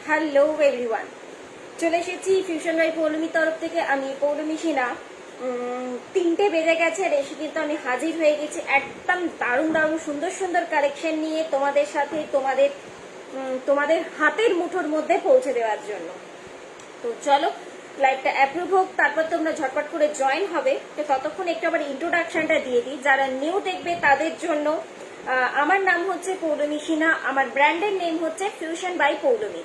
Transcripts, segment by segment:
Hello everyone, চলে এসেছি fusion by পৌলমীর তরফ থেকে। আমি পৌলমী সিনহা। 3টে বেজে গেছে আর এসে কিন্তু আমি হাজির হয়ে গেছি একদম দারুণ দারুণ সুন্দর সুন্দর কালেকশন নিয়ে তোমাদের সাথে, তোমাদের হাতের মুঠোর মধ্যে পৌঁছে দেওয়ার জন্য। তো চলো লাইভটা অ্যাপ্রুভ হোক, তারপর তোমরা ঝটপট করে জয়েন হবে। তো ততক্ষণ একটু আবার ইন্ট্রোডাকশনটা দিয়ে দিই যারা নিউ দেখবে তাদের জন্য। আমার নাম হচ্ছে পৌলমী সিনহা, আমার ব্র্যান্ডের নেম হচ্ছে ফিউশন বাই পৌলমী।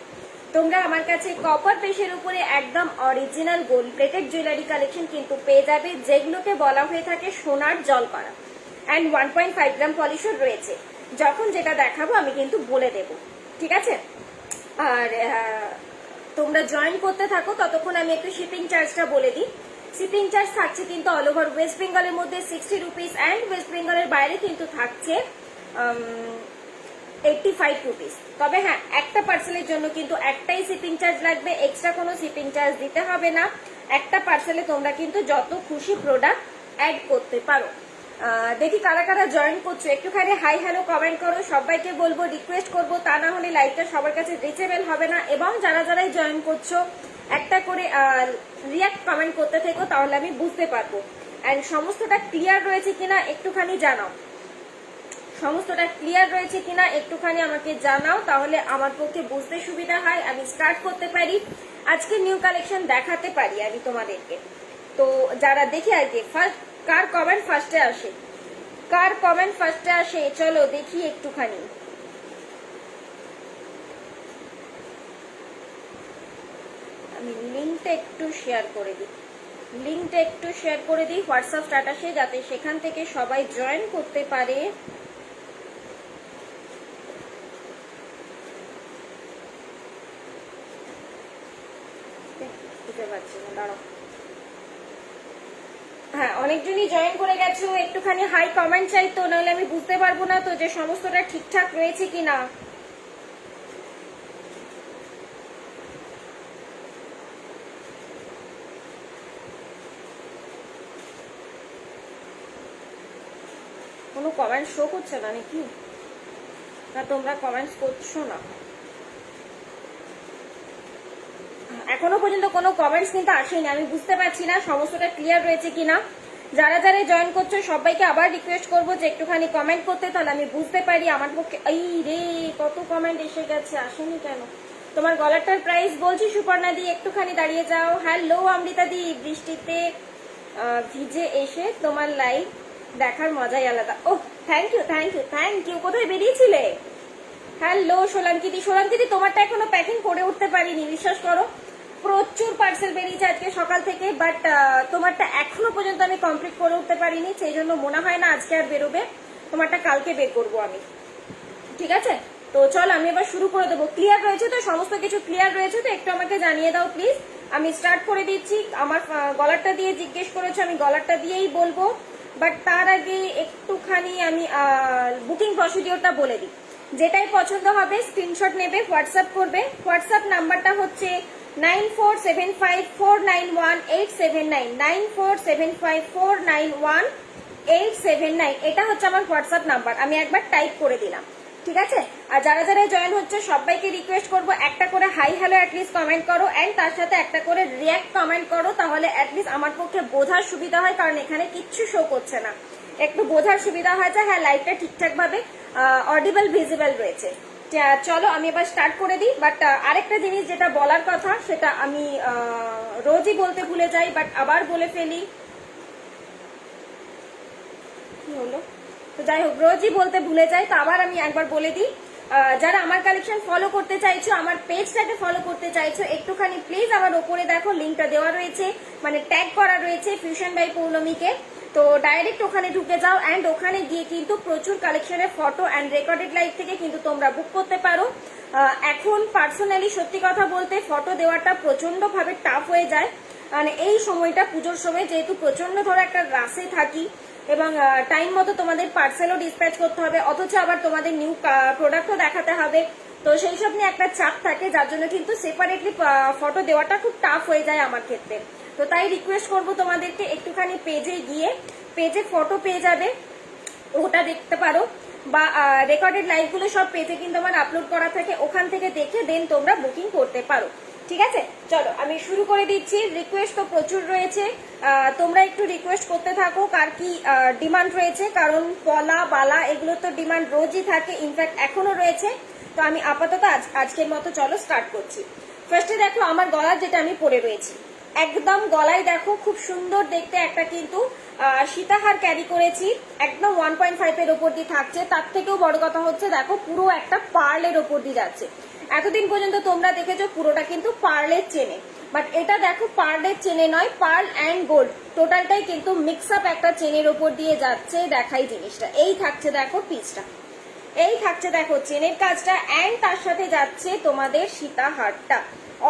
তোমরা আমার কাছে কপার পেশের উপরে একদম original gold plated jewellery collection কিন্তু পেয়ে যাবে, যেগুলোকে বলা হয়ে থাকে সোনার জল করা। অ্যান্ড 1.5 গ্রাম পলিশও রয়েছে। যখন যেটা দেখাবো আমি কিন্তু বলে দেব, ঠিক আছে? আর তোমরা জয়েন করতে থাকো, ততক্ষণ আমি একটু শিপিং চার্জটা বলে দিই। শিপিং চার্জ থাকছে কিন্তু অল ওভার ওয়েস্ট বেঙ্গলের মধ্যে 60 রুপিস, অ্যান্ড ওয়েস্ট বেঙ্গলের বাইরে কিন্তু থাকছে 85 রুপিস। তবে হ্যাঁ, একটা পার্সেলের জন্য কিন্তু একটাই শিপিং চার্জ লাগবে, এক্সট্রা কোনো শিপিং চার্জ দিতে হবে না। একটা পার্সেলে তোমরা কিন্তু যত খুশি প্রোডাক্ট অ্যাড করতে পারো। দেখি কারা কারা জয়েন করছো, একটুখানি হাই হ্যালো কমেন্ট করো। সবাইকে বলবো, রিকোয়েস্ট করবো, তা না হলে লাইভটা সবার কাছে রিচেবল হবে না। এবং যারা যারাই জয়েন করছো একটা করে রিয়াক্ট কমেন্ট করতে থেকো, তাহলে আমি বুঝতে পারবো। অ্যান্ড সমস্তটা ক্লিয়ার রয়েছে কিনা একটুখানি জানাও, সমস্তটা ক্লিয়ার রয়েছে কিনা একটুখানি আমাকে জানাও, তাহলে আমার পক্ষে বুঝতে সুবিধা হয়, আমি স্টার্ট করতে পারি, আজকে নিউ কালেকশন দেখাতে পারি আমি তোমাদেরকে। তো যারা দেখি আর কি ফার্স্ট কার কমেন্ট ফার্স্টে আসে, কার কমেন্ট ফার্স্টে আসে চলো দেখি একটুখানি। আমি লিঙ্কটা একটু শেয়ার করে দিই, লিঙ্কটা একটু শেয়ার করে দিই হোয়াটসঅ্যাপ স্ট্যাটাসে, যাতে সেখান থেকে সবাই জয়েন করতে পারে। বুঝতে পারছি না, দাঁড়াও। হ্যাঁ, অনেকজনই জয়েন করে গেছো, একটুখানি হাই কমেন্ট চাই, তো নাহলে আমি বুঝতে পারবো না তো যে সমস্তটা ঠিকঠাক রয়েছে কিনা। কোনো কমেন্ট শো করছে না নাকি, না তোমরা কমেন্টস করছো না? এখনো পর্যন্ত কোনো কমেন্টস কিন্তু আসেনি, আমি বুঝতে পারছি না সমস্তটা ক্লিয়ার রয়েছে কিনা। যারা যারা জয়েন করছো সবাইকে আবার রিকোয়েস্ট করবো যে একটুখানি কমেন্ট করতে, তাহলে আমি বুঝতে পারি আমার পক্ষে। এই রে, কত কমেন্ট এসে গেছে, আসেনি কেন? তোমার গলারটার প্রাইস বলছি সুপর্ণা দি, একটুখানি দাঁড়িয়ে যাও। হ্যালো অমৃতা দি, বৃষ্টিতে ভিজে এসে তোমার লাইভ দেখার মজাই আলাদা। Oh, thank you thank you thank you. কোথায় বেরিয়েছিলে? হ্যালো সোলাঙ্কিদি, সোলাঙ্কিদি তোমারটা এখনো প্যাকিং করে উঠতে পারিনি, বিশ্বাস করো। প্রচুর পার্সেল বেরিয়েছে আজকে সকাল থেকে, বাট তোমারটা এখনো পর্যন্ত আমি কমপ্লিট করে উঠতে পারিনি, সেই জন্য মনে হয় না আজকে আর বেরোবে। তোমারটা কালকে বের করবো আমি, ঠিক আছে? তো চল আমি এবার শুরু করে দেবো। ক্লিয়ার রয়েছে তো, সমস্ত কিছু ক্লিয়ার রয়েছে তো? একটু আমাকে জানিয়ে দাও প্লিজ, আমি স্টার্ট করে দিচ্ছি। আমার গলারটা দিয়ে জিজ্ঞেস করেছো, আমি গলারটা দিয়েই বলবো, বাট তার আগে একটুখানি আমি বুকিং প্রসিডিওরটা বলে দিই। যেটাই পছন্দ হবে স্ক্রিনশট নেবে, হোয়াটসঅ্যাপ করবে। হোয়াটসঅ্যাপ নাম্বারটা হচ্ছে 9475491879, 9475491879। এটা হচ্ছে আমার হোয়াটসঅ্যাপ নাম্বার, আমি একবার টাইপ করে দিলাম, ঠিক আছে? আর যারা যারা জয়েন হচ্ছে সবাইকে রিকোয়েস্ট করবো একটা করে হাই হ্যালো অ্যাটলিস্ট কমেন্ট করো, অ্যান্ড তার সাথে একটা করে রিয়াক্ট কমেন্ট করো, তাহলে অ্যাটলিস্ট আমার পক্ষে বোঝার সুবিধা হয়, কারণ এখানে কিচ্ছু শো করছে না। একটু বোঝার সুবিধা হয় যে হ্যাঁ লাইভটা ঠিকঠাক ভাবে অডিবল ভিজিবল রয়েছে। চলো আমি এবার স্টার্ট করে দিই। বাট আরেকটা জিনিস যেটা বলার কথা, সেটা আমি রোজই বলতে ভুলে যাই, বাট আবার বলে ফেলি। কি হলো? তো যাই হোক, রোজই বলতে ভুলে যাই, তো আবার আমি একবার বলে দিই। যারা আমার কালেকশন ফলো করতে চাইছো, আমার পেজটাকে ফলো করতে চাইছো, একটুখানি প্লিজ আমার ওপরে দেখো লিঙ্কটা দেওয়া রয়েছে, মানে ট্যাগ করা রয়েছে ফিউশন বাই পৌলমীকে। তো ডাইরেক্ট ওখানে ঢুকে যাও, অ্যান্ড ওখানে গিয়ে কিন্তু প্রচুর কালেকশনের ফটো অ্যান্ড রেকর্ডেড লাইভ থেকে কিন্তু তোমরা বুক করতে পারো। এখন পার্সোনালি সত্যি কথা বলতে ফটো দেওয়াটা প্রচন্ড ভাবে টাফ হয়ে যায়, মানে এই সময়টা পুজোর সময়, যেহেতু প্রচন্ড ধরো একটা রাশে থাকি, এবং টাইম মতো তোমাদের পার্সেলও ডিসপ্যাচ করতে হবে, অথচ আবার তোমাদের নিউ প্রোডাক্টও দেখাতে হবে। তো সেই সব নিয়ে একটা চাপ থাকে, যার জন্য কিন্তু সেপারেটলি ফটো দেওয়াটা খুব টাফ হয়ে যায় আমার ক্ষেত্রে। তো তাই রিকোয়েস্ট করবো তোমাদেরকে একটুখানি পেজে গিয়ে, পেজে ফটো পেয়ে যাবে, ওটা দেখতে পারো। বা রেকর্ডেড লাইভগুলো সব পেজে কিন্তু আমার আপলোড করা থাকে, ওখান থেকে দেখে দেন তোমরা বুকিং করতে পারো। ঠিক আছে, চলো আমি শুরু করে দিচ্ছি। রিকোয়েস্ট তো প্রচুর রয়েছে, তোমরা একটু রিকোয়েস্ট করতে থাকো কার কি ডিমান্ড রয়েছে, কারণ পলা বালা এগুলো তো ডিমান্ড রোজই থাকে, ইনফ্যাক্ট এখনো রয়েছে। তো আমি আপাতত আজকের মতো চলো স্টার্ট করছি। ফার্স্টে দেখো আমার গলার যেটা আমি পরে রয়েছি, একদম গলায় দেখো খুব সুন্দর দেখতে একটা কিন্তু সীতাহার ক্যারি করেছি, একদম 1.5 এর ওপর দিয়ে থাকছে। তার থেকেও বড় কথা হচ্ছে দেখো পুরো একটা পার্লের ওপর দিয়ে যাচ্ছে। এতদিন পর্যন্ত তোমরা দেখেছো পুরোটা কিন্তু পার্লের চেনে, বাট এটা দেখো পার্লের চেনে নয়, পার্ল অ্যান্ড গোল্ড টোটালটাই কিন্তু মিক্স আপ একটা চেনের ওপর দিয়ে যাচ্ছে। দেখাই জিনিসটা, এই থাকছে দেখো পিসটা, এই থাকছে দেখো চেনের কাজটা, অ্যান্ড তার সাথে যাচ্ছে তোমাদের সীতাহারটা।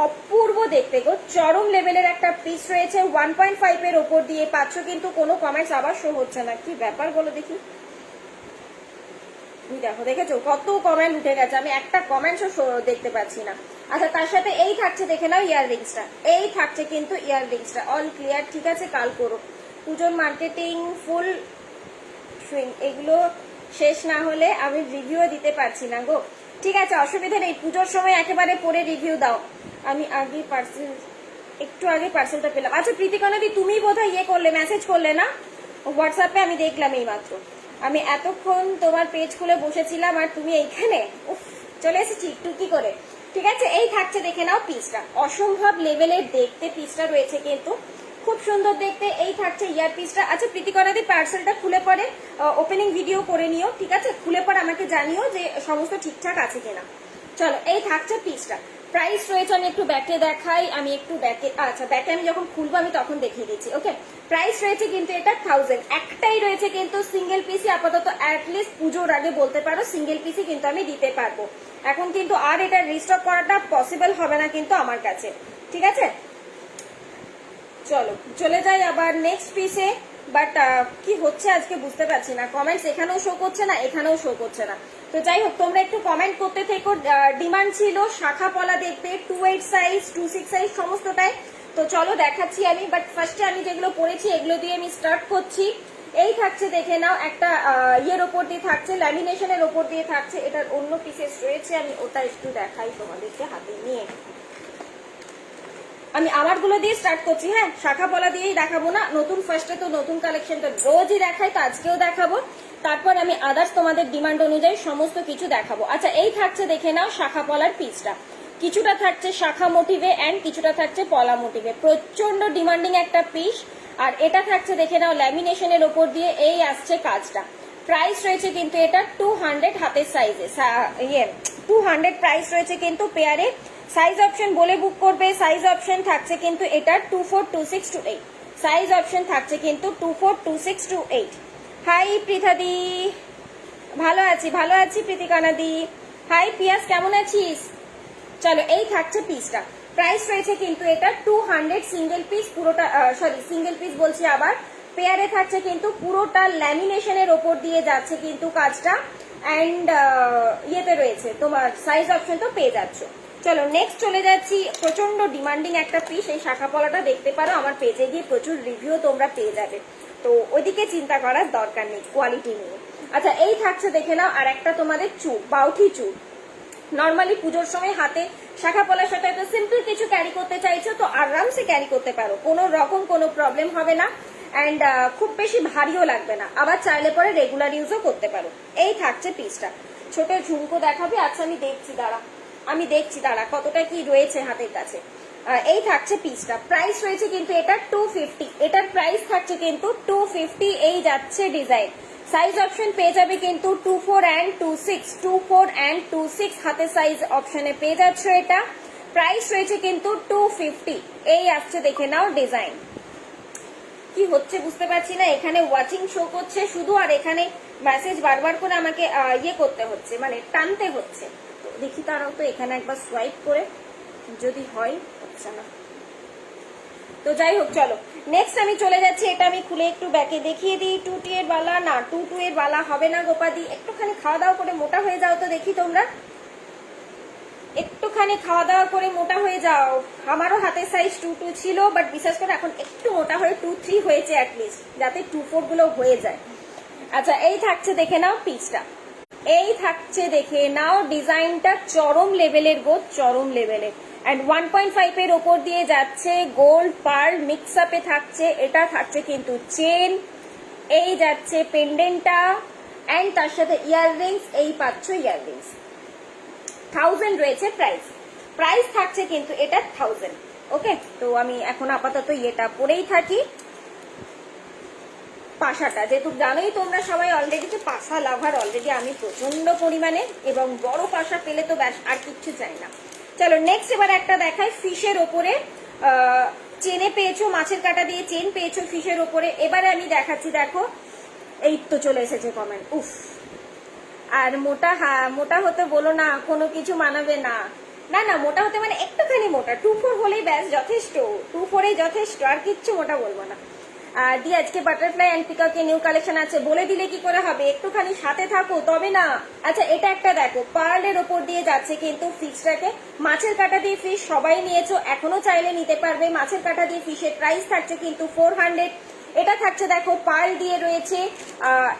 অপূর্ব দেখতে গো, চরম লেভেলের একটা পিস রয়েছে। 1.5 এর ওপর দিয়ে পাচ্ছ, কিন্তু কোনো কমেন্টস আবার শো হচ্ছে না, কি ব্যাপার বলো দেখি। দেখো দেখেছো কত কমেন্ট উঠে গেছে, আমি একটা কমেন্টসও দেখতে পাচ্ছি না। আচ্ছা, তার সাথে এই থাকছে দেখে নাও ইয়াররিংসটা, এই থাকছে কিন্তু ইয়াররিংসটা অল ক্লিয়ার। ঠিক আছে, কাল করো পুজোর মার্কেটিং ফুল সুইং, এগুলো শেষ না হলে আমি রিভিউ দিতে পারছি না গো। ঠিক আছে, অসুবিধা নেই, পুজোর সময় একেবারে পরে রিভিউ দাও। আমি আগে পার্সেল, একটু আগে পার্সেলটা পেলাম। আচ্ছা প্রীতিকণাদি, তুমি বোধহয় ইয়ে করলে, মেসেজ করলে না হোয়াটসঅ্যাপে, আমি দেখলাম এই মাত্র। আমি এতক্ষণ তোমার পেজ খুলে বসেছিলাম আর তুমি এইখানে, উফ, চলে এসেছি একটু কি করে। ঠিক আছে, এই থাকছে দেখে নাও পিসটা, অসম্ভব লেভেলের দেখতে পিসটা রয়েছে কিন্তু খুব সুন্দর দেখতে। এই থাকছে ইয়ার পিসটা। আচ্ছা প্রীতিকণাদি, পার্সেলটা খুলে পরে ওপেনিং ভিডিও করে নিও, ঠিক আছে, খুলে পরে আমাকে জানিও যে সমস্ত ঠিকঠাক আছে কিনা। চলো, এই থাকছে পিসটা। প্রাইস রয়েছে, আমি একটু ব্যাকে দেখাই, আমি একটু ব্যাকে, আচ্ছা ব্যাকে আমি যখন খুলবো আমি তখন দেখিয়ে দিচ্ছি। ওকে, প্রাইস রয়েছে কিন্তু এটা 1000, একটাই রয়েছে কিন্তু সিঙ্গেল পিসই আপাতত, অ্যাটলিস্ট পুজোর আগে বলতে পারো সিঙ্গেল পিসই কিন্তু আমি দিতে পারবো। এখন কিন্তু আর এটা রিস্টক করাটা পসিবল হবে না কিন্তু আমার কাছে। ঠিক আছে, চলো চলে যাই আবার নেক্সট পিসে। বাট কি হচ্ছে আজকে বুঝতে পারছি না, কমেন্টস এখানেও শো করছে না, এখানেও শো করছে না। তো যাই হোক, তোমরা একটু কমেন্ট করতে থেকো। ডিমান্ড ছিল শাখা পলা দেখতে, 28 সাইজ 26 সাইজ সমস্তটাই। তো চলো দেখাচ্ছি আমি, বাট ফার্স্টে আমি যেগুলো পরেছি এগুলো দিয়ে আমি স্টার্ট করছি। এই থাকছে দেখে নাও, একটা ইয়ের ওপর দিয়ে থাকছে, ল্যামিনেশনের ওপর দিয়ে থাকছে। এটার অন্য পিসেস রয়েছে, আমি ওটা একটু দেখাই তোমাদেরকে হাতে নিয়ে। আমি আমারগুলো দিয়ে স্টার্ট করছি, হ্যাঁ, শাখা পলা দিয়েই দেখাবো না, নতুন ফার্স্টে তো নতুন কালেকশন তো রোজই দেখাই, তো আজকেও দেখাবো। তারপর আমি আদার্স তোমাদের ডিমান্ড অনুযায়ী সমস্ত কিছু দেখাবো। আচ্ছা, এই থাকছে দেখে নাও শাখা পলার পিসটা, কিছুটা থাকছে শাখা মোটিভে অ্যান্ড কিছুটা থাকছে পলা মোটিভে, প্রচন্ড ডিমান্ডিং একটা পিস। আর এটা থাকছে দেখে নাও ল্যামিনেশনের ওপর দিয়ে, এই আসছে কাজটা। প্রাইস রয়েছে কিন্তু এটা 200 হাতের সাইজে, 200 প্রাইস রয়েছে কিন্তু পেয়ারে। সাইজ অপশন বলে বুক করবে, সাইজ অপশন থাকছে কিন্তু এটা 242628, সাইজ অপশন থাকছে কিন্তু 242628। হাই পৃথাদি, ভালো আছি ভালো আছি প্রীতিকানাদি। হাই পিয়াস, কেমন আছিস? চলো, এই থাকছে পিসটা, প্রাইস রয়েছে কিন্তু এটা 200 সিঙ্গেল পিস, পুরোটা সরি সিঙ্গেল পিস বলছি আবার, পেয়ারে থাকছে কিন্তু পুরোটা ল্যামিনেশনের ওপর দিয়ে যাচ্ছে কিন্তু কাজটা। অ্যান্ড ইয়েতে রয়েছে তোমার সাইজ অপশন তো পেয়ে যাচ্ছ। চলো নেক্সট চলে যাচ্ছি, প্রচন্ড ডিমান্ডিং একটা পিস, এই শাখা পলাটা দেখতে পারো আমার পেজে গিয়ে, প্রচুর রিভিউ তোমরা পেয়ে যাবে, তো ওইদিকে চিন্তা করার দরকার নেই কোয়ালিটি নিয়ে। আচ্ছা, এই থাকছে দেখে নাও আর একটা তোমাদের চুড়, বাউঠি চুড়। নর্মালি পুজোর সময় হাতে শাখা পলার সাথে তো সিম্পল কিছু ক্যারি করতে চাইছো তো আরামসে ক্যারি করতে পারো, কোনো রকম কোনো প্রবলেম হবে না। অ্যান্ড খুব বেশি ভারীও লাগবে না, আবার চাইলে পরে রেগুলার ইউজও করতে পারো। এই থাকছে পিসটা, ছোট ঝুমকো দেখাবে। আচ্ছা আমি দেখছি দাঁড়া কতটা কি রয়েছে হাতের কাছে। এই থাকছে পিসটা, প্রাইস রয়েছে কিন্তু এটা 250, এটার প্রাইস থাকছে কিন্তু 250। এই যাচ্ছে ডিজাইন, সাইজ অপশন পেয়ে যাবে কিন্তু 24 and 26, 24 and 26 হাতে সাইজ অপশনে পেয়ে যাচ্ছে। এটা প্রাইস রয়েছে কিন্তু 250। এই আসছে দেখে নাও ডিজাইন, কি হচ্ছে বুঝতে পারছি না, এখানে ওয়াচিং শো করছে শুধু, আর এখানে মেসেজ বারবার করে আমাকে ইয়ে করতে হচ্ছে, মানে টানতে হচ্ছে। তো দেখি তারাও তো এখানে একবার সোয়াইপ করে যদি হয়, আচ্ছা না। তো যাই হোক, চলো নেক্সট আমি চলে যাচ্ছি, এটা আমি খুলে একটু ব্যাকে দেখিয়ে দিই। 2T এর বালা না, 2 এর বালা হবে না গোপাদি, একটুখানি খাওয়া দাওয়া করে মোটা হয়ে যাও তো দেখি তোমরা, একটুখানি খাওয়া দাওয়া করে মোটা হয়ে যাও। আমারও হাতের সাইজ 2 ছিল, বাট বিশেষ করে এখন একটু মোটা হয়ে 2-3 হয়েছে অ্যাটলিস্ট, যাতে 2-4 গুলো হয়ে যায়। আচ্ছা, এই থাকছে দেখে নাও পিসটা, এই থাকছে দেখে নাও, ডিজাইনটা চরম লেভেলের গো, চরম লেভেলের। অ্যান্ড 1.5 এর ওপর দিয়ে যাচ্ছে, গোল্ড পার্ল মিক্স আপে থাকছে। এটা থাকছে কিন্তু চেন, এই যাচ্ছে পেন্ডেন্টটা, অ্যান্ড তার সাথে ইয়াররিংস, এই পাচ্ছ ইয়াররিংস। 1000 রয়েছে প্রাইস, প্রাইস থাকছে কিন্তু এটা 1000। ওকে, তো আমি এখন আপাতত এটা পরেই থাকি। পাশাটা যেহেতু জানোই তোমরা সবাই অলরেডি যে পাশা লাভার, অলরেডি আমি প্রচন্ড পরিমাণে, এবং বড় পাশা পেলে তো ব্যাস আর কিচ্ছু চাই না। চলো নেক্সট এবার একটা দেখাই ফিশের ওপরে। চেনে পেয়েছো, মাছের কাটা দিয়ে চেন পেয়েছো ফিশের ওপরে। এবারে আমি দেখাচ্ছি, দেখো এই তো চলে এসেছে কমেন্ট। উফ, আর মোটা, হ্যাঁ মোটা হতে বলো না, কোনো কিছু মানাবে না। না না, মোটা হতে মানে একটুখানি মোটা, 2-4 হলেই ব্যাস যথেষ্ট, 2-4 যথেষ্ট, আর কিচ্ছু মোটা বলবো না। দি আজকে বাটারফ্লাই অ্যান্ড পিককে নিউ কালেকশন আছে, বলে দিলে কি করে হবে, একটুখানি সাথে থাকো তবে না। আচ্ছা এটা একটা দেখো, পার্লের ওপর দিয়ে যাচ্ছে কিন্তু ফিশটাকে, মাছের কাটা দিয়ে ফিশ সবাই নিয়েছো, এখনো চাইলে নিতে পারবে। মাছের কাটা দিয়ে ফিশের প্রাইস থাকছে কিন্তু 400। এটা থাকছে দেখো পার্ল দিয়ে রয়েছে,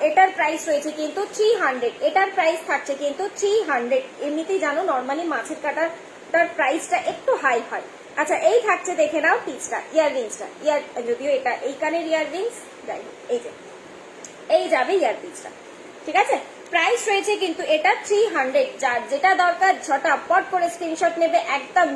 এটার প্রাইস রয়েছে কিন্তু 300, এটার প্রাইস থাকছে কিন্তু 300। এমনিতেই জানো নর্মালি মাছের কাটার তার প্রাইসটা একটু হাই হয়। আচ্ছা এই থাকছে দেখে নাও পিসটা, ইয়াররিংসটা, যদিও এটা এই কানের ইয়াররিংস, যাই হোক এই যে এই যাবে ইয়াররিংসটা, ঠিক আছে। প্রাইস রয়েছে কিন্তু এটা 300। যার যেটা দরকার ঝটাপট করে স্ক্রিনশট নেবে, একদম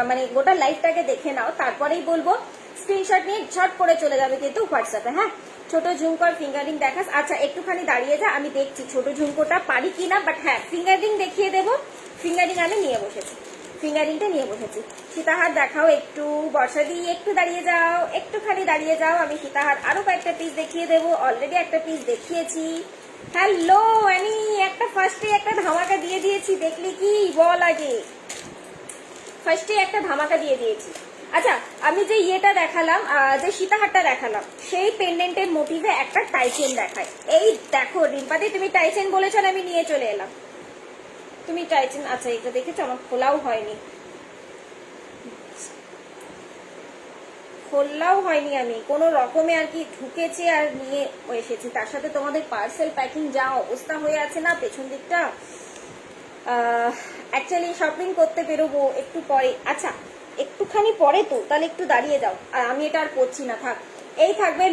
মানে গোটা লাইভটাকে দেখে নাও, তারপরেই বলবো। স্ক্রিনশট নিয়ে ঝট করে চলে যাবে কিন্তু হোয়াটসঅ্যাপে। হ্যাঁ, ছোট ঝুমকোর ফিঙ্গারিং দেখাস। আচ্ছা একটুখানি দাঁড়িয়ে যা, আমি দেখছি ছোট ঝুমকোটা পারি কিনা, বাট হ্যাঁ ফিঙ্গারিং দেখিয়ে দেবো। ফিঙ্গারিং আমি নিয়ে বসেছি, ফিঙ্গারিংটা নিয়ে বসেছি। সীতাহার দেখাও একটু, বর্ষা দিয়ে একটু দাঁড়িয়ে যাও, একটুখানি দাঁড়িয়ে যাও, আমি সীতাহার আরো কয়েকটা পিস দেখিয়ে দেবো, অলরেডি একটা পিস দেখিয়েছি। হ্যালো অ্যানি, একটা ফার্স্টে একটা ধামাকা দিয়ে দিয়েছি, দেখলি কি বল আগে, ফার্স্টে একটা ধামাকা দিয়ে দিয়েছি। আচ্ছা আমি যে ইয়েটা দেখালাম, যে সীতাহারটা দেখালাম, সেই পেন্ডেন্টের মোটিভে একটা টাইচেন দেখায়। এই দেখো রিম্পাদি, তুমি টাইচেন বলেছো, আমি নিয়ে চলে এলাম। তুমি টাইচেন, আচ্ছা এটা দেখেছো, আমার খোলাও হয়নি, খোলাও হয়নি, আমি কোনো রকমে আর কি ঢুকেছি আর নিয়ে এসেছি। তার সাথে তোমাদের পার্সেল প্যাকিং যা অবস্থা হয়ে আছে না পেছন দিকটা, অ্যাকচুয়ালি শপিং করতে বেরোবো একটু পরে। আচ্ছা একটুখানি পরে তো, তাহলে একটু দাঁড়িয়ে যাও, আর আমি এটা আর করছি না, থাক। এই থাকবে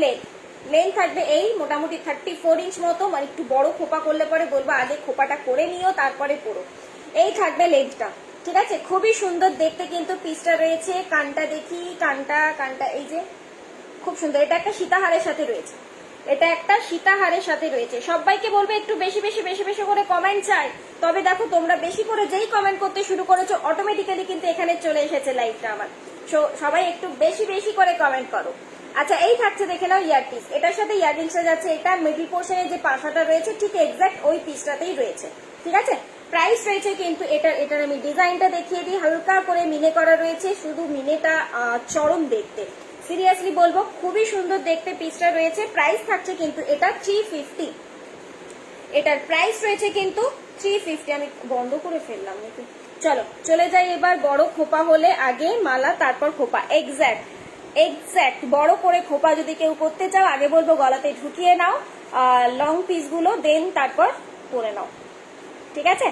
লেন থাকবে এই মোটামুটি 34 ইঞ্চ মতো, মানে একটু বড় খোপা করলে পরে বলবো আগে খোপাটা করে নিও তারপরে পরো। এই থাকবে লেন্থটা, ঠিক আছে, খুবই সুন্দর দেখতে কিন্তু পিসটা রয়েছে। কানটা দেখি, কানটা এই যে খুব সুন্দর, এটা একটা সীতাহারের সাথে রয়েছে, এটা একটা সীতাহারের সাথে রয়েছে। সবাইকে বলবে একটু বেশি বেশি বেশি বেশি করে কমেন্ট চাই, তবে দেখো তোমরা বেশি করে যেই কমেন্ট করতে শুরু করেছো অটোমেটিক্যালি কিন্তু এখানে চলে এসেছে লাইভটা আমার। সবাই একটু বেশি বেশি করে কমেন্ট করো। আচ্ছা এই থাকছে দেখে নাও ইয়ারপিস, এটার সাথে ইয়াররিংসটা যাচ্ছে, এটা মিডল পোর্শনে যে পাশাটা রয়েছে ঠিক এক্সাক্ট ওই পিসটাতেই রয়েছে, ঠিক আছে। প্রাইস রয়েছে কিন্তু এটার আমি ডিজাইনটা দেখিয়ে দিই, হালকা করে মিনে করা রয়েছে, শুধু মিনেটা চরম দেখতে, সিরিয়াসলি বলবো খুবই সুন্দর দেখতে পিসটা রয়েছে। প্রাইস থাকছে কিন্তু এটা 350, এটার প্রাইস রয়েছে কিন্তু 350। আমি বন্ধ করে ফেললাম নাকি, চলো চলে যাই এবার। বড় খোপা হলে আগে মালা তারপর খোপা, এক্স্যাক্ট বড় করে খোপা যদি কেউ করতে চাও আগে বলবো গলাতে ঢুকিয়ে নাও, লং পিসগুলো দেন তারপর পরে নাও, ঠিক আছে।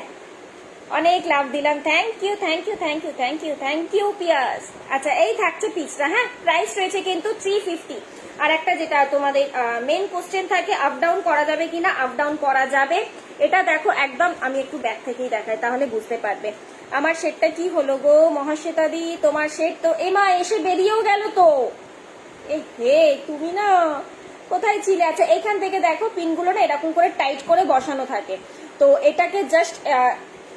অনেক লাভ দিলাম, thank you thank you thank you thank you thank you Piyas. আচ্ছা এই থাকছে পিসটা, হ্যাঁ প্রাইস রয়েছে কিন্তু 350। আর একটা যেটা তোমাদের মেন কোশ্চেন থাকে, আপ ডাউন করা যাবে কিনা, আপ ডাউন করা যাবে। এটা দেখো একদম, আমি একটু ব্যাক থেকেই দেখাই তাহলে বুঝতে পারবে। আমার শেডটা কি হলো গো মহাশ্বেতাদি, তোমার শেড তো এমা এসে বেরিয়েও গেল তো, এ হে তুমি না কোথায় ছিলে। আচ্ছা এখান থেকে দেখো পিনগুলো না এরকম করে টাইট করে বসানো থাকে, তো এটাকে জাস্ট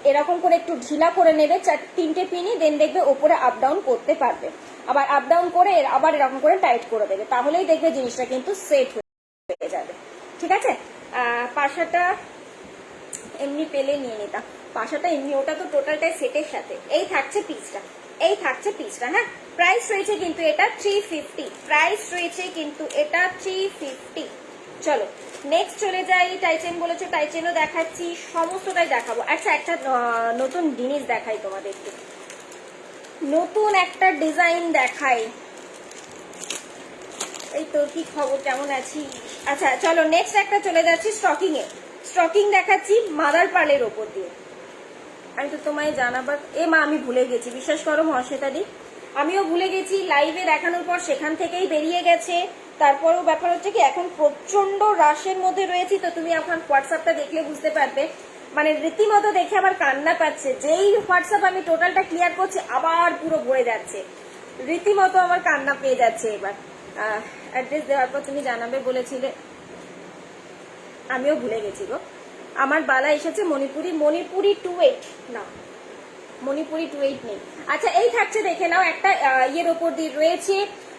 এরকম করে একটু ঢিলা করে নেবে, 3টে পিনই, দেন দেখবে ওপরে আপ ডাউন করতে পারবে। আবার আপ ডাউন করে আবার এরকম করে টাইট করে দেবে, তাহলেই দেখবে জিনিসটা কিন্তু সেট হয়ে যাবে, ঠিক আছে। পাশাটা এমনি পেলে নিয়ে নিতাম, পাশাটা এমনি, ওটা তো টোটালটাই সেটের সাথে। এই থাকছে পিসটা, এই থাকছে পিসটা, হ্যাঁ প্রাইস রয়েছে কিন্তু এটা 350, প্রাইস রয়েছে কিন্তু এটা 350। চলো নেক্সট চলে যাই। টাইচেন বলেছো, টাইচেনও দেখাচ্ছি, সমস্তটাই দেখাবো। আচ্ছা একটা নতুন জিনিস দেখাই তোমাদেরকে, নতুন একটা ডিজাইন দেখাই। এই তোর কি খবর, কেমন আছিস? আচ্ছা চলো নেক্সট একটা চলে যাচ্ছি স্টকিং এ। স্টকিং দেখাচ্ছি মাদার পার্লের ওপর দিয়ে। আমি তো তোমায় জানাবার আমি ভুলে গেছি, বিশ্বাস করো মহাশ্বেতাদি, আমিও ভুলে গেছি। লাইভে দেখানোর পর সেখান থেকেই বেরিয়ে গেছে। তারপরেও ব্যাপার হচ্ছে কি, এখন প্রচন্ড রাশের মধ্যে রয়েছি, তো তুমি এখন হোয়াটসঅ্যাপটা দেখলে বুঝতে পারবে, মানে রীতিমতো দেখে আবার কান্না পাচ্ছে। যেই হোয়াটসঅ্যাপ আমি টোটালটা ক্লিয়ার করছি আবার পুরো ভরে যাচ্ছে, রীতিমতো আমার কান্না পেয়ে যাচ্ছে। এবার অ্যাড্রেস দেওয়ার পর তুমি জানাবে বলেছিলে, আমিও ভুলে গেছি গো। আমার বালা এসেছে মণিপুরি 28 না, মণিপুরি 28 নেই। আচ্ছা এই থাকছে, দেখে নাও, একটা ইয়ের ওপর দিয়ে রয়েছে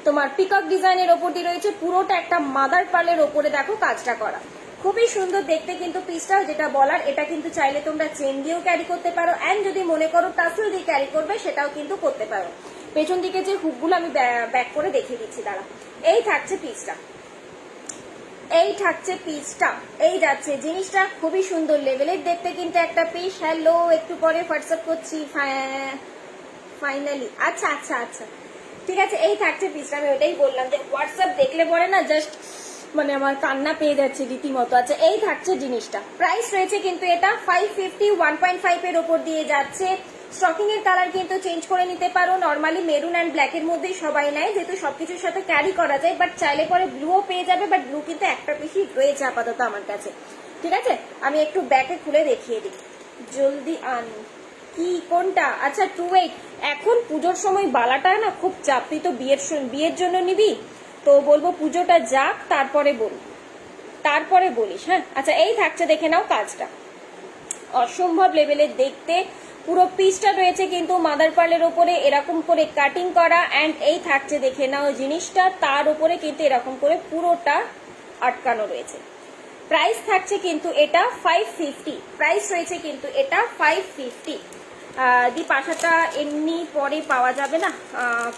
তোমার পিকক ডিজাইনের ওপর দিয়ে রয়েছে, পুরোটা একটা মাদার পার্লের ওপরে দেখো কাজটা করা, খুবই সুন্দর দেখতে কিন্তু পিসটা। যেটা বলার, এটা কিন্তু চাইলে তোমরা চেন দিয়েও ক্যারি করতে পারো, এন্ড যদি মনে করো টাসেল দিয়ে ক্যারি করবে সেটাও কিন্তু করতে পারো। পেছন দিকে যে হুকগুলো আমি ব্যাক করে দেখিয়ে দিচ্ছি, দাঁড়া। এই থাকছে পিসটা, এই থাকছে পিসটা, এই যাচ্ছে জিনিসটা, খুবই সুন্দর লেভেলের দেখতে কিন্তু একটা পিস। হ্যালো, একটু পরে হোয়াটসঅ্যাপ করছি ফাইনালি। আচ্ছা আচ্ছা আচ্ছা ঠিক আছে, এই থাকছে পিসটা। আমি ওটাই বললাম যে হোয়াটসঅ্যাপ দেখলে পরে না জাস্ট মানে আমার কান্না পেয়ে যাচ্ছে রীতিমতো। আচ্ছা এই থাকছে জিনিসটা, প্রাইস রয়েছে কিন্তু এটা 550, 1.5 এর ওপর দিয়ে যাচ্ছে। স্টকিং এর কালার কিন্তু চেঞ্জ করে নিতে পারো, নর্মালি মেরুন অ্যান্ড ব্ল্যাক এর মধ্যেই সবাই নেয়, যেহেতু সবকিছুর সাথে ক্যারি করা যায়, বাট চাইলে পরে ব্লুও পেয়ে যাবে, বাট ব্লু কিন্তু একটা পিসই রয়েছে আপাতত আমার কাছে। ঠিক আছে, আমি একটু ব্যাকে খুলে দেখিয়ে দিই, জলদি আন। কি কোনটা? আচ্ছা 28। এখন পুজোর সময় বালাটা না খুব চাপ, তুই তো বিয়ের জন্য নিবি, তো বলবো পুজোটা যাক তারপরে বলিস। হ্যাঁ আচ্ছা এই থাকছে, দেখে নাও কাজটা, অসম্ভব লেভেলের দেখতে। পুরো পিসটা রয়েছে কিন্তু মাদার পার্লের ওপরে এরকম করে কাটিং করা, অ্যান্ড এই থাকছে দেখে নাও জিনিসটা, তার উপরে কিন্তু এরকম করে পুরোটা আটকানো রয়েছে। প্রাইস থাকছে কিন্তু এটা 550, প্রাইস রয়েছে কিন্তু এটা 550। দি পাশাটা এমনি পরে পাওয়া যাবে না,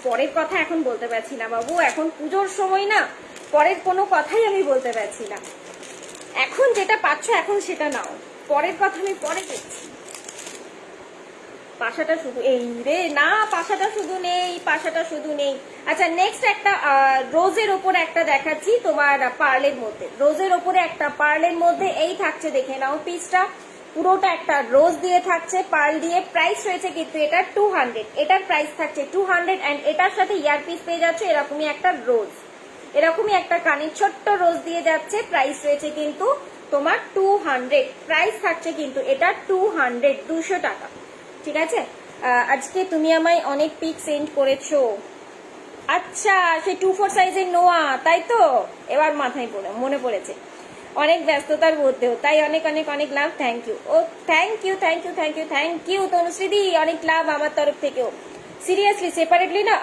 পরের কথা এখন বলতে পারছি না বাবু, এখন পুজোর সময় না, পরের কোনো কথাই আমি বলতে পারছি না। এখন যেটা পাচ্ছ এখন সেটা নাও, পরের কথা আমি পরে দেখছি। পাশাটা শুধু এই রে, না পাশাটা শুধু নেই, পাশাটা শুধু নেই। আচ্ছা নেক্সট একটা রোজের ওপরে একটা দেখাচ্ছি তোমার পার্লের মধ্যে, রোজের ওপরে একটা পার্লের মধ্যে এই থাকছে, দেখে নাও পিসটা, পুরোটা একটা রোজ দিয়ে থাকছে পার্ল দিয়ে। প্রাইস রয়েছে কিন্তু এটা 200, এটার প্রাইস থাকছে 200, অ্যান্ড এটার সাথে ইয়ার পিস পেয়ে যাচ্ছে এরকমই একটা রোজ, এরকমই একটা কানের ছোট্ট রোজ দিয়ে যাচ্ছে। প্রাইস রয়েছে কিন্তু তোমার 200, প্রাইস থাকছে কিন্তু এটা 200, 200 টাকা। ঠিক আছে, আজকে তুমি আমায় অনেক পিক সেন্ড করেছো। আচ্ছা সেই 24 সাইজের নোয়া, তাই তো, এবার মাথায় মনে পড়েছে, অনেক ব্যস্ততার মধ্যেও, তাই অনেক অনেক অনেক লাভ। থ্যাংক ইউ, ও thank you thank you thank you thank you তনুশ্রীদি, অনেক লাভ আমার তরফ থেকেও। সিরিয়াসলি সেপারেটলি না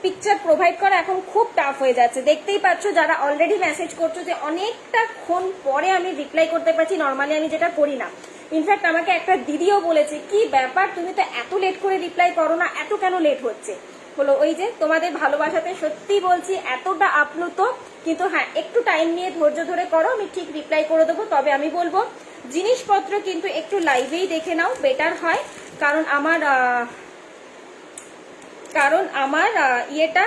পিকচার প্রোভাইড করা এখন খুব টাফ হয়ে যাচ্ছে, দেখতেই পাচ্ছ যারা অলরেডি মেসেজ করছো যে অনেকটা ক্ষণ পরে আমি রিপ্লাই করতে পারছি, নর্মালি আমি যেটা করি না। ইনফ্যাক্ট আমাকে একটা দিদিও বলেছে, কি ব্যাপার তুমি তো এত লেট করে রিপ্লাই করো না, এত কেন লেট হচ্ছে? হলো ওই যে তোমাদের ভালোবাসাতে, সত্যি বলছি এতটা আপ্লুত, কিন্তু হ্যাঁ একটু টাইম নিয়ে ধৈর্য ধরে করো, আমি ঠিক রিপ্লাই করে দেবো। তবে আমি বলবো জিনিসপত্র কিন্তু একটু লাইভেই দেখে নাও, বেটার হয়, কারণ আমার ইয়েটা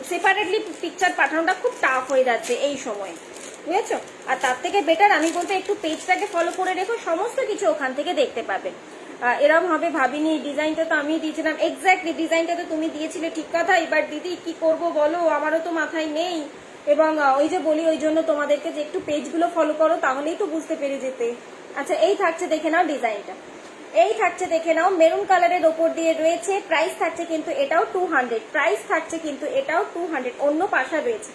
সেপারেটলি পিকচার পাঠানোটা খুব টাফ হয়ে যাচ্ছে এই সময়, বুঝেছো? আর তার থেকে বেটার আমি বলতে একটু পেজটাকে ফলো করে রেখো, সমস্ত কিছু ওখান থেকে দেখতে পাবে। এরম হবে ভাবিনি, ডিজাইনটা তো আমি দিয়েছিলাম, এক্স্যাক্টলি ডিজাইনটা তো তুমি দিয়েছিলে, ঠিক কথা। এবার দিদি কি করব বলো, আমারও তো মাথায় নেই, এবং ওই যে বলি ওই জন্য তোমাদেরকে যে একটু পেজগুলো ফলো করো, তাহলেই তো বুঝতে পেরে যেতে। আচ্ছা এই থাকছে, দেখে নাও ডিজাইনটা, এই থাকছে দেখে নাও, মেরুন কালারের ওপর দিয়ে রয়েছে। প্রাইস থাকছে কিন্তু এটাও 200, প্রাইস থাকছে কিন্তু এটাও 200। অন্য পাশা রয়েছে,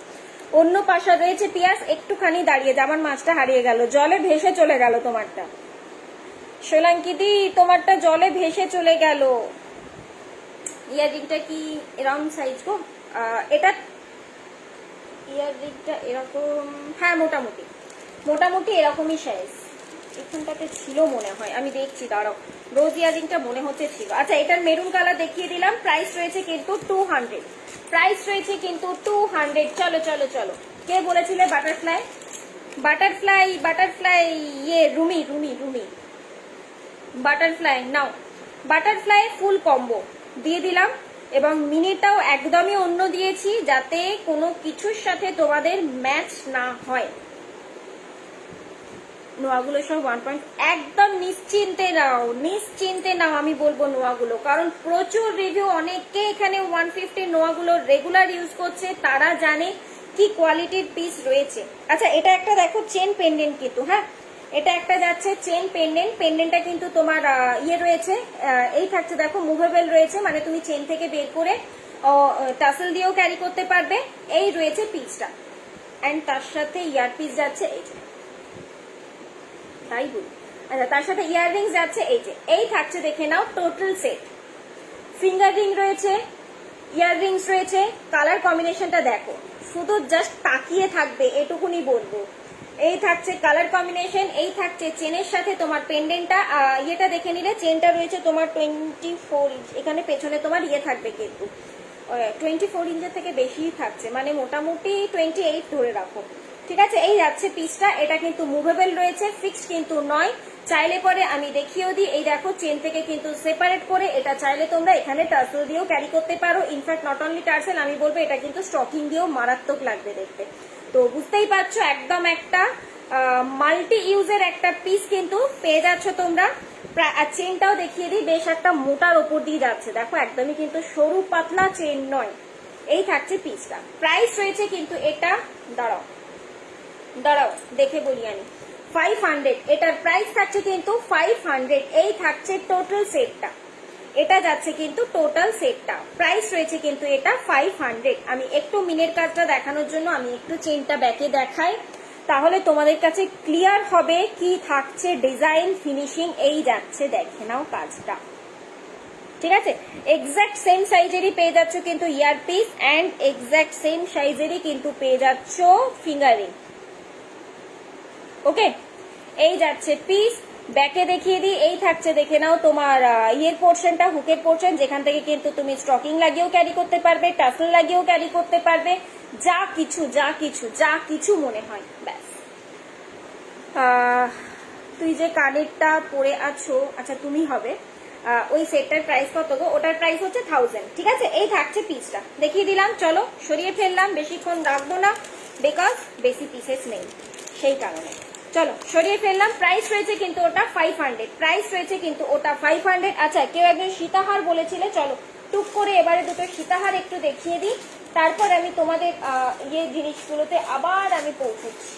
অন্য পাশা রয়েছে। পিয়াস একটুখানি দাঁড়িয়ে যা, আমার মাছটা হারিয়ে গেল, জলে ভেসে চলে গেল তোমারটা, সোলাঙ্কিদি তোমারটা জলে ভেসে চলে গেল। ইয়াররিংটা কি এরকম সাইজ গো? এটা ইয়াররিংটা এরকম, হ্যাঁ মোটামুটি মোটামুটি এরকমই সাইজ, এখানটাতে ছিল মনে হয়, আমি দেখছি দাঁড়াও, রোজ ইয়ারিংটা মনে হচ্ছে ছিল। আচ্ছা এটার মেরুন কালার দেখিয়ে দিলাম, প্রাইস রয়েছে কিন্তু 200, প্রাইস রয়েছে কিন্তু 200। চলো চলো চলো, কে বলেছিলে বাটারফ্লাই? বাটারফ্লাই বাটারফ্লাই ইয়ে রুমি রুমি রুমি বাটারফ্লাই নাও, বাটারফ্লাই ফুল কম্বো দিয়ে দিলাম, এবং মিনিটাও একদমই অন্য দিয়েছি যাতে কোনো কিছুর সাথে তোমাদের ম্যাচ না হয়। নোয়াগুলো সব 1 একদম নিশ্চিন্তে নাও, নিশ্চিন্তে নাও আমি বলবো নোয়াগুলো, কারণ প্রচুর রিভিউ, অনেকে এখানে 150 নোয়াগুলো রেগুলার ইউজ করছে, তারা জানে কি কোয়ালিটির পিস রয়েছে। আচ্ছা এটা একটা দেখো চেন পেন্ডেন্ট কিন্তু, হ্যাঁ এটা একটা যাচ্ছে চেন পেন্ডেন্ট, পেন্ডেন্টটা কিন্তু তোমার ইয়ে রয়েছে, এই থাকছে দেখো মুভেবল রয়েছে, মানে তুমি চেন থেকে বের করে টাসেল দিয়েও ক্যারি করতে পারবে। এই রয়েছে পিসটা, অ্যান্ড তার সাথে ইয়ার পিস যাচ্ছে এই যে, তাই বলি। আচ্ছা তার সাথে ইয়াররিংস যাচ্ছে এই যে, এই থাকছে দেখে নাও টোটাল সেট। ফিঙ্গার রিং রয়েছে, ইয়াররিংস রয়েছে, কালার কম্বিনেশনটা দেখো, শুধু জাস্ট তাকিয়ে থাকবে এটুকুনি বলবো। এই থাকছে কালার কম্বিনেশন, এই থাকছে চেনের সাথে তোমার পেন্ডেন্টটা, ইয়েটা দেখে নিলে চেনটা রয়েছে তোমার 24 ইঞ্চ, এখানে পেছনে তোমার ইয়ে থাকবে কিন্তু 24 ইঞ্চের থেকে বেশি থাকছে, মানে মোটামুটি 28 ধরে রাখো, ঠিক আছে। এই যাচ্ছে পিসটা, এটা কিন্তু মুভেবল রয়েছে, ফিক্সড কিন্তু নয়। চাইলে পরে আমি দেখিয়েও দিই, এই দেখো চেন থেকে কিন্তু সেপারেট করে, এটা চাইলে তোমরা এখানে টার্সেল দিয়েও ক্যারি করতে পারো। ইনফ্যাক্ট নট অনলি টার্সেল, আমি বলবো এটা কিন্তু স্টকিং দিয়েও মারাত্মক লাগবে দেখতে। তো বুঝতেই পারছো একদম একটা মাল্টি ইউজের একটা পিস কিন্তু পেয়ে যাচ্ছ তোমরা। আর চেনটাও দেখিয়ে দিই, বেশ একটা মোটার ওপর দিয়ে যাচ্ছে, দেখো একদমই কিন্তু সরু পাতলা চেন নয়। এই থাকছে পিসটা, প্রাইস রয়েছে কিন্তু এটা, দাঁড়াও দাঁড়াও দেখে বলি আমি, 500, এটার প্রাইস থাকছে কিন্তু 500। এই থাকছে টোটাল সেটটা, এটা যাচ্ছে কিন্তু টোটাল সেটটা, প্রাইস রয়েছে কিন্তু এটা 500। আমি একটু মিনের কাজটা দেখানোর জন্য আমি একটু চেনটা ব্যাকে দেখাই, তাহলে তোমাদের কাছে ক্লিয়ার হবে কি থাকছে ডিজাইন ফিনিশিং। এই যাচ্ছে দেখে নাও কাজটা, ঠিক আছে। এক্সাক্ট সেম সাইজেরই পেয়ে যাচ্ছ কিন্তু ইয়ার পিস, অ্যান্ড এক্সাক্ট সেম সাইজেরই কিন্তু পেয়ে যাচ্ছ ফিঙ্গারিং। ওকে, এই যাচ্ছে পিস, ব্যাকে দেখিয়ে দিই। এই থাকছে দেখে নাও তোমার ইয়ের পোর্শনটা, হুকের পোর্শন, যেখান থেকে কিন্তু তুমি স্টকিং লাগিয়েও ক্যারি করতে পারবে, টাসেল লাগিয়েও ক্যারি করতে পারবে, যা কিছু যা কিছু যা কিছু মনে হয় ব্যাস। তুই যে কানেরটা পরে আছো, আচ্ছা তুমি হবে, ওই সেটটার প্রাইস কত গো? ওটার প্রাইস হচ্ছে 1000, ঠিক আছে। এই থাকছে পিসটা, দেখিয়ে দিলাম, চলো সরিয়ে ফেললাম, বেশিক্ষণ রাখবো না বিকজ বেশি পিসেস নেই সেই কারণে, চলো সরিয়ে ফেললাম। প্রাইস রয়েছে কিন্তু ওটা 500, প্রাইস রয়েছে কিন্তু ওটা 500। আচ্ছা কেউ একজন সীতাহার বলেছিলে, চলো টুক করে এবারে দুটো সীতাহার একটু দেখিয়ে দিই, তারপর আমি তোমাদের ইয়ে জিনিসগুলোতে আবার আমি পৌঁছচ্ছি,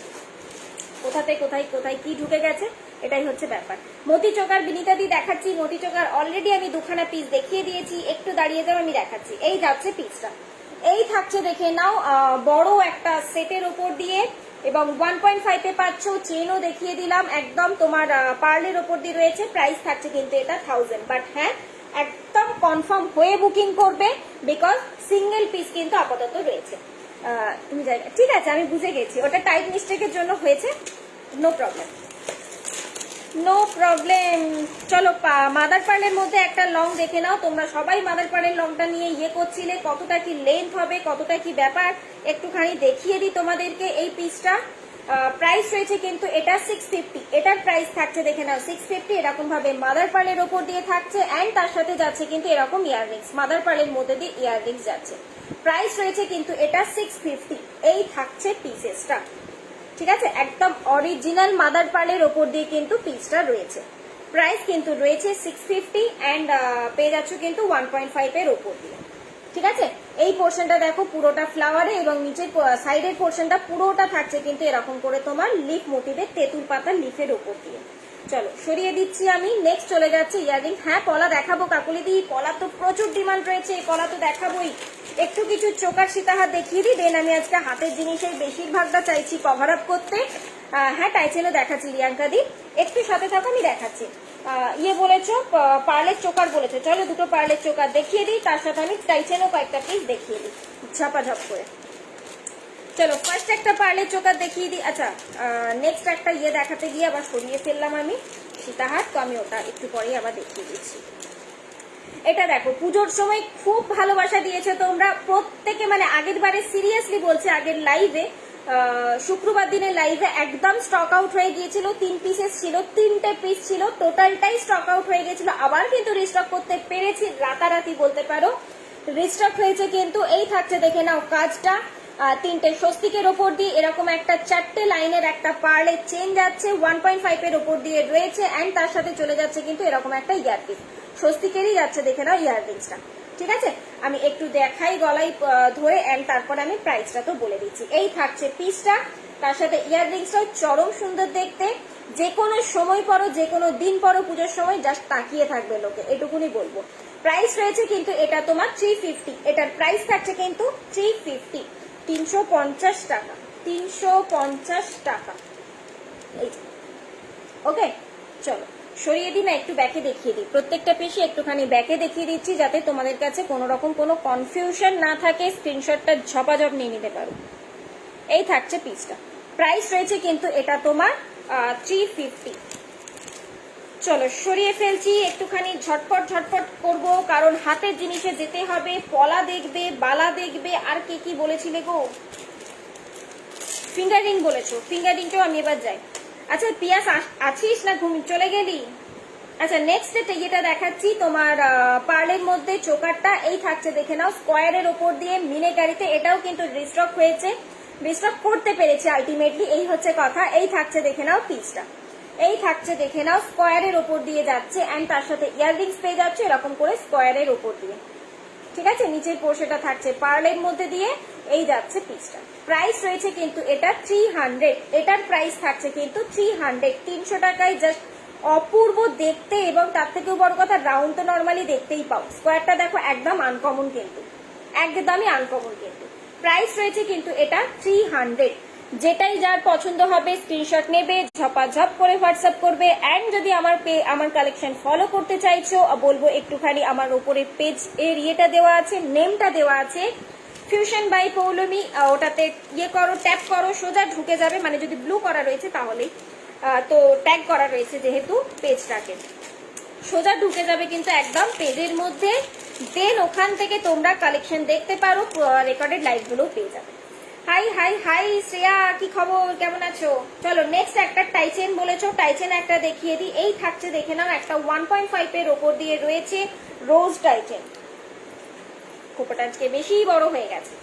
কোথাতে কোথায় কোথায় কি ঢুকে গেছে এটাই হচ্ছে ব্যাপার। মতি চোকার বিনিতাদি দেখাচ্ছি, মতি চোকার অলরেডি আমি দুখানা পিস দেখিয়ে দিয়েছি, একটু দাঁড়িয়ে যাও আমি দেখাচ্ছি। এই যাচ্ছে পিসটা, এই থাকছে দেখে নাও বড় একটা সেটের উপর দিয়ে, এবং 1.5 এ পাচ্ছ, চেনও দেখিয়ে দিলাম, একদম তোমার পার্লের ওপর দিয়ে রয়েছে। প্রাইস থাকছে কিন্তু এটা 1000, বাট হ্যাঁ একদম কনফার্ম হয়ে বুকিং করবে বিকজ সিঙ্গেল পিস কিন্তু আপাতত রয়েছে। তুমি জায়গা ঠিক আছে, আমি বুঝে গেছি, ওটা টাইপ মিস্টেকের জন্য হয়েছে, নো প্রবলেম নো প্রবলেম। চলো মাদার পার্লের মধ্যে একটা লং দেখে নাও, তোমরা সবাই মাদার পার্লের লংটা নিয়ে ইয়ে করছিলে, কতটা কি লেন্থ হবে, কতটা কি ব্যাপার, একটুখানি দেখিয়ে দিই তোমাদেরকে। এই পিসটা প্রাইস রয়েছে কিন্তু এটা 650, এটার প্রাইস থাকছে দেখে নাও 650, এরকম ভাবে মাদার পার্লের ওপর দিয়ে থাকছে, অ্যান্ড তার সাথে যাচ্ছে কিন্তু এরকম ইয়াররিংস, মাদার পার্লের মধ্যে দিয়ে ইয়াররিংস যাচ্ছে। প্রাইস রয়েছে কিন্তু এটা 650। এই থাকছে পিসেসটা, ঠিক আছে, একদম অরিজিনাল মাদার পার্লের ওপর দিয়ে কিন্তু পিসটা রয়েছে। প্রাইস কিন্তু রয়েছে 650, অ্যান্ড পেয়ে যাচ্ছ কিন্তু 1.5 এর ওপর দিয়ে, ঠিক আছে। এই পোর্শনটা দেখো পুরোটা ফ্লাওয়ারে, এবং নিচের সাইডের পোর্শনটা পুরোটা থাকছে কিন্তু এরকম করে তোমার লিফ মোটিভের তেঁতুল পাতার লিফের ওপর দিয়ে। চলো সরিয়ে দিচ্ছি আমি, নেক্সট চলে যাচ্ছে ইয়াররিং। হ্যাঁ পলা দেখাবো কাকুলি দি, পলা তো প্রচুর ডিমান্ড রয়েছে, এই পলা তো দেখাবোই। একটু কিছু চোকার সীতাহার দেখিয়ে দিই, দেন আমি আজকে হাতের জিনিসের বেশিরভাগটা চাইছি কভার আপ করতে। হ্যাঁ টাইচেনও দেখাচ্ছি রিয়াঙ্কা দি, একটু সাথে থাকো আমি দেখাচ্ছি। ইয়ে বলেছো পার্লের চোকার বলেছো, চলো দুটো পার্লের চোকার দেখিয়ে দিই, তার সাথে আমি টাইচেনও কয়েকটা পিস দেখিয়ে দিই ঝাপাঝাপ করে। চলো ফার্স্ট একটা পার্লের চোকার দেখিয়ে দিই। আচ্ছা নেক্সট একটা ইয়ে দেখাতে গিয়ে আবার সরিয়ে ফেললাম আমি সীতাহার, তো আমি ওটা একটু পরেই আবার দেখিয়ে দিচ্ছি। এটা দেখো পুজোর সময় খুব ভালোবাসা দিয়েছে তোমরা প্রত্যেকে, মানে আগের বারে সিরিয়াসলি বলছে, আগের লাইভে শুক্রবার দিনের লাইভে একদম স্টক আউট হয়ে গিয়েছিল, 3 পিসেস ছিল, 3টে পিস ছিল, টোটালটাই স্টক আউট হয়ে গেছিল, আবার কিন্তু রিস্টক করতে পেরেছি রাতারাতি বলতে পারো, রিস্টক হয়েছে কিন্তু। এই থাকছে দেখে নাও কাজটা, তিনটে স্বস্তিকের ওপর দিয়ে এরকম একটা 4টে লাইনের একটা পার্লের চেন যাচ্ছে, 1.5 এর ওপর দিয়ে রয়েছে, অ্যান্ড তার সাথে চলে যাচ্ছে কিন্তু এরকম একটা ইয়ারপিস, স্বস্তিকেরই যাচ্ছে, দেখে নাও ইয়াররিংসটা। ঠিক আছে, আমি একটু দেখাই গলায় ধরে, অ্যান্ড তারপরে আমি প্রাইসটা তো বলে দিচ্ছি। এই থাকছে পিসটা, তার সাথে ইয়াররিংসটাও চরম সুন্দর দেখতে। যে কোনো সময় পরো, যে কোনো দিন পরো, পুজোর সময় জাস্ট তাকিয়ে থাকবে লোকে, এটুকুনি বলবো। প্রাইস রয়েছে কিন্তু এটা তোমার 350, এটার প্রাইস থাকছে কিন্তু 350, 350 টাকা, 350 টাকা। এই ওকে, চলো সরিয়ে দিই না, একটু ব্যাকে দেখিয়ে দিই, প্রত্যেকটা পিসি একটুখানি ব্যাকে দেখিয়ে দিচ্ছি যাতে তোমাদের কাছে কোনো রকম কোনো কনফিউশন না থাকে, স্ক্রিনশটটা ঝপাঝপ নিয়ে নিতে পারো। এই থাকছে পিসটা, প্রাইস রয়েছে কিন্তু এটা তোমার 350। চলো সরিয়ে ফেলছি, একটুখানি ঝটপট ঝটপট করব কারণ হাতের জিনিসে যেতে হবে। পলা দেখবে, বালা দেখবে, আর কি কি বলেছিলে গো, ফিঙ্গারিং বলেছো, ফিঙ্গারিংটাও আমি এবার যাই। আচ্ছা পিয়াস আছিস না চলে গেলি? আচ্ছা নেক্সট যেটা দেখাচ্ছি তোমার পার্লের মধ্যে চোকারটা, এই থাকছে দেখে নাও স্কোয়ারের ওপর দিয়ে মিনেকারিতে, এটাও কিন্তু রিস্টক হয়েছে, রিস্টক করতে পেরেছে আলটিমেটলি, এই হচ্ছে কথা। এই থাকছে দেখে নাও পিসটা, এই থাকছে দেখে নাও স্কোয়ারের ওপর দিয়ে যাচ্ছে, অ্যান্ড তার সাথে ইয়াররিংস পেয়ে যাচ্ছে এরকম করে স্কোয়ারের ওপর দিয়ে। ঠিক আছে, নিচের পোর্শনটা থাকছে পার্লের মধ্যে দিয়ে, এই যাচ্ছে পিসটা। প্রাইস রয়েছে কিন্তু এটা 300, এটার প্রাইস থাকছে কিন্তু 300, 300 টাকায় জাস্ট অপূর্ব দেখতে, এবং তার থেকেও বড় কথা রাউন্ড তো নর্মালি দেখতেই পাও, স্কোয়ারটা দেখো একদম আনকমন, কিন্তু একদমই আনকমন কিন্তু। প্রাইস রয়েছে কিন্তু এটা 300, যেটাই যার পছন্দ হবে স্ক্রিনশট নেবে, ঝপাঝপ করে হোয়াটসঅ্যাপ করবে। অ্যান্ড যদি আমার কালেকশন ফলো করতে চাইছো, বলবো একটুখানি আমার উপরে পেজ এর ইয়েটা দেওয়া আছে, নেমটা দেওয়া আছে ফিউশন বাই পৌলমি, ওটাতে ইয়ে করো, ট্যাপ করো, সোজা ঢুকে যাবে, মানে যদি ব্লু করা রয়েছে তাহলেই, তো ট্যাগ করা রয়েছে যেহেতু পেজটাকে, সোজা ঢুকে যাবে কিন্তু একদম পেজের মধ্যে, দেন ওখান থেকে তোমরা কালেকশন দেখতে পারো, রেকর্ডেড লাইভ গুলো পেয়ে যাবে। হাই হাই হাই শ্রেয়া, কি খবর, কেমন আছো? চলো নেক্সট একটা টাইচেন বলেছো, টাইচেন একটা দেখিয়ে দিই। এই থাকছে দেখে নাও একটা 1.5 এর ওপর দিয়ে রয়েছে রোজ টাইচেন, খোপাটা আজকে বেশি বড় হয়ে গেছে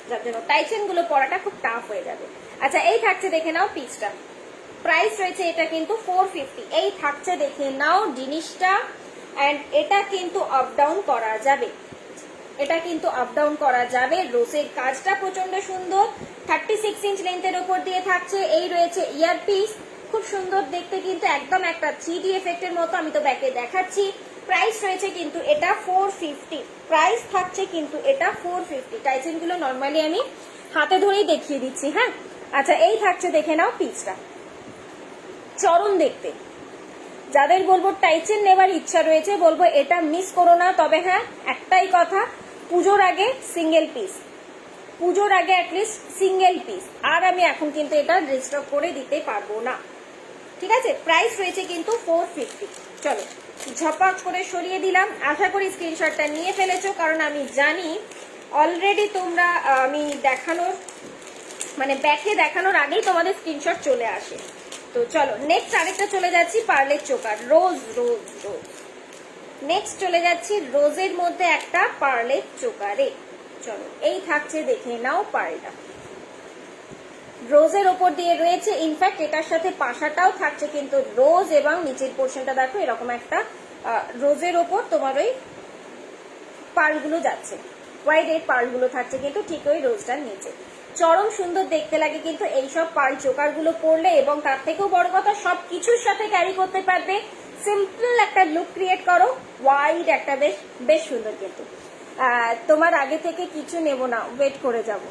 যার জন্য টাইচেন গুলো পরাটা খুব টাফ হয়ে যাবে। আচ্ছা এই থাকছে দেখে নাও পিসটা, প্রাইস রয়েছে এটা কিন্তু 450। এই থাকছে দেখে নাও জিনিসটা, অ্যান্ড এটা কিন্তু আপ ডাউন করা যাবে, এটা কিন্তু আপ ডাউন করা যাবে। রোজের কাজটা প্রচন্ড সুন্দর, 36 ইঞ্চ লেন্থের উপর দিয়ে থাকছে। এই রয়েছে ইয়ার পিস, খুব সুন্দর দেখতে, কিন্তু একদম একটা 3D এফেক্টের মতো, আমি তো ব্যাকে দেখাচ্ছি। প্রাইস রয়েছে কিন্তু এটা 450, প্রাইস থাকছে কিন্তু এটা 450। টাইচেন গুলো নর্মালি আমি হাতে ধরেই দেখিয়ে দিচ্ছি। হ্যাঁ আচ্ছা এই থাকছে দেখে নাও পিসটা, চরম দেখতে। যাদের বলবো টাইচেন নেবার ইচ্ছা রয়েছে, বলবো এটা মিস করো না। তবে হ্যাঁ একটাই কথা, পুজোর আগে সিঙ্গেল পিস, পুজোর আগে অ্যাটলিস্ট সিঙ্গেল পিস, আর আমি এখন কিন্তু এটা রিস্টক করে দিতে পারবো না। ঠিক আছে, প্রাইস রয়েছে কিন্তু 450। চলো ঝপাক করে সরিয়ে দিলাম, আশা করি স্ক্রিনশটটা নিয়ে ফেলেছো, কারণ আমি জানি অলরেডি তোমরা আমি দেখানোর মানে ব্যাকে দেখানোর আগেই তোমাদের স্ক্রিনশট চলে আসে। তো চলো নেক্সট আরেকটা চলে যাচ্ছি পার্লের চোকার, রোজ রোজ রোজ। নেক্সট চলে যাচ্ছি রোজের মধ্যে একটা পার্লের চোকারে। চলো এই থাকছে দেখে নাও পার্লটা, রোজের ওপর দিয়ে রয়েছে, ইনফ্যাক্ট এটার সাথে পাশাটাও থাকছে কিন্তু রোজ, এবং নিচের পোর্শনটা দেখো এরকম একটা রোজের ওপর তোমার ওই পার্লগুলো যাচ্ছে, হোয়াইট এর পার্লগুলো থাকছে কিন্তু ঠিক ওই রোজটার নিচে। চরম সুন্দর দেখতে লাগে কিন্তু এইসব পার্ল চোকার গুলো পরলে, এবং তার থেকেও বড় কথা সব কিছুর সাথে ক্যারি করতে পারবে। সিম্পল একটা লুক ক্রিয়েট করো, হোয়াইট একটা বেশ বেশ সুন্দর। কিন্তু তোমার আগে থেকে কিছু নেব না, ওয়েট করে যাব,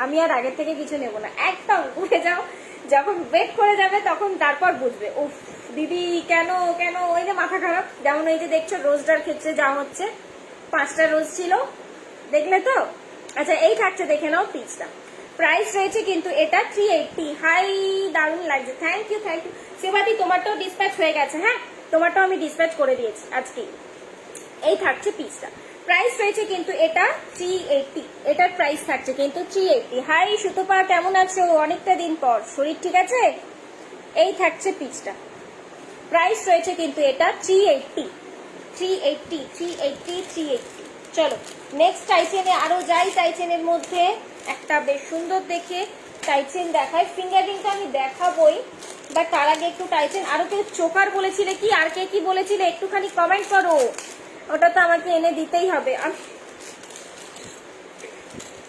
আমি আর আগে থেকে কিছু নেব না, একদম উঠে যাও, যখন ওয়েট করে যাবে তখন তারপর বুঝবে উফ দিদি কেন কেন, ওই যে মাথা খারাপ। যেমন এই যে দেখছো রোজটার ক্ষেত্রে যা হচ্ছে, 5টা রোজ ছিল, দেখলে তো। আচ্ছা এই থাকছে দেখে নাও পিসটা, প্রাইস রয়েছে কিন্তু এটা 380। হাই দারুণ লাগছে, থ্যাংক ইউ থ্যাংক ইউ সেবাদি, তোমারটাও ডিসপ্যাচ হয়ে গেছে। হ্যাঁ তোমারটাও আমি ডিসপ্যাচ করে দিয়েছি আজকে। এই থাকছে পিসটা, প্রাইস রয়েছে কিন্তু এটা 380, এটার প্রাইস থাকছে কিন্তু 380। হাই সুতপা কেমন আছো, অনেকটা দিন পর, শরীর ঠিক আছে? এই থাকছে পিসটা, প্রাইস রয়েছে কিন্তু এটা 380, 380, 380, 380। চলো নেক্সট টাইচেনে আরো যাই। টাইচেনের মধ্যে একটা বেশ সুন্দর দেখে টাইচেন দেখায়। ফিঙ্গারিংটা আমি দেখাবোই, বাট তার আগে একটু টাইচেন। আরো কেউ চোকার বলেছিলে কি, আর কে কি বলেছিলে একটুখানি কমেন্ট করো, ওটা তো আমাকে এনে দিতেই হবে।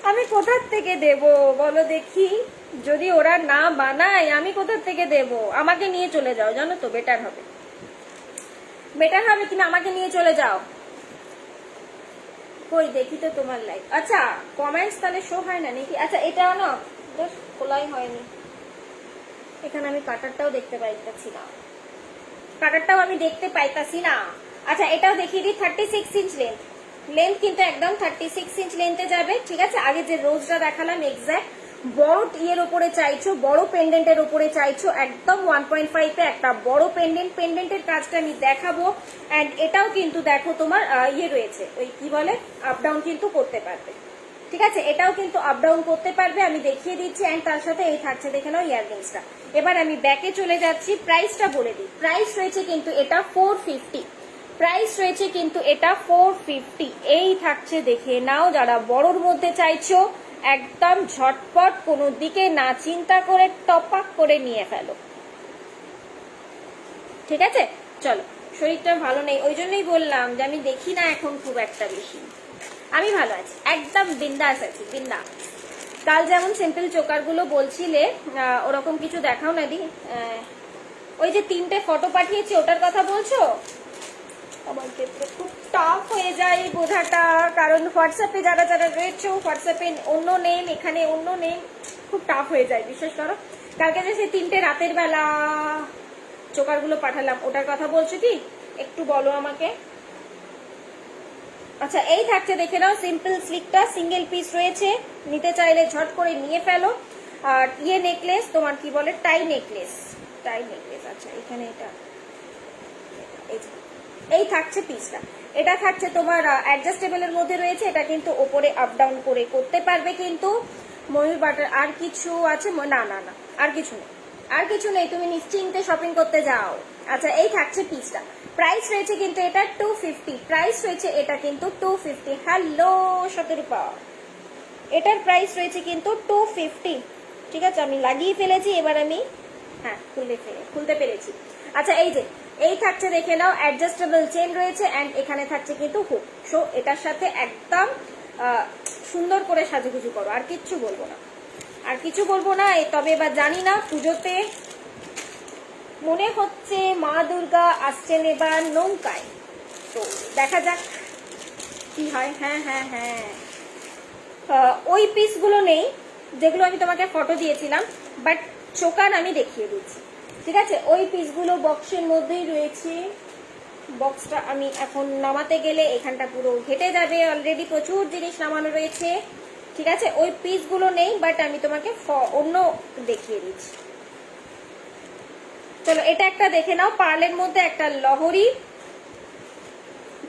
আমি কোথার থেকে দেব বলো দেখি, যদি ওরা না বানায় আমি কোথার থেকে দেব? আমাকে নিয়ে চলে যাও, জানো তো বেটার হবে। বেটার হবে কিনা আমাকে নিয়ে চলে যাও। কই দেখি তো তোমার লাইক। আচ্ছা কমেন্টস তাহলে শো হয় না নাকি? আচ্ছা এটাও না খোলাই হয়নি, এখানে আমি কাটারটাও দেখতে পাইতেছি না, কাটারটাও আমি দেখতে পাইতাছি না। আচ্ছা এটাও দেখিয়ে দিই, 36 ইঞ্চ লেন্থ। লেন্থ কিন্তু একদম 36 ইঞ্চ লেন্থে যাবে, ঠিক আছে। আগে যে রোজটা দেখালাম এক্স্যাক্ট বড় ইয়ের উপরে চাইছো, বড় পেন্ডেন্টের উপরে চাইছো, একদম 1.5 এ একটা বড় পেন্ডেন্ট। পেন্ডেন্টের কাজটা আমি দেখাবো। এন্ড এটাও কিন্তু দেখো তোমার ইয়ে রয়েছে, ওই কি বলে আপ ডাউন কিন্তু করতে পারবে, ঠিক আছে। এটাও কিন্তু আপ ডাউন করতে পারবে, আমি দেখিয়ে দিচ্ছি। এন্ড তার সাথে এই থাকছে দেখে নাও ইয়াররিংসটা। এবার আমি ব্যাকে চলে যাচ্ছি, প্রাইসটা বলে দিই। প্রাইস রয়েছে কিন্তু এটা 450, প্রাইস রয়েছে কিন্তু এটা 450। এই থাকছে দেখে নাও, যারা বড়র মধ্যে চাইছো একদম ঝটপট কোনো দিকে না চিন্তা করে টপাক করে নিয়ে ফেলো, ঠিক আছে। চলো, শরীরটা ভালো নেই, ওই জন্যই বললাম যে আমি দেখি না এখন খুব একটা বেশি। আমি ভালো আছি, একদম বিন্দাস আছি, বিন্দাস। কাল যেমন সিম্পল চোকার গুলো বলছিলে ওরকম কিছু দেখাও না দি। ওই যে 3টে ফটো পাঠিয়েছি ওটার কথা বলছো? আমার ক্ষেত্রে খুব টাফ হয়ে যায় বোঝাটা, কারণ হোয়াটসঅ্যাপে যারা যারা রয়েছে হোয়াটসঅ্যাপে অন্য নেম, এখানে অন্য নেম, খুব টাফ হয়ে যায় বিশ্বাস করো। কালকে যে সেই 3টে রাতের বেলা চোকারগুলো পাঠালাম ওটার কথা বলছো কি, একটু বলো আমাকে। আচ্ছা এই থাকছে দেখে নাও, সিম্পল স্লিকটা সিঙ্গেল পিস রয়েছে, নিতে চাইলে ঝট করে নিয়ে ফেলো। আর ইয়ে নেকলেস, তোমার কি বলে টাই নেকলেস, টাই নেকলেস। আচ্ছা এখানে এটা এই থাকছে পিসটা। এটা থাকছে তোমার অ্যাডজাস্টেবলের মধ্যে রয়েছে, এটা কিন্তু ওপরে আপ ডাউন করে করতে পারবে কিন্তু। ময়ূর বাটার আর কিছু আছে? না না না আর কিছু নেই, আর কিছু নেই, তুমি নিশ্চিন্তে শপিং করতে যাও। আচ্ছা এই থাকছে পিসটা। প্রাইস রয়েছে কিন্তু এটা 250, প্রাইস রয়েছে এটা কিন্তু 250। হ্যালো শতরূপা, এটার প্রাইস রয়েছে কিন্তু 250, ঠিক আছে। আমি লাগিয়ে ফেলেছি, এবার আমি হ্যাঁ খুলতে পেরেছি। আচ্ছা এই যে এই থাকছে দেখে নাও, অ্যাডজাস্টেবল চেন রয়েছে এন্ড এখানে থাকছে কিন্তু হুক। সো এটার সাথে একদম সুন্দর করে সাজুগুজু করো, আর কিচ্ছু বলবো না, আর কিছু বলবো না। তবে এবার জানি না, পুজোতে মনে হচ্ছে মা দুর্গা আসছেন এবার নৌকায়, তো দেখা যাক কি হয়। হ্যাঁ হ্যাঁ হ্যাঁ, ওই পিসগুলো নেই যেগুলো আমি তোমাকে ফটো দিয়েছিলাম, বাট চোকান আমি দেখিয়ে দিচ্ছি, ঠিক আছে। ওই পিসগুলো বক্সের মধ্যেই রয়েছে। বক্সটা আমি এখন নামাতে গেলে এখানটা পুরো ঘেটে যাবে, অলরেডি প্রচুর জিনিস নামানো রয়েছে, ঠিক আছে। ওই পিসগুলো নেই, বাট আমি তোমাকে অন্য দেখিয়ে দিচ্ছি। চলো এটা একটা দেখে নাও, পার্লের মধ্যে একটা লহরি,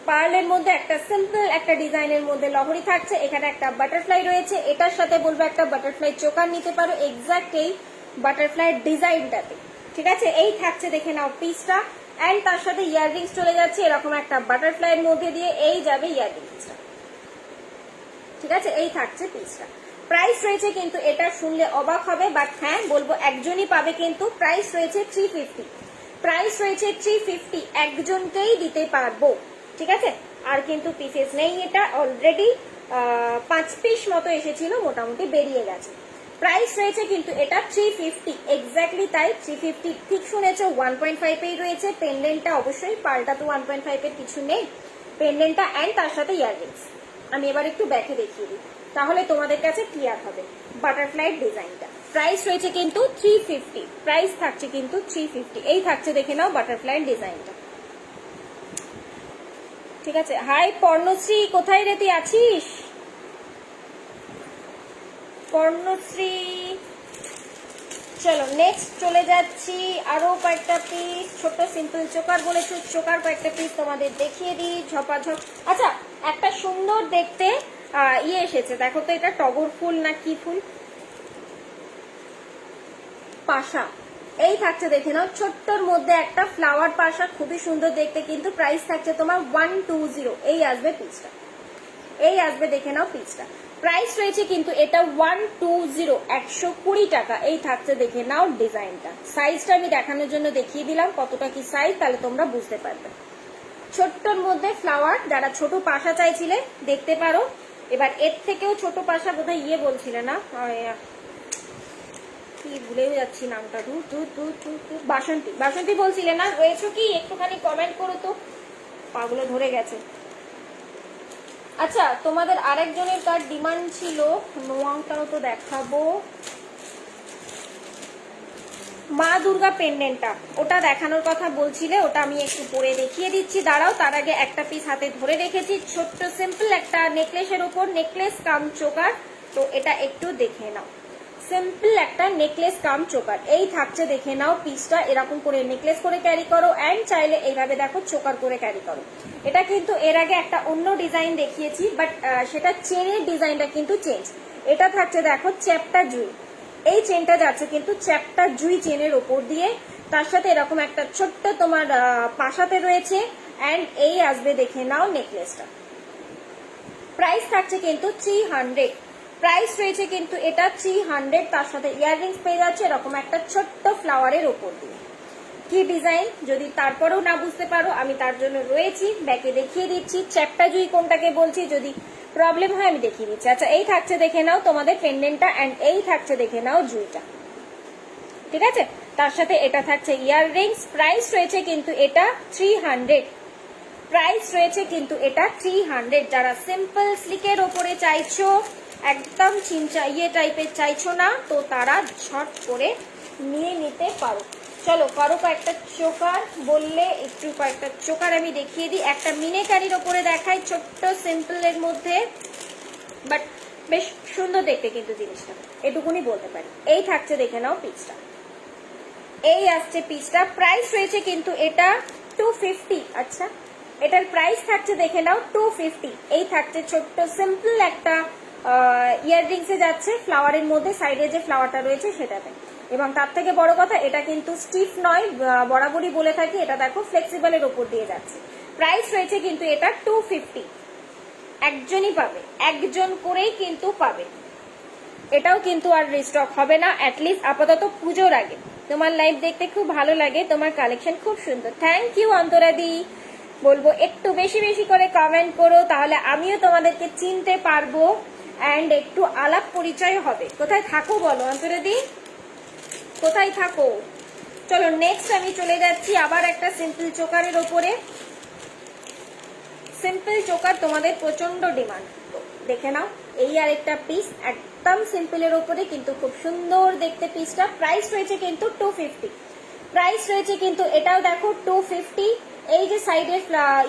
পার্লের মধ্যে একটা সিম্পল একটা ডিজাইনের মধ্যে লহরি থাকছে। এখানে একটা বাটারফ্লাই রয়েছে, এটার সাথে বলবো একটা বাটারফ্লাই চোকার নিতে পারো এক্সাক্ট এই বাটারফ্লাই ডিজাইনটাতে, ঠিক আছে। এই থাকছে দেখে নাও পিসটা, এন্ড তার সাথে ইয়াররিংস চলে যাচ্ছে এরকম একটা বাটারফ্লাই এর মধ্যে দিয়ে, এই যাবে ইয়াররিংসটা, ঠিক আছে। এই থাকছে পিসটা। প্রাইস রয়েছে কিন্তু এটা শুনলে অবাক হবে, বাট হ্যাঁ বলবো একজনই পাবে কিন্তু। প্রাইস রয়েছে 350, প্রাইস রয়েছে 350, একজনকেই দিতে পারবো, ঠিক আছে। আর কিন্তু পিসেস নেই, এটা অলরেডি 5 পিস মতো এসেছিল, মোটামুটি বেরিয়ে গেছে। প্রাইস রয়েছে কিন্তু এটা 350, এক্স্যাক্টলি তাই 350, ঠিক শুনেছো। 1.5 এই রয়েছে। পেন্ডেন্টটা অবশ্যই, পাল্টা তো 1.5 এর কিছু নেই, পেন্ডেন্টটা এন্ড তার সাথে ইয়াররিংস। আমি এবার একটু ব্যাকে দেখিয়ে দিই, তাহলে তোমাদের কাছে ক্লিয়ার হবে বাটারফ্লাই ডিজাইনটা। প্রাইস রয়েছে কিন্তু 350, প্রাইস থাকছে কিন্তু 350। এই থাকছে দেখে নাও বাটারফ্লাই ডিজাইনটা, ঠিক আছে। হাই পর্ণশ্রী, কোথায় রে তুই আছিস পর্ণশ্রী? চলো নেক্সট চলে যাচ্ছি, আরো কয়েকটা পিস ছোট সিম্পল চোকার বলেছো, চোকার কয়েকটা পিস তোমাদের দেখিয়ে দিই ঝপাঝপ। আচ্ছা একটা সুন্দর দেখতে ইয়ে এসেছে, দেখো তো এটা টগর ফুল না কি ফুল, পাশা। এই থাকছে দেখে নাও, ছোট্টর মধ্যে একটা ফ্লাওয়ার পাশা, খুবই সুন্দর দেখতে কিন্তু। প্রাইস থাকছে তোমার 120, এই আসবে পিসটা, এই আসবে, দেখে নাও পিসটা। প্রাইস রয়েছে কিন্তু এটা 120, 120 টাকা। এই থাকছে, দেখে নাও ডিজাইনটা। সাইজটা আমি দেখানোর জন্য দেখিয়ে দিলাম কতটা কি সাইজ, তাহলে তোমরা বুঝতে পারবে। ছোট্টর মধ্যে ফ্লাওয়ার, যারা ছোট পাশা চাইছিলে দেখতে পারো। এবার এর থেকেও ছোট পাশা বোধহয় ইয়ে বলছিলে না, কি ভুলেও যাচ্ছি নামটা, বাসন্তী, বাসন্তী বলছিলে না, রয়েছে কি একটুখানি কমেন্ট করো তো, পাগুলো ধরে গেছে। আচ্ছা, তোমাদের আরেকজনের কার ডিমান্ড ছিল, নোয়াংটাও তো দেখাবো, মা দুর্গা পেন্ডেন্টটা, ওটা দেখানোর কথা বলছিলে, ওটা আমি একটু পরে দেখিয়ে দিচ্ছি, দাঁড়াও। তার আগে একটা পিস হাতে ধরে রেখেছি, ছোট্ট সিম্পল একটা নেকলেসের উপর, নেকলেস কাম চোকার। তো এটা একটু দেখে নাও, সিম্পল একটা নেকলেস কাম চোকার। এই থাকছে, দেখে নাও পিসটা। এরকম করে নেকলেস করে ক্যারি করো, অ্যান্ড চাইলে এইভাবে দেখো চোকার করে ক্যারি করো। এটা কিন্তু এর আগে একটা অন্য ডিজাইন দেখিয়েছি, বাট সেটা চেনের ডিজাইনটা কিন্তু চেঞ্জ। এটা থাকছে দেখো চ্যাপটা জুই, এই চেনটা যাচ্ছে কিন্তু চ্যাপটা জুই চেনের ওপর দিয়ে, তার সাথে এরকম একটা ছোট্ট তোমার পাশাতে রয়েছে, অ্যান্ড এই আসবে, দেখে নাও নেকলেসটা। প্রাইস থাকছে কিন্তু 300, প্রাইস রয়েছে কিন্তু এটা 300। তার সাথে ইয়াররিংস পেয়ে যাচ্ছে এরকম একটা ছোট্ট ফ্লাওয়ারের ওপর দিয়ে। কি ডিজাইন, যদি তারপরেও না বুঝতে পারো আমি তার জন্য রয়েছি, ব্যাকে দেখিয়ে দিচ্ছি। চ্যাপটা জুই কোনটাকে বলছি, যদি প্রবলেম হয় আমি দেখিয়ে দিচ্ছি। আচ্ছা, এই থাকছে, দেখে নাও তোমাদের পেন্ডেন্টটা, অ্যান্ড এই থাকছে, দেখে নাও জুইটা, ঠিক আছে। তার সাথে এটা থাকছে ইয়াররিংস। প্রাইস রয়েছে কিন্তু এটা 300, প্রাইস রয়েছে কিন্তু এটা 300। যারা সিম্পল স্লিকের ওপরে চাইছো, একদম চিনচা ইয়ে টাইপের চাইছো না, তো তারা ঝট করে নিয়ে নিতে পারো। চলো, কারো কয়েকটা চোকার বললে একটু কয়েকটা চোকার আমি দেখিয়ে দিই। একটা মিনেকারির ওপরে দেখাই, ছোট্ট সিম্পলের মধ্যে, বাট বেশ সুন্দর দেখতে কিন্তু জিনিসটা, এটুকুনি বলতে পারি। এই থাকছে, দেখে নাও পিসটা, এই আসছে পিসটা। প্রাইস রয়েছে কিন্তু এটা 250। আচ্ছা, এটার প্রাইস থাকছে, দেখে নাও 250। এই থাকছে ছোট্ট সিম্পল একটা ইয়াররিংসে যাচ্ছে ফ্লাওয়ারের মধ্যে, সাইডে যে ফ্লাওয়ারটা রয়েছে সেটাতে। এবং তার থেকে বড় কথা, এটা কিন্তু স্টিফ নয়, বরাবরই বলে থাকি, এটা দেখো ফ্লেক্সিবলের ওপর দিয়ে যাচ্ছে। প্রাইস রয়েছে কিন্তু এটা 250। একজনই পাবে, একজন করেই কিন্তু পাবে। এটাও কিন্তু আর রিস্টক হবে না, অ্যাটলিস্ট আপাতত পুজোর আগে। তোমার লাইভ দেখতে খুব ভালো লাগে, তোমার কালেকশন খুব সুন্দর। থ্যাংক ইউ অন্তরাদি। বলবো একটু বেশি বেশি করে কমেন্ট করো, তাহলে আমিও তোমাদেরকে চিনতে পারবো, অ্যান্ড একটু আলাপ পরিচয় হবে। কোথায় থাকো বলো অন্তরাদি, কোথায় থাকো? চলো, নেক্সট আমি চলে যাচ্ছি আবার একটা সিম্পল চোকারের ওপরে। সিম্পল চোকার তোমাদের প্রচন্ড ডিমান্ড, দেখে নাও। এই আরেকটা পিস একদম সিম্পলের ওপরে, কিন্তু খুব সুন্দর দেখতে পিসটা। প্রাইস রয়েছে কিন্তু 250, প্রাইস রয়েছে কিন্তু এটাও দেখো 250। এই যে সাইডের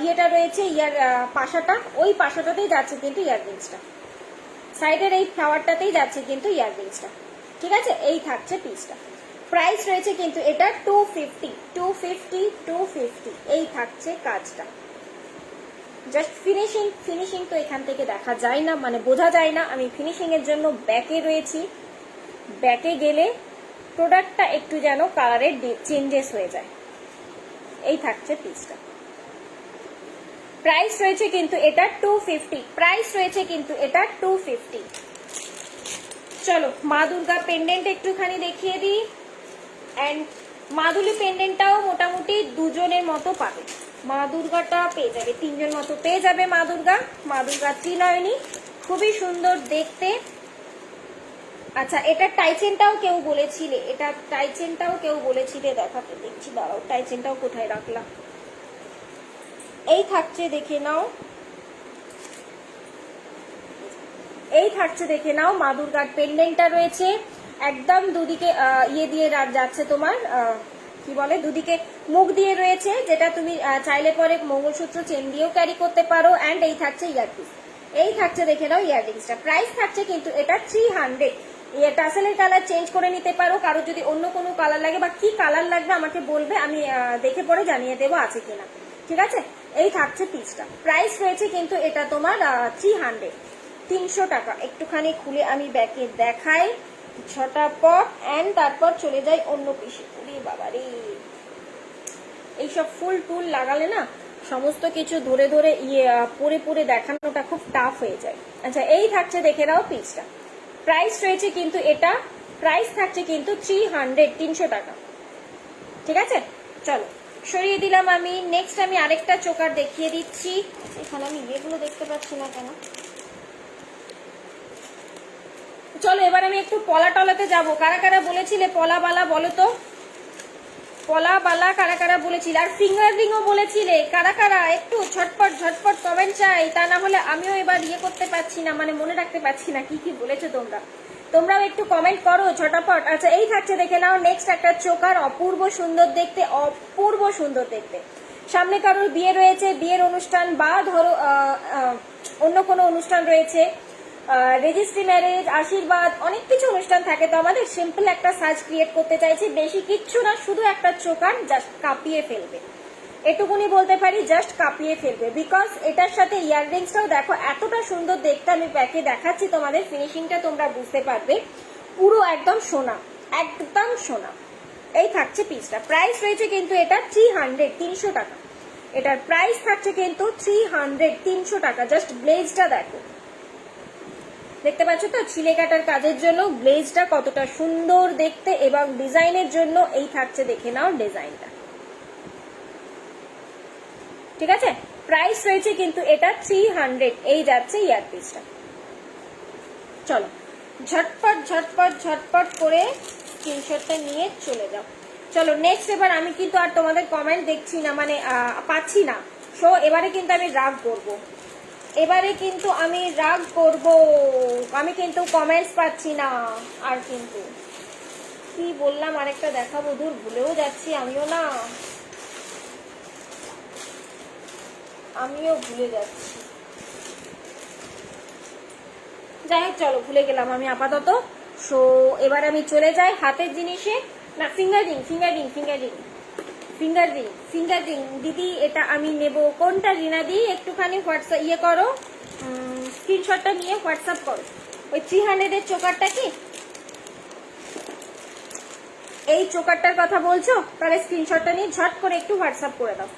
ইয়েটা রয়েছে, ইয়ার পাশাটা, ওই পাশাটাতেই যাচ্ছে কিন্তু ইয়াররিংসটা, সাইডের এই ফ্লাওয়ারটাতেই যাচ্ছে কিন্তু ইয়াররিংসটা, ঠিক আছে। এই থাকছে পিসটা। প্রাইস রয়েছে কিন্তু এটা 250, 250, 250। এই থাকছে কাজটা। জাস্ট ফিনিশিং, ফিনিশিং তো এখান থেকে দেখা যায় না, মানে বোঝা যায় না। আমি ফিনিশিং এর জন্য ব্যাকে রয়েছি, ব্যাকে গেলে প্রোডাক্টটা একটু যেন কালারের চেঞ্জেস হয়ে যায়। এই থাকছে পিসটা। প্রাইস রয়েছে কিন্তু এটা 250, প্রাইস রয়েছে কিন্তু এটা 250। চলো, মা দুর্গা পেন্ডেন্ট একটুখানি দেখিয়ে দিই, অ্যান্ড মা দুলি পেন্ডেন্টটাও মোটামুটি দুজনের মতো পাবে। মা দুর্গাটা পেয়ে যাবে, তিনজন মতো পেয়ে যাবে মা দুর্গা। মা দুর্গা ত্রিনয়নী, খুবই সুন্দর দেখতে। আচ্ছা, এটা টাইচেনটাও কেউ বলেছিলে, এটা টাইচেনটাও কেউ বলেছিলে দেখাতে, দেখছি দাঁড়াও, টাইচেনটাও কোথায় রাখলাম। এই থাকছে, দেখে নাও, এই থাকছে, দেখে নাও। মা দুর্গার পেন্ডেন্টটা রয়েছে একদম দুদিকে ইয়ে দিয়ে যাচ্ছে তোমার, কি বলে, দুদিকে মুখ দিয়ে রয়েছে, যেটা তুমি চাইলে পরে মঙ্গলসূত্র চেন দিয়েও ক্যারি করতে পারো। অ্যান্ড এই থাকছে ইয়ারপিস, এই থাকছে, দেখে নাও ইয়াররিংসটা। প্রাইস থাকছে কিন্তু এটা 300। টাসেলের কালার চেঞ্জ করে নিতে পারো, কারো যদি অন্য কোনো কালার লাগে বা কি কালার লাগবে আমাকে বলবে, আমি দেখে পরে জানিয়ে দেবো আছে কিনা, ঠিক আছে। এই থাকছে পিসটা। প্রাইস রয়েছে কিন্তু এটা তোমার 300, 300 টাকা। একটুখানি খুলে আমি ব্যাকে দেখাই, 6টা পপ, অ্যান্ড তারপর চলে যাই অন্য পিসে। বাবা রে, এইসব ফুল টুল লাগালে না সমস্ত কিছু ধরে ধরে পরে পরে দেখানোটা খুব টাফ হয়ে যায়। আচ্ছা এই থাকছে, দেখে নাও পিসটা। প্রাইস রয়েছে কিন্তু এটা, প্রাইস থাকছে কিন্তু 300 টাকা। ঠিক আছে, চলো সরিয়ে দিলাম আমি। নেক্সট আমি আরেকটা চোকার দেখিয়ে দিচ্ছি। এখানে আমি এগুলো দেখতে পাচ্ছি না কেন। চলো এবার আমি একটু পলা টলাতে যাবো। কারা কারা বলেছিলে পলা বালা, বলো তো পলা বালা কারা কারা বলেছিলে, আর ফিঙ্গার রিংও বলেছিলে কারা কারা, একটু ঝটপট ঝটপট কমেন্ট চাই, তা না হলে আমিও এবার করতে পারছি না, মানে মনে রাখতে পারছি না কি কি বলেছো তোমরা। তোমরাও একটু কমেন্ট করো ঝটাপট। আচ্ছা এই থাকছে, দেখে নাও নেক্সট একটা চোকার, অপূর্ব সুন্দর দেখতে, অপূর্ব সুন্দর দেখতে। সামনে কারোর বিয়ে রয়েছে, বিয়ের অনুষ্ঠান বা ধরো অন্য কোনো অনুষ্ঠান রয়েছে, রেজিস্ট্রি ম্যারেজ, আশীর্বাদ, অনেক কিছু অনুষ্ঠান থাকে। তো আমাদের সিম্পল একটা সাজ ক্রিয়েট করতে চাইছি, বেশি কিচ্ছু না, শুধু একটা চোকার জাস্ট কাঁপিয়ে ফেলবে, এটুকুনি বলতে পারি, জাস্ট কাঁপিয়ে ফেলবে। বিকজ এটার সাথে ইয়াররিংসটাও দেখো এতটা সুন্দর দেখতে, আমি ব্যাকে দেখাচ্ছি তোমাদের, ফিনিশিংটা তোমরা বুঝতে পারবে, পুরো একদম সোনা, একদম সোনা। এই থাকছে পিসটা। প্রাইস রয়েছে কিন্তু এটা 300 টাকা। এটার প্রাইস থাকছে কিন্তু 300 টাকা। জাস্ট ব্লেজটা দেখো, দেখতে পাচ্ছ তো ছিলে কাটার কাজের জন্য ব্লেজটা কতটা সুন্দর দেখতে, এবং ডিজাইনের জন্য এই থাকছে, দেখে নাও ডিজাইনটা। ঠিক আছে, প্রাইস রয়েছে কিন্তু এটা 300। এই যাচ্ছে ইয়ারপিসটা। চলো ঝটপট ঝটপট ঝটপট করে স্ক্রিনশটটা নিয়ে চলে যাও। চলো নেক্সট, এবার আমি কিন্তু আর তোমাদের কমেন্ট দেখছি না, মানে পাচ্ছি না। সো এবারে কিন্তু আমি রাগ করব, এবারে কিন্তু আমি রাগ করব, আমি কিন্তু কমেন্টস পাচ্ছি না। আর কিন্তু কি বললাম, আরেকটা দেখাবো, দূর ভুলেও যাচ্ছি আমিও না, আমিও ভুলে যাচ্ছি। যাই হোক চলো, ভুলে গেলাম আমি আপাতত। সো এবার আমি চলে যাই হাতের জিনিসে, না finger ring, finger ring, finger ring, finger ring, finger ring দিদি, এটা আমি নেব। কোনটা রিনা দি, একটুখানি হোয়াটসঅ্যাপ করো, স্ক্রিনশটটা নিয়ে হোয়াটসঅ্যাপ করো। ওই 300-এর চোকারটা কি, এই চোকারটার কথা বলছো? তাহলে স্ক্রিনশটটা নিয়ে ঝট করে একটু হোয়াটসঅ্যাপ করে দাও,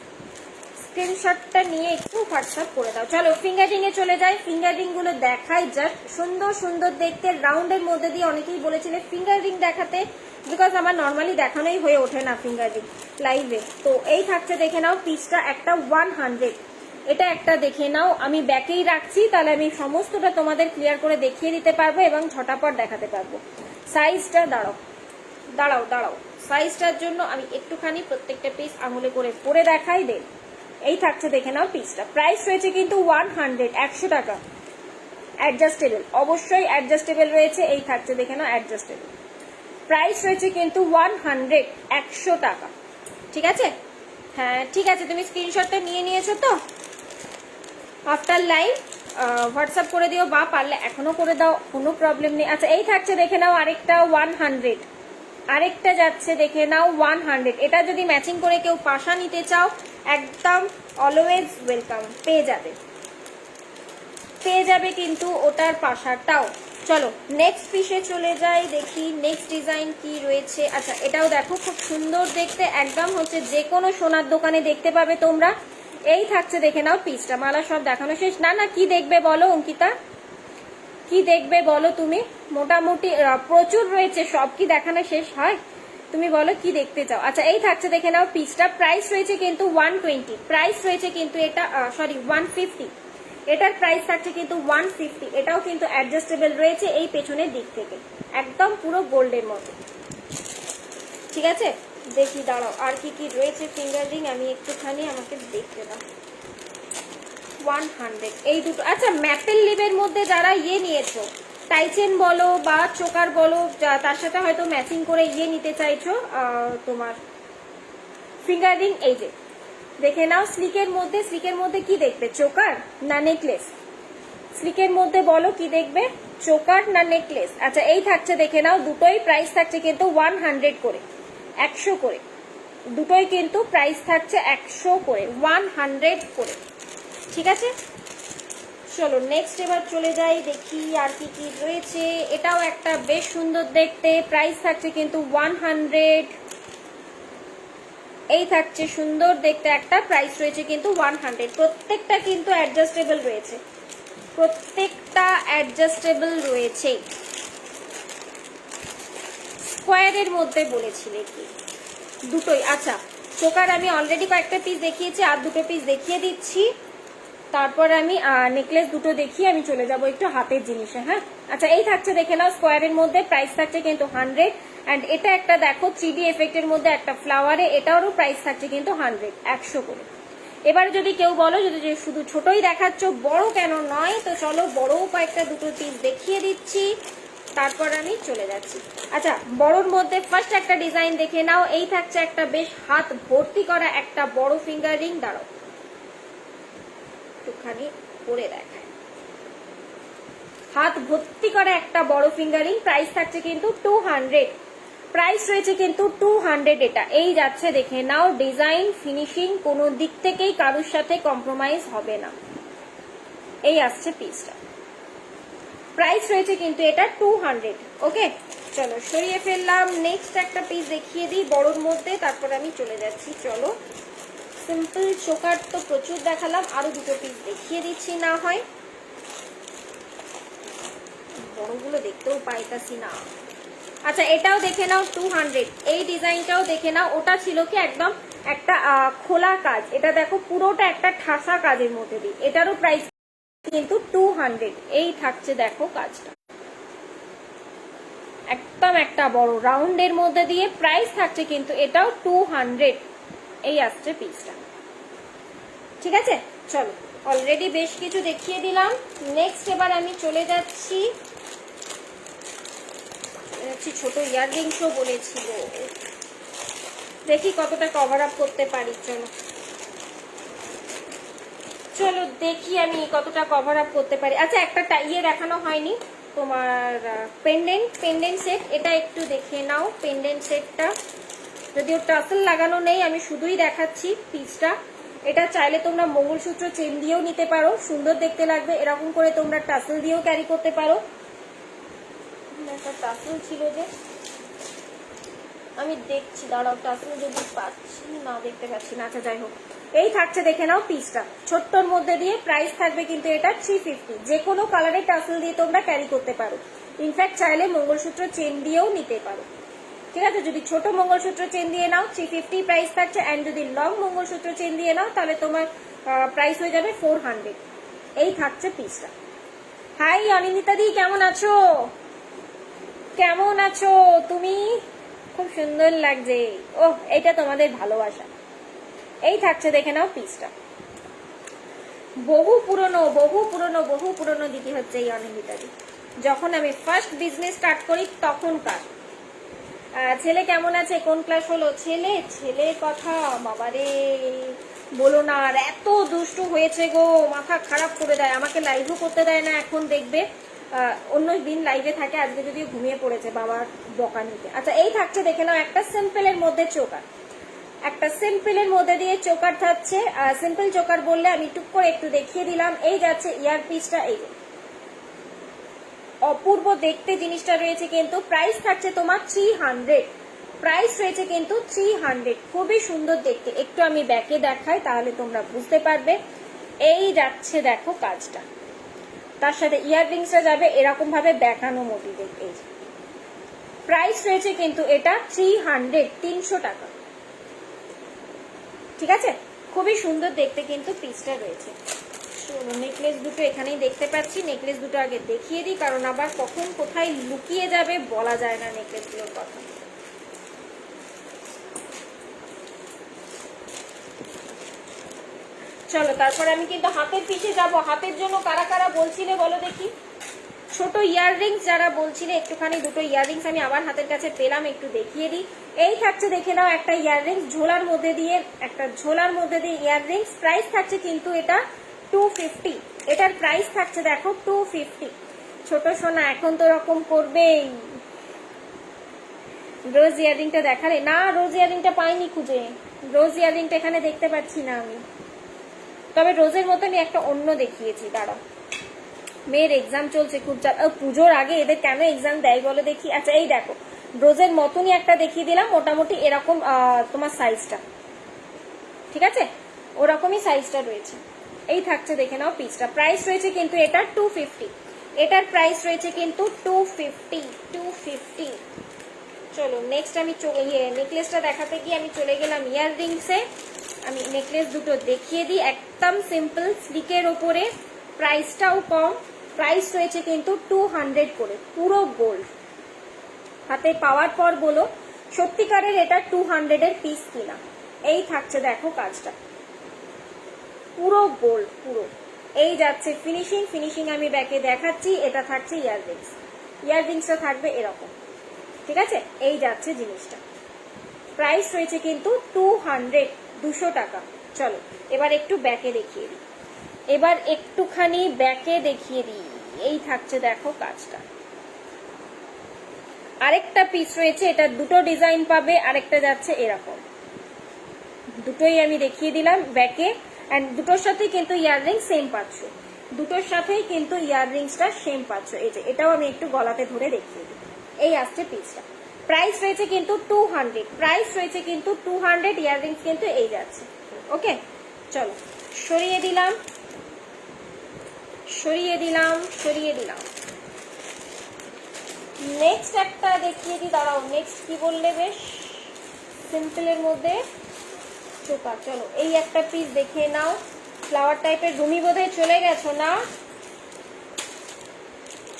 স্ক্রিনশটটা নিয়ে একটু হোয়াটসঅ্যাপ করে দাও। চলো ফিঙ্গার রিং এ চলে যাই। ফিঙ্গার রিং গুলো দেখাই, জাস্ট সুন্দর সুন্দর দেখতে, রাউন্ডের মধ্যে দিয়ে। অনেকেই বলেছিলে ফিঙ্গার রিং দেখাতে, বিকজ আমার নর্মালি দেখানোই হয়ে ওঠে না ফিঙ্গার রিং লাইভে। তো এই থাকছে, দেখে নাও পিসটা একটা 100। এটা একটা দেখে নাও, আমি ব্যাকেই রাখছি, তাহলে আমি সমস্তটা তোমাদের ক্লিয়ার করে দেখিয়ে দিতে পারবো এবং ঝটাপট দেখাতে পারবো। সাইজটা দাঁড়াও দাঁড়াও দাঁড়াও, সাইজটার জন্য আমি একটুখানি প্রত্যেকটা পিস আঙুলে করে পরে দেখাই দেন। এই থাকছে, দেখে নাও পিসটা। প্রাইস রয়েছে কিন্তু 100 টাকা। অ্যাডজাস্টেবল, অবশ্যই অ্যাডজাস্টেবল রয়েছে। এই থাকছে, দেখে নাও অ্যাডজাস্টেবল। প্রাইস রয়েছে কিন্তু 100 টাকা। ঠিক আছে, হ্যাঁ ঠিক আছে, তুমি স্ক্রিনশটটা নিয়ে নিয়েছো তো? আফটার লাইভ হোয়াটসঅ্যাপ করে দিও, বা পারলে এখনো করে দাও, কোনো প্রবলেম নেই। আচ্ছা এই থাকছে, দেখে নাও আরেকটা 100, আরেকটা যাচ্ছে, দেখে নাও 100। এটা যদি ম্যাচিং করে কেউ পাশা নিতে চাও, একদম অলওয়েজ ওয়েলকাম, পেয়ে যাবে, পেয়ে যাবে কিন্তু ওটার পাশাটাও। চলো নেক্সট পিসে চলে যাই, দেখি নেক্সট ডিজাইন কি রয়েছে। আচ্ছা এটাও দেখো, খুব সুন্দর দেখতে, একদম হচ্ছে যে কোনো সোনার দোকানে দেখতে পাবে তোমরা। এই থাকছে, দেখে নাও পিসটা। মালা সব দেখানো শেষ? না না, কি দেখবে বলো অঙ্কিতা, কি দেখবে বলো তুমি? মোটামুটি প্রচুর রয়েছে, সব কি দেখানো শেষ হয়? তুমি বলো কি দেখতে চাও। আচ্ছা এই থাকছে, দেখে নাও পিসটা। প্রাইস রয়েছে কিন্তু 120, প্রাইস রয়েছে কিন্তু এটা সরি 150। এটার প্রাইস থাকছে কিন্তু 150। এটাও কিন্তু অ্যাডজাস্টেবল রয়েছে এই পেছনের দিক থেকে, একদম পুরো গোল্ডের মতো। ঠিক আছে, দেখি দাঁড়াও আর কি কি রয়েছে ফিঙ্গার রিং, আমি একটুখানি, আমাকে দেখতে দাও। 100 এই দুটো। আচ্ছা ম্যাপেল লিভের মধ্যে যারা নিয়েছো, টাইচেন বলো বা চোকার বলো, তার সাথে হয়তো ম্যাচিং করে নিতে চাইছো তোমার ফিঙ্গার রিং, এই যে দেখে নাও স্লিকের মধ্যে। স্লিকের মধ্যে কি দেখবে, চোকার না নেকলেস? স্লিকের মধ্যে বলো কি দেখবে, চোকার না নেকলেস? আচ্ছা এই থাকছে, দেখে নাও দুটোই প্রাইস থাকছে কিন্তু 100 করে, 100 করে, দুটোই কিন্তু প্রাইস থাকছে 100 করে, 100 করে। ঠিক আছে, চলো নেক্সট এবার চলে যাই, দেখি আর কি কি রয়েছে। এটাও একটা বেশ সুন্দর দেখতে, প্রাইস থাকছে কিন্তু 100। এই থাকছে সুন্দর দেখতে একটা, প্রাইস রয়েছে কিন্তু 100। প্রত্যেকটা কিন্তু অ্যাডজাস্টেবল রয়েছে, প্রত্যেকটা অ্যাডজাস্টেবল রয়েছে। স্কোয়ারের মধ্যে বলেছিলে কি দুটোই? আচ্ছা, চোকার আমি অলরেডি কয়েকটা পিস দেখিয়েছি, আর দুটো পিস দেখিয়ে দিচ্ছি, তারপর আমি নেকলেস দুটো দেখিয়ে আমি চলে যাব একটু হাতের জিনিসে। হ্যাঁ, আচ্ছা এই থাকছে দেখে নাও স্কোয়ারের মধ্যে, প্রাইস থাকছে কিন্তু 100। অ্যান্ড এটা একটা দেখো 3D এফেক্টের মধ্যে একটা ফ্লাওয়ারে, এটারও প্রাইস থাকছে কিন্তু 100 করে। এবার যদি কেউ বলো যদি যে শুধু ছোটই দেখাচ্ছ, বড় কেন নয়, তো চলো বড়ও কয়েকটা দুটো পিস দেখিয়ে দিচ্ছি, তারপর আমি চলে যাচ্ছি। আচ্ছা, বড়র মধ্যে ফার্স্ট একটা ডিজাইন দেখে নাও। এই থাকছে একটা বেশ হাত ভর্তি করা একটা বড় ফিঙ্গার রিং। দাঁড়াও একটুখানি পরে দেখায়, হাত ভর্তি করা একটা বড় ফিঙ্গার রিং, প্রাইস থাকছে কিন্তু 200। প্রাইস রয়েছে কিন্তু 200 এটা। এই যাচ্ছে দেখে নাও, ডিজাইন ফিনিশিং কোনো দিক থেকেই কারোর সাথে কম্প্রোমাইজ হবে না। এই আসছে পিসটা, প্রাইস রয়েছে কিন্তু এটা 200। ওকে, চলো সরিয়ে ফেললাম। নেক্সট একটা পিস দেখিয়ে দিই বড়র মধ্যে, তারপর আমি চলে যাচ্ছি। চলো, সিম্পল চোকার তো প্রচুর দেখালাম, আরো দুটো পিস দেখিয়ে দিচ্ছি না হয়, বড়গুলো দেখতেও পাইতাছি না। আচ্ছা, এটাও দেখে নাও 200। এই ডিজাইনটাও দেখে নাও, ওটা ছিল কি একদম একটা খোলা কাজ, এটা দেখো পুরোটা একটা ঠাসা কাজের মধ্যে দিই, এটারও প্রাইস কিন্তু 200। এই থাকছে দেখো কাজটা, একদম একটা বড় রাউন্ডের মধ্যে দিয়ে, প্রাইস থাকছে কিন্তু এটাও 200। এই আসছে পিসটা, ঠিক আছে। চলো, অলরেডি বেশ কিছু দেখিয়ে দিলাম। নেক্সট এবার আমি চলে যাচ্ছি ছোট ইয়াররিংসও বলেছিল, দেখি কতটা কভার আপ করতে পারি। চলো চলো দেখি আমি কতটা কভার আপ করতে পারি। আচ্ছা, একটা ইয়ে দেখানো হয়নি তোমার, পেন্ডেন্ট সেট, এটা একটু দেখে নাও। পেন্ডেন্ট সেটটা যদিও টাসেল লাগানো নেই, আমি শুধুই দেখাচ্ছি পিসটা। এটা চাইলে তোমরা মঙ্গলসূত্র চেন দিয়েও নিতে পারো, সুন্দর দেখতে লাগবে। এরকম করে তোমরা টাসেল দিয়েও ক্যারি করতে পারো। একটা টাসেল ছিল যে, আমি দেখছি, দাঁড়াও, টাসেল যদি পাচ্ছি না, দেখতে পাচ্ছি না। আচ্ছা, যাই হোক, এই থাকছে দেখে নাও পিসটা, ছোট্টর মধ্যে দিয়ে। প্রাইস থাকবে কিন্তু এটা 350। যে কোনো কালারের টাসেল দিয়ে তোমরা ক্যারি করতে পারো, ইনফ্যাক্ট চাইলে মঙ্গলসূত্র চেন দিয়েও নিতে পারো, ঠিক আছে। যদি ছোট মঙ্গলসূত্র চেন দিয়ে নাও 350 প্রাইস থাকছে, অ্যান্ড যদি লং মঙ্গলসূত্র চেন দিয়ে নাও তাহলে তোমার প্রাইস হয়ে যাবে 400। এই থাকছে পিসটা। হাই অনিন্দিতা দি, কেমন আছো? কেমন আছো তুমি? খুব সুন্দর লাগছে। ও, এটা তোমাদের ভালোবাসা। এই থাকছে দেখে নাও পিসটা, বহু পুরনো দিদি হচ্ছে এই অনিন্দিতা দি। যখন আমি ফার্স্ট বিজনেস স্টার্ট করি তখনকার। ছেলে কেমন আছে? কোন ক্লাস হলো? ছেলের কথা বাবারে বলো না, আর এত দুষ্টু হয়েছে গো, মাথা খারাপ করে দেয়, আমাকে লাইভও করতে দেয় না এখন, দেখবে অন্য দিন লাইভে থাকে, আজকে যদিও ঘুমিয়ে পড়েছে বাবার বকা নিতে। আচ্ছা, এই থাকছে দেখে নাও একটা সিম্পলের মধ্যে চোকার, একটা সিম্পলের মধ্যে দিয়ে চোকার থাকছে। সিম্পল চোকার বললে আমি টুক করে একটু দেখিয়ে দিলাম। এই যাচ্ছে ইয়ার পিসটা, এই যে অপূর্ব দেখতে জিনিসটা রয়েছে কিন্তু, প্রাইস থাকছে তোমার 300। প্রাইস রয়েছে কিন্তু 300, খুবই সুন্দর দেখতে। একটু আমি ব্যাকে দেখাই তাহলে তোমরা বুঝতে পারবে। এই যাচ্ছে দেখো কাজটা, তার সাথে ইয়াররিংসটা যাবে এরকম ভাবে দেখানো মোটিভে। এই প্রাইস রয়েছে কিন্তু এটা 300, 300 টাকা, ঠিক আছে। খুবই সুন্দর দেখতে কিন্তু পিসটা রয়েছে। নেকলেস দুটো এখানেই দেখতে পাচ্ছি, নেকলেস দুটো আগে দেখিয়ে দিই, কারণ আবার কখন কোথায় লুকিয়ে যাবে বলা যায় না নেকলেসগুলোর কথা। চলো, তারপর আমি কিন্তু হাতের পিছে যাব। হাতের জন্য কারা কারা বলছিলে বলো দেখি? ছোট ইয়াররিংস যারা বলছিলে, একটুখানি দুটো ইয়াররিংস আমি আবার হাতের কাছে পেলাম, একটু দেখিয়ে দিই। এই থাকছে দেখে নাও একটা ইয়াররিংস ঝোলার মধ্যে দিয়ে, একটা ঝোলার মধ্যে দিয়ে ইয়াররিংস। প্রাইস থাকছে কিন্তু এটা 250। এটার প্রাইস থাকছে দেখো 250। ছোট সোনা এখন তো রকম করবেই। রোজ ইয়াররিংটা দেখালে না, রোজ ইয়াররিংটা পাইনি খুঁজে, রোজ ইয়াররিংটা এখানে দেখতে পাচ্ছি না আমি, তবে রোজের মতনই একটা অন্য দেখিয়েছি। দাঁড়াও, মেয়ের এক্সাম চলছে খুব, পুজোর আগে এদের কেন এক্সাম দেয় বলে দেখি। আচ্ছা, এই দেখো রোজের মতনই একটা দেখিয়ে দিলাম, মোটামুটি এরকম তোমার সাইজটা, ঠিক আছে, ওরকমই সাইজটা রয়েছে। এই থাকছে, দেখে নাও পিসটা। প্রাইস রয়েছে কিন্তু এটার 250, এটার প্রাইস রয়েছে কিন্তু 250। চলো নেক্সট আমি নেকলেসটা দেখাতে গিয়ে আমি চলে গেলাম ইয়াররিংসে। আমি নেকলেস দুটো দেখিয়ে দিই, একদম সিম্পল স্লিকের ওপরে, প্রাইসটাও কম। প্রাইস রয়েছে কিন্তু 200 করে, পুরো গোল্ড। হাতে পাওয়ার পর বলো সত্যিকারের এটা 200 এর পিস কিনা। এই থাকছে দেখো কাজটা, পুরো গোল্ড পুরো। এই যাচ্ছে ফিনিশিং আমি ব্যাকে দেখাচ্ছি। এটা থাকছে ইয়াররিংসটা থাকবে এরকম, ঠিক আছে। এই যাচ্ছে জিনিসটা, প্রাইস রয়েছে কিন্তু 200 টাকা। চলো এবার একটু ব্যাকে দেখিয়ে দিই, এবার একটুখানি ব্যাকে দেখিয়ে দিই। এই থাকছে দেখো কাজটা। আরেকটা পিস রয়েছে, এটা দুটো ডিজাইন পাবে, আরেকটা যাচ্ছে এরকম। দুটোই আমি দেখিয়ে দিলাম ব্যাকে, এন্ড দুটোর সাথেই কিন্তু ইয়াররিং সেম পাচ্ছ, দুটোর সাথেই কিন্তু ইয়াররিংসটা সেম পাচ্ছ। এই যে এটাও আমি একটু গলাতে ধরে দেখিয়ে দিই। এই আসছে পিসটা, প্রাইস রয়েছে কিন্তু 200, প্রাইস রয়েছে কিন্তু 200, ইয়াররিংস কিন্তু এই যাচ্ছে। ওকে চলো সরিয়ে দিলাম। নেক্সট একটা দেখিয়ে দিই, দাঁড়াও। নেক্সট কি বললে, বেশ সিম্পলের মধ্যে চোকা। চলো এই একটা পিস দেখে নাও, ফ্লাওয়ার টাইপের। রুমি বোধহয় চলে গেছো না,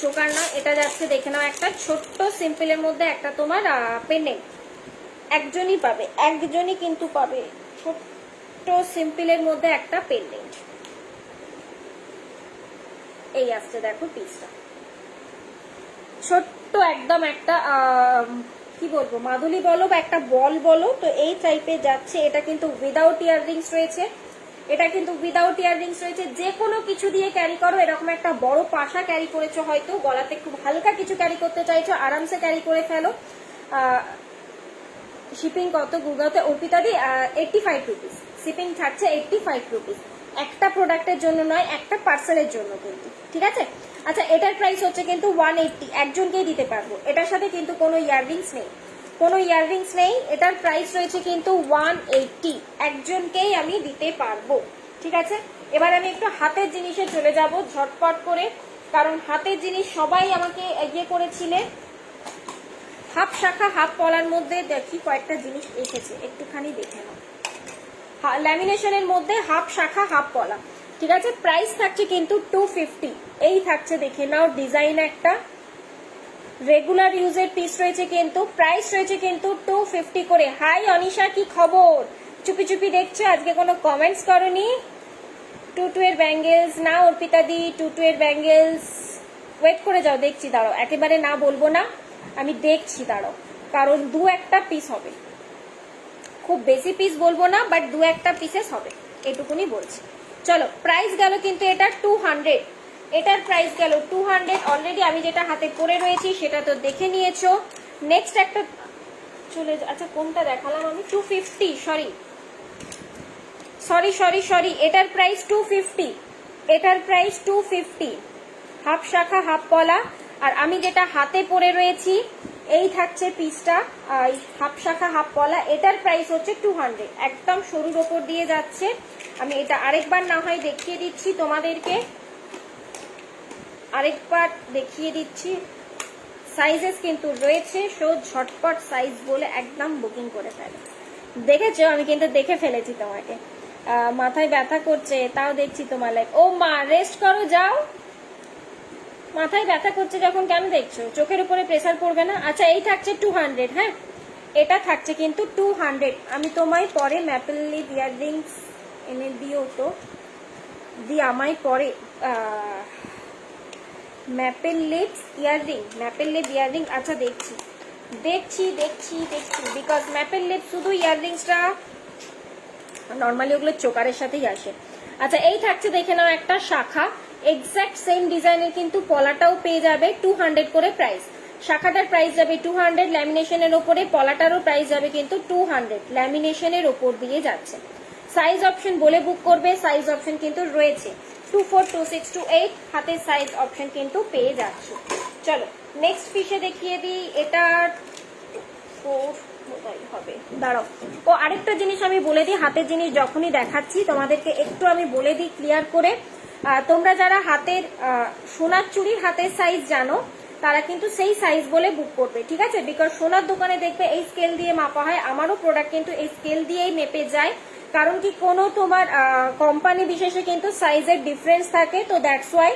চোকার না, এটা যাচ্ছে দেখে নাও। একটা ছোট্ট সিম্পলের মধ্যে একটা তোমার পেন্ডেন্ট, একজনই পাবে, একজনই কিন্তু পাবে। ছোট্ট সিম্পলের মধ্যে একটা পেন্ডেন্ট, এই আসছে দেখো পিসটা। ছোট্ট একদম একটা কি বলবো, মাদুলি বলো বা একটা বল বলো, তো এই টাইপের যাচ্ছে। এটা কিন্তু উইদাউট ইয়াররিংস রয়েছে, এটা কিন্তু উইদাউট ইয়াররিংস রয়েছে। যে কোনো কিছু দিয়ে ক্যারি করো, এরকম একটা বড় পাশা ক্যারি করেছো, হয়তো গলাতে খুব হালকা কিছু ক্যারি করতে চাইছো, আরামসে ক্যারি করে ফেলো। শিপিং কত গুগলতে অর্পিতা দি? 85 রুপিস শিপিং থাকছে, 85 রুপিস। একটা প্রোডাক্টের জন্য নয়, একটা পার্সেলের জন্য কিন্তু, ঠিক আছে। আচ্ছা এটার প্রাইস হচ্ছে কিন্তু 180, একজনকেই দিতে পারবো। এটার সাথে কিন্তু কোনো ইয়াররিংস নেই, এটার প্রাইস রয়েছে কিন্তু 180, একজনকেই আমি দিতে পারবো, ঠিক আছে। এবার আমি একটু হাতের জিনিসে চলে যাব ঝটপট করে, কারণ হাতের জিনিস সবাই আমাকে ইয়ে করেছিলে। হাফ শাখা হাফ পলার মধ্যে দেখি কয়েকটা জিনিস এসেছে, একটুখানি দেখে নাও। ল্যামিনেশনের মধ্যে হাফ শাখা হাফ পলা, ঠিক আছে। প্রাইস থাকছে কিন্তু 250। এই থাকছে দেখে নাও ডিজাইন, একটা রেগুলার ইউজের পিস রয়েছে কিন্তু, প্রাইস রয়েছে কিন্তু 250 করে। হাই অনিশা, কি খবর? চুপি চুপি দেখছো, আজকে কোনো কমেন্টস করনি। 22 এর ব্যাঙ্গেলস না অর্পিতা দি, 22 এর ব্যাঙ্গেলস ওয়েট করে যাও, দেখছি, দাঁড়াও, একেবারে না বলবো না, আমি দেখছি, দাঁড়াও, কারণ দু একটা পিস হবে, খুব বেশি পিস বলবো না, বাট দু একটা পিসেস হবে, এটুকুনি বলছি। চলো প্রাইস গেল কিন্তু এটা 200, এটার প্রাইস গেল 200। অলরেডি আমি যেটা হাতে পরে রয়েছি সেটা তো দেখে নিয়েছো। নেক্সট একটা চলে, আচ্ছা কোনটা দেখালাম আমি? 250, সরি, এটার প্রাইস 250, এটার প্রাইস 250, হাফ শাখা হাফ পলা। আর আমি যেটা হাতে পরে রয়েছি এই থাকছে পিসটা, হাফ শাখা হাফ পলা, এটার প্রাইস হচ্ছে 200, একদম সরুর ওপর দিয়ে যাচ্ছে। আমি এটা আরেকবার না হয় দেখিয়ে দিচ্ছি তোমাদেরকে, আরেকবার দেখিয়ে দিচ্ছি। সাইজেস কিন্তু রয়েছে, সো ঝটপট সাইজ বলে একদম বুকিং করে ফেলে। দেখেছো, আমি কিন্তু দেখে ফেলেছি তোমাকে। মাথায় ব্যথা করছে তাও দেখছি তোমার লাইফ। ও মা, রেস্ট করো, যাও। মাথায় ব্যথা করছে যখন কেন দেখছো? চোখের উপরে প্রেসার পড়বে না? আচ্ছা এই থাকছে 200, হ্যাঁ এটা থাকছে কিন্তু 200। আমি তোমায় পরে ম্যাপেল লিপ ইয়াররিংস এনে দিও তো, দি আমায় পরে ম্যাপেল লিপ ইয়াররিং। আচ্ছা দেখছি, বিকজ ম্যাপেল লিপ শুধু ইয়াররিংসটা নর্মালি ওগুলো চোকারের সাথেই আসে। আচ্ছা এই থাকছে দেখে নাও একটা শাখা, এক্স্যাক্ট সেম ডিজাইনের কিন্তু পলাটাও পেয়ে যাবে, 200 করে প্রাইস। শাখাটার প্রাইস যাবে 200, ল্যামিনেশনের ওপরে পলাটারও প্রাইস যাবে কিন্তু 200, ল্যামিনেশনের ওপর দিয়ে যাচ্ছে। সাইজ অপশন বলে বুক করবে, সাইজ অপশন কিন্তু রয়েছে 24, 26, 28 হাতের সাইজ অপশন কিন্তু পেয়ে যাচ্ছে। চলো নেক্সট পিসে দেখিয়ে দিই, এটা কোথায় হবে দাঁড়াও। ও আরেকটা জিনিস আমি বলে দিই, হাতের জিনিস যখনই দেখাচ্ছি তোমাদেরকে একটু আমি বলে দিই ক্লিয়ার করে। তোমরা যারা হাতের সোনার চুড়ির হাতের সাইজ জানো তারা কিন্তু সেই সাইজ বলে বুক করবে, ঠিক আছে? বিকজ সোনার দোকানে দেখবে এই স্কেল দিয়ে মাপা হয়, আমারও প্রোডাক্ট কিন্তু এই স্কেল দিয়েই মেপে যায়। কারণ কি কোনো তোমার কোম্পানি বিশেষে কিন্তু সাইজের ডিফারেন্স থাকে, তো দ্যাটস ওয়াই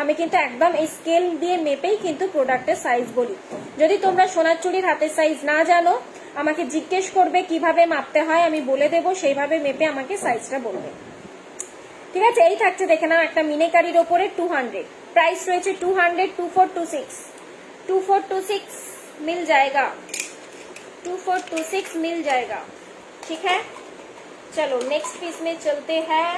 আমি কিন্তু একদম এই স্কেল দিয়ে মেপেই কিন্তু প্রোডাক্টের সাইজ বলি। যদি তোমরা সোনার চুড়ির হাতের সাইজ না জানো আমাকে জিজ্ঞেস করবে কিভাবে মাপতে হয়, আমি বলে দেবো, সেইভাবে মেপে আমাকে সাইজটা বলবে, ঠিক আছে? এই থাকছে দেখে নাও একটা মিনেকারির ওপরে 200, प्राइस रहे 200, 2426, 2426 मिल जाएगा, 2426 मिल जाएगा, ठीक है? चलो नेक्स्ट पीस में चलते हैं।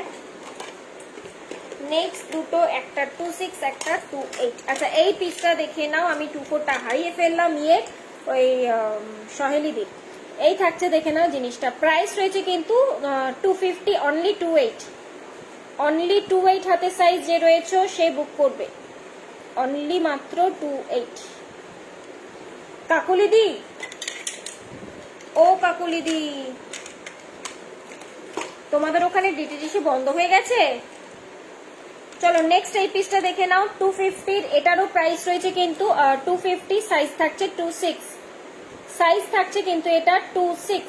नेक्स्ट দুটো একটা 26 একটা 28। আচ্ছা এই পিসটা দেখে নাও, আমি 24টা হারিয়ে ফেললাম ইয়ে ওই সহেলিদির। এই থাকছে দেখে নাও জিনিসটা, প্রাইস রয়েছে কিন্তু 250, অনলি 28, অনলি 28 হাতে সাইজ যে রয়েছে সে বুক করবে, অনলি মাত্র 28। কাকুলিদি, ও কাকুলিদি, তোমাদের ওখানে ডিটিডিসি বন্ধ হয়ে গেছে? চলো নেক্সট এই পিসটা দেখে নাও, 250, এটারও প্রাইস রয়েছে কিন্তু 250, সাইজ থাকছে 26, সাইজ থাকছে কিন্তু এটা 26।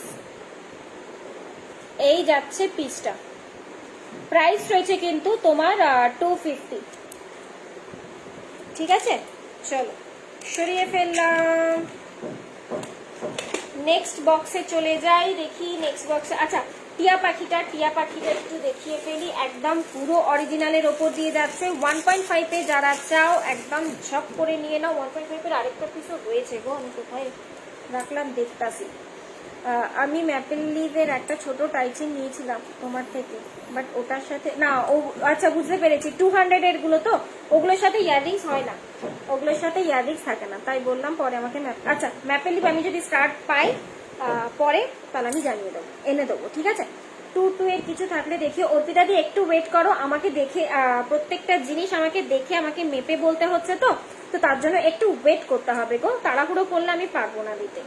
এই যাচ্ছে পিসটা, প্রাইস রয়েছে কিন্তু তোমার 250, ঠিক আছে? চলো সরিয়ে ফেললাম, নেক্সট বক্সে চলে যাই, দেখি নেক্সট বক্সে। আচ্ছা টিয়া পাখিটা একটু দেখিয়ে ফেলি, একদম পুরো অরিজিনালের ওপর দিয়ে যাচ্ছে 1.5 এ, যারা চাও একদম ঝপ করে নিয়ে নাও। 1.5 এর আরেকটা পিসও রয়েছে গো, আমি কোথায় রাখলাম দেখতাছি। আমি ম্যাপেল লিভের একটা ছোট টাইচিং নিয়েছিলাম তোমার থেকে, বাট ওটার সাথে না, ও আচ্ছা বুঝতে পেরেছি, 200 এর গুলো তো, ওগুলোর সাথে ইয়াররিংস হয় না, ওগুলোর সাথে ইয়াররিংস থাকে না, তাই বললাম পরে আমাকে আচ্ছা ম্যাপেল লিভ আমি যদি স্টার্ট পাই পরে তাহলে আমি জানিয়ে দেবো, এনে দেবো, ঠিক আছে? 2 এর কিছু থাকলে দেখি। অর্পিতা দি একটু ওয়েট করো, আমাকে দেখে প্রত্যেকটা জিনিস আমাকে দেখে আমাকে মেপে বলতে হচ্ছে, তো তার জন্য একটু ওয়েট করতে হবে গো, তাড়াহুড়ো করলে আমি পারবো না দিতে।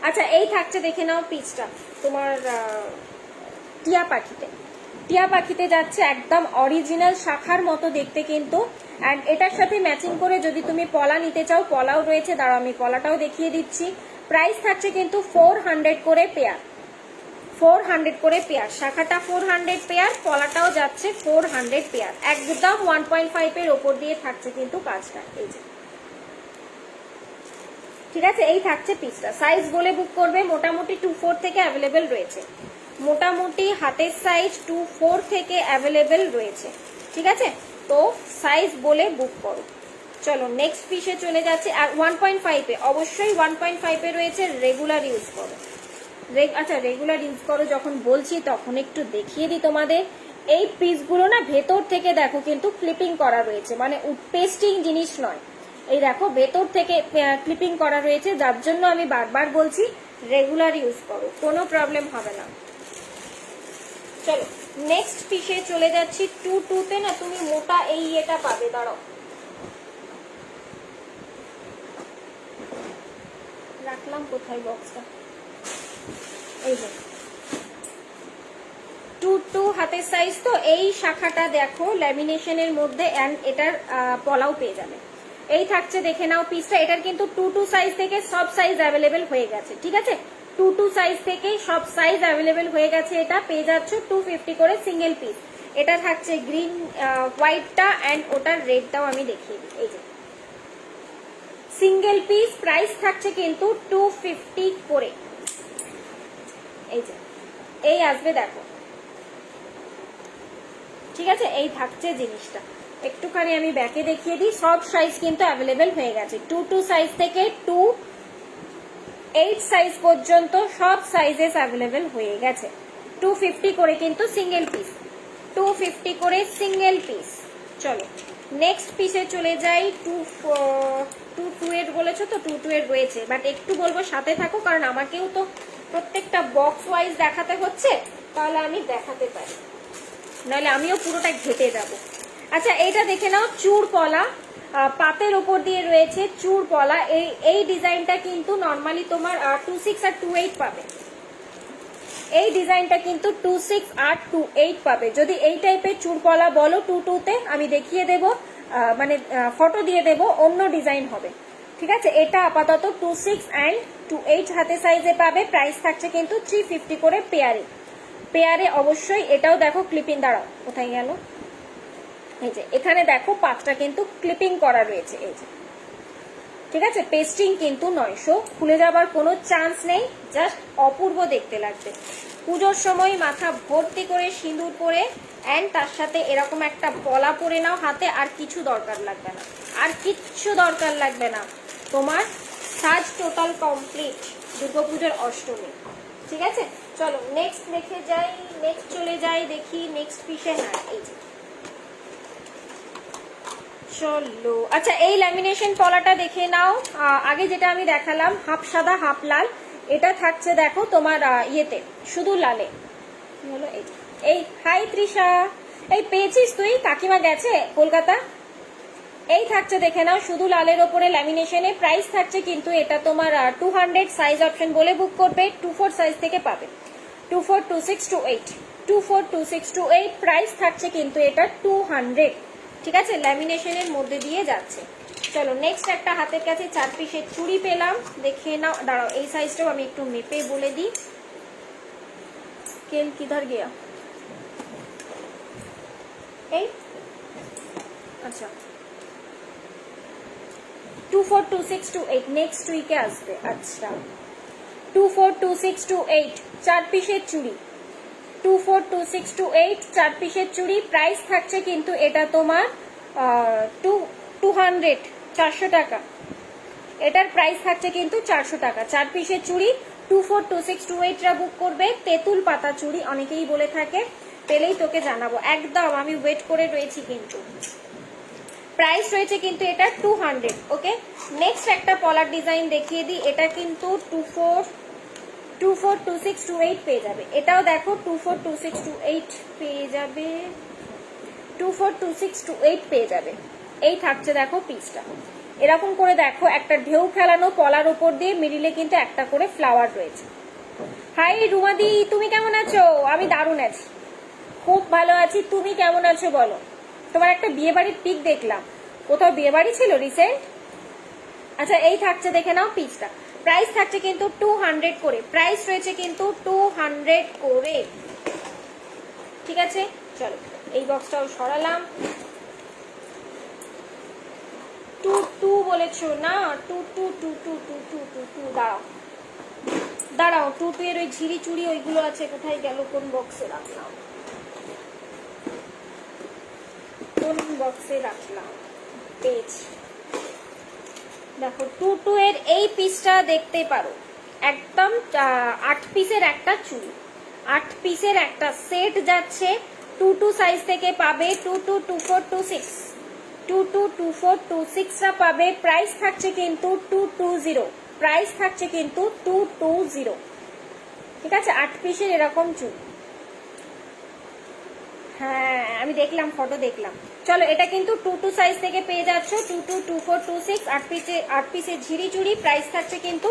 আচ্ছা এই থাকছে দেখে নাও পিসটা তোমার টিয়া পাখিতে যাচ্ছে একদম অরিজিনাল শাখার মতো দেখতে কিন্তু, অ্যান্ড এটার সাথে ম্যাচিং করে যদি তুমি পলা নিতে চাও পলাও রয়েছে, দাঁড়াও আমি পলাটাও দেখিয়ে দিচ্ছি। প্রাইস থাকছে কিন্তু 400 করে পেয়ার, 400 করে পেয়ার, শাখাটা 400 পেয়ার, পলাটাও যাচ্ছে 400 পেয়ার, একদম 1.5 এর ওপর দিয়ে থাকছে কিন্তু কাজটা, এই যে, ঠিক আছে? এই থাকছে পিসটা, সাইজ বলে বুক করবে, মোটামুটি 24 থেকে অ্যাভেলেবেল রয়েছে, মোটামুটি হাতের সাইজ 24 থেকে অ্যাভেলেবেল রয়েছে, ঠিক আছে? তো সাইজ বলে বুক করো। চলো নেক্সট পিসে চলে যাচ্ছে, আর 1.5 এ, অবশ্যই 1.5 এ রয়েছে, রেগুলার ইউজ করো। আচ্ছা রেগুলার ইউজ করো যখন বলছি তখন একটু দেখিয়ে দিই তোমাদের, এই পিসগুলো না ভেতর থেকে দেখো কিন্তু ক্লিপিং করা রয়েছে, মানে পেস্টিং জিনিস নয়, এই দেখো ভেতর থেকে ক্লিপিং করা রয়েছে, যার জন্য আমি বারবার বলছি রেগুলার ইউজ করো, কোনো প্রবলেম হবে না। চলো নেক্সট পিসে চলে যাচ্ছি, 2 তে না তুমি মোটা এই এটা পাবে, দাঁড়াও রাখলাম কোথায় বক্সটা, এই যে 2 হাতের সাইজ, তো এই শাখাটা দেখো ল্যামিনেশনের মধ্যে, এন্ড এটার পলাও পেয়ে যাবে। এই থাকছে দেখে নাও পিসটা, এটার কিন্তু 2 সাইজ থেকে সব সাইজ অ্যাভেলেবেল হয়ে গেছে, ঠিক আছে? 2 সাইজ থেকে সব সাইজ অ্যাভেলেবেল হয়ে গেছে, এটা পেয়ে যাচ্ছ 250 করে সিঙ্গেল পিস। এটা থাকছে গ্রিন হোয়াইটটা, এন্ড ওটার রেডটাও আমি দেখিয়ে দিই, এই যে সিঙ্গেল পিস, প্রাইস থাকছে কিন্তু 250 করে, এই যে এই আসবে দেখো, ঠিক আছে? এই থাকছে জিনিসটা, একটুখানি আমি ব্যাকে দেখিয়ে দিই, সব সাইজ কিন্তু অ্যাভেলেবেল হয়ে গেছে, 2 সাইজ থেকে 8 সাইজ পর্যন্ত সব সাইজেস অ্যাভেলেবেল হয়ে গেছে। 250 করে কিন্তু সিঙ্গেল পিস, 250 করে সিঙ্গেল পিস। চলো নেক্সট পিসে চলে যাই, 2 এর বলেছো তো, 2 এর রয়েছে, বাট একটু বলবো সাথে থাকো, কারণ আমাকেও তো প্রত্যেকটা বক্স ওয়াইজ দেখাতে হচ্ছে, তাহলে আমি দেখাতে পারি, নাহলে আমিও পুরোটা ঘেটে যাব। আচ্ছা এইটা দেখে নাও, চুড় পলা, পাতের ওপর দিয়ে রয়েছে চূড় পলা। এই ডিজাইনটা কিন্তু নর্মালি তোমার 26 আর 28 পাবে। এই ডিজাইনটা কিন্তু 26 আর 28 পাবে। যদি এই টাইপের চূড়পলা বলো 22তে আমি দেখিয়ে দেব, মানে ফটো দিয়ে দেব, অন্য ডিজাইন হবে। ঠিক আছে, এটা আপাতত 26 অ্যান্ড 28 হাতে সাইজে পাবে। প্রাইস থাকছে কিন্তু 350 করে পেয়ারে। পেয়ারে অবশ্যই। এটাও দেখো ক্লিপিং, দাঁড়াও কোথায় গেল, এই যে এখানে দেখো পাতটা কিন্তু ক্লিপিং করা রয়েছে, এই যে। ঠিক আছে, পেস্টিং কিন্তু 900, খুলে যাবার কোনো চান্স নেই, জাস্ট অপূর্ব দেখতে লাগবে। পুজোর সময় মাথা ভর্তি করে সিঁদুর পরে অ্যান্ড তার সাথে এরকম একটা পলা পরে নাও হাতে, আর কিছু দরকার লাগবে না, আর কিচ্ছু দরকার লাগবে না। তোমার সাজ টোটাল কমপ্লিট দুর্গাপুজোর অষ্টমী। ঠিক আছে, চলো নেক্সট দেখে যাই, নেক্সট চলে যাই, দেখি নেক্সট পিসে। হ্যাঁ এই যে, চলো। আচ্ছা, এই ল্যামিনেশন পলাটা দেখে নাও। আগে যেটা আমি দেখালাম হাফ সাদা হাফ লাল, এটা থাকছে দেখো তোমার ইয়েতে শুধু লালে। হলো এই হাই তৃষা, এই পেয়েছিস তুই? কাকিমা গেছে কলকাতা। এই থাকছে দেখে নাও শুধু লালের ওপরে ল্যামিনেশনে। প্রাইস থাকছে কিন্তু এটা তোমার 200, সাইজ অপশন বলে বুক করবে। 24 সাইজ থেকে পাবে, 24, 26, 28, 24, 26, 28। প্রাইস থাকছে কিন্তু এটা 200। ঠিক আছে, ল্যামিনেশনের মধ্যে দিয়ে যাচ্ছে। চলো নেক্সট একটা হাতের কাছে 4 পিসের চুড়ি পেলাম, দেখে নাও। দাঁড়াও, এই সাইজটাও আমি একটু মেপে বলে দিই। স্কেল কিধার গিয়া? এই আচ্ছা, 24, 26, 28 নেক্সট উইকে আসবে। আচ্ছা, 24, 26, 28 4 পিসের চুড়ি, 24, 26, 28 4 পিসের চুড়ি। প্রাইস থাকছে কিন্তু এটা তোমার 200, 400 টাকা। এটার প্রাইস থাকছে কিন্তু 400 টাকা। 4 পিসের চুড়ি 24, 26, 28রা বুক করবে। তেঁতুল পাতা চুড়ি অনেকেই বলে থাকে, পেলেই তোকে জানাবো একদম। আমি ওয়েট করে রয়েছি কিন্তু। প্রাইস রয়েছে কিন্তু এটা 200। ওকে, নেক্সট একটা পলার ডিজাইন দেখিয়ে দিই। এটা কিন্তু 24, 26, 28 পেয়ে যাবে। এটাও দেখো 24, 26, 28 পেয়ে যাবে, 24, 26, 28 পেয়ে যাবে। এই থাকছে দেখো পিসটা এরকম করে। দেখো একটা ঢেউ খেলানো পলার উপর দিয়ে মিডিলে কিন্তু একটা করে ফ্লাওয়ার রয়েছে। হাই রুমাদি, তুমি কেমন আছো? আমি দারুণ আছি, খুব ভালো আছি। তুমি কেমন আছো বলো? তোমার একটা বিয়ে বাড়ির পিক দেখলাম, কোথাও বিয়ে বাড়ি ছিল রিসেন্ট? আচ্ছা, এই থাকছে দেখে নাও পিসটা। প্রাইস থাকছে কিন্তু 200 করে। প্রাইস রয়েছে কিন্তু 200 করে। ঠিক আছে, চলো এই বক্সটাও সরালাম। 22 বলেছো না? 22, দাঁড়াও দাঁড়াও, 22 এর ওই ঝিরি চুড়ি ওইগুলো আছে, কোথায় গেল? কোন বক্সে রাখলাম, কোন বক্সে রাখলাম? পেজ দেখো, 22 এর এই পিসটা দেখতে পারো। একদম 8 পিসের একটা চুড়ি, 8 পিসের একটা সেট যাচ্ছে। 22 সাইজ থেকে পাবে, 22, 24, 26, 22, 24, 26রা পাবে। প্রাইস থাকছে কিন্তু 220। প্রাইস থাকছে কিন্তু 220। ঠিক আছে, 8 পিসের এরকম চুড়ি। হ্যাঁ আমি দেখলাম, ফটো দেখলাম। চলো, এটা কিন্তু 22 সাইজ থেকে পেয়ে যাচ্ছ। 22, 24, 26 8 পিসের ঝিরি চুড়ি। প্রাইস থাকছে কিন্তু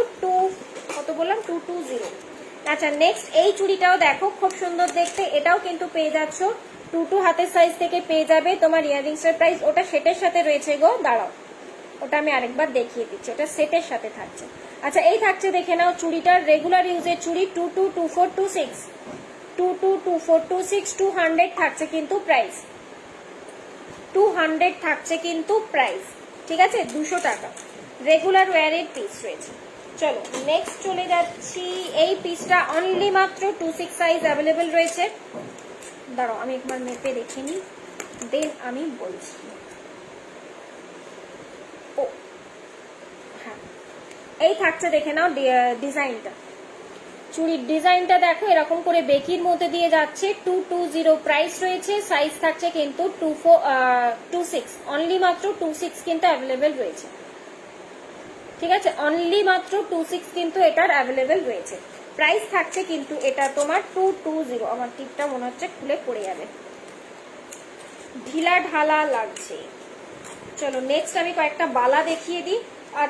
কত বললাম? 220। আচ্ছা, নেক্সট এই চুড়িটাও দেখো, খুব সুন্দর দেখতে। এটাও কিন্তু পেয়ে যাচ্ছ 22 হাতের সাইজ থেকে পেয়ে যাবে। তোমার ইয়ারিংসের প্রাইস ওটা সেটের সাথে রয়েছে গো, দাঁড়াও ওটা আমি আরেকবার দেখিয়ে দিচ্ছি, ওটা সেটের সাথে থাকছে। আচ্ছা, এই থাকছে দেখে নাও চুড়িটার রেগুলার ইউজের চুড়ি। 22, 24, 26, 22, 24, 26, 200 থাকছে কিন্তু প্রাইস। 200 থাকছে কিন্তু প্রাইস। ঠিক আছে, 200 টাকা রেগুলার ওয়ারের পিস রয়েছে। চলো নেক্সট চলে যাচ্ছি। এই পিসটা অনলি মাত্র 26 সাইজ অ্যাভেলেবেল রয়েছে। দাঁড়াও আমি একবার মেপে দেখে নিই, দেন আমি বলছি। ও হ্যাঁ, এই থাকছে দেখে নাও ডিজাইনটা। চুড়ির ডিজাইনটা দেখো, এরকম করে বেকির মধ্যে দিয়ে যাচ্ছে। 220 প্রাইস রয়েছে। সাইজ থাকছে কিন্তু 26, অনলি মাত্র 26 কিন্তু অ্যাভেলেবেল রয়েছে। ঠিক আছে, অনলি মাত্র 26 কিন্তু এটার অ্যাভেলেবেল রয়েছে। প্রাইস থাকছে কিন্তু এটা তোমার 220। আমার টিপটা মনে হচ্ছে খুলে পড়ে যাবে, ঢিলা ঢালা লাগছে। চলো নেক্সট আমি কয়েকটা বালা দেখিয়ে দিই। আর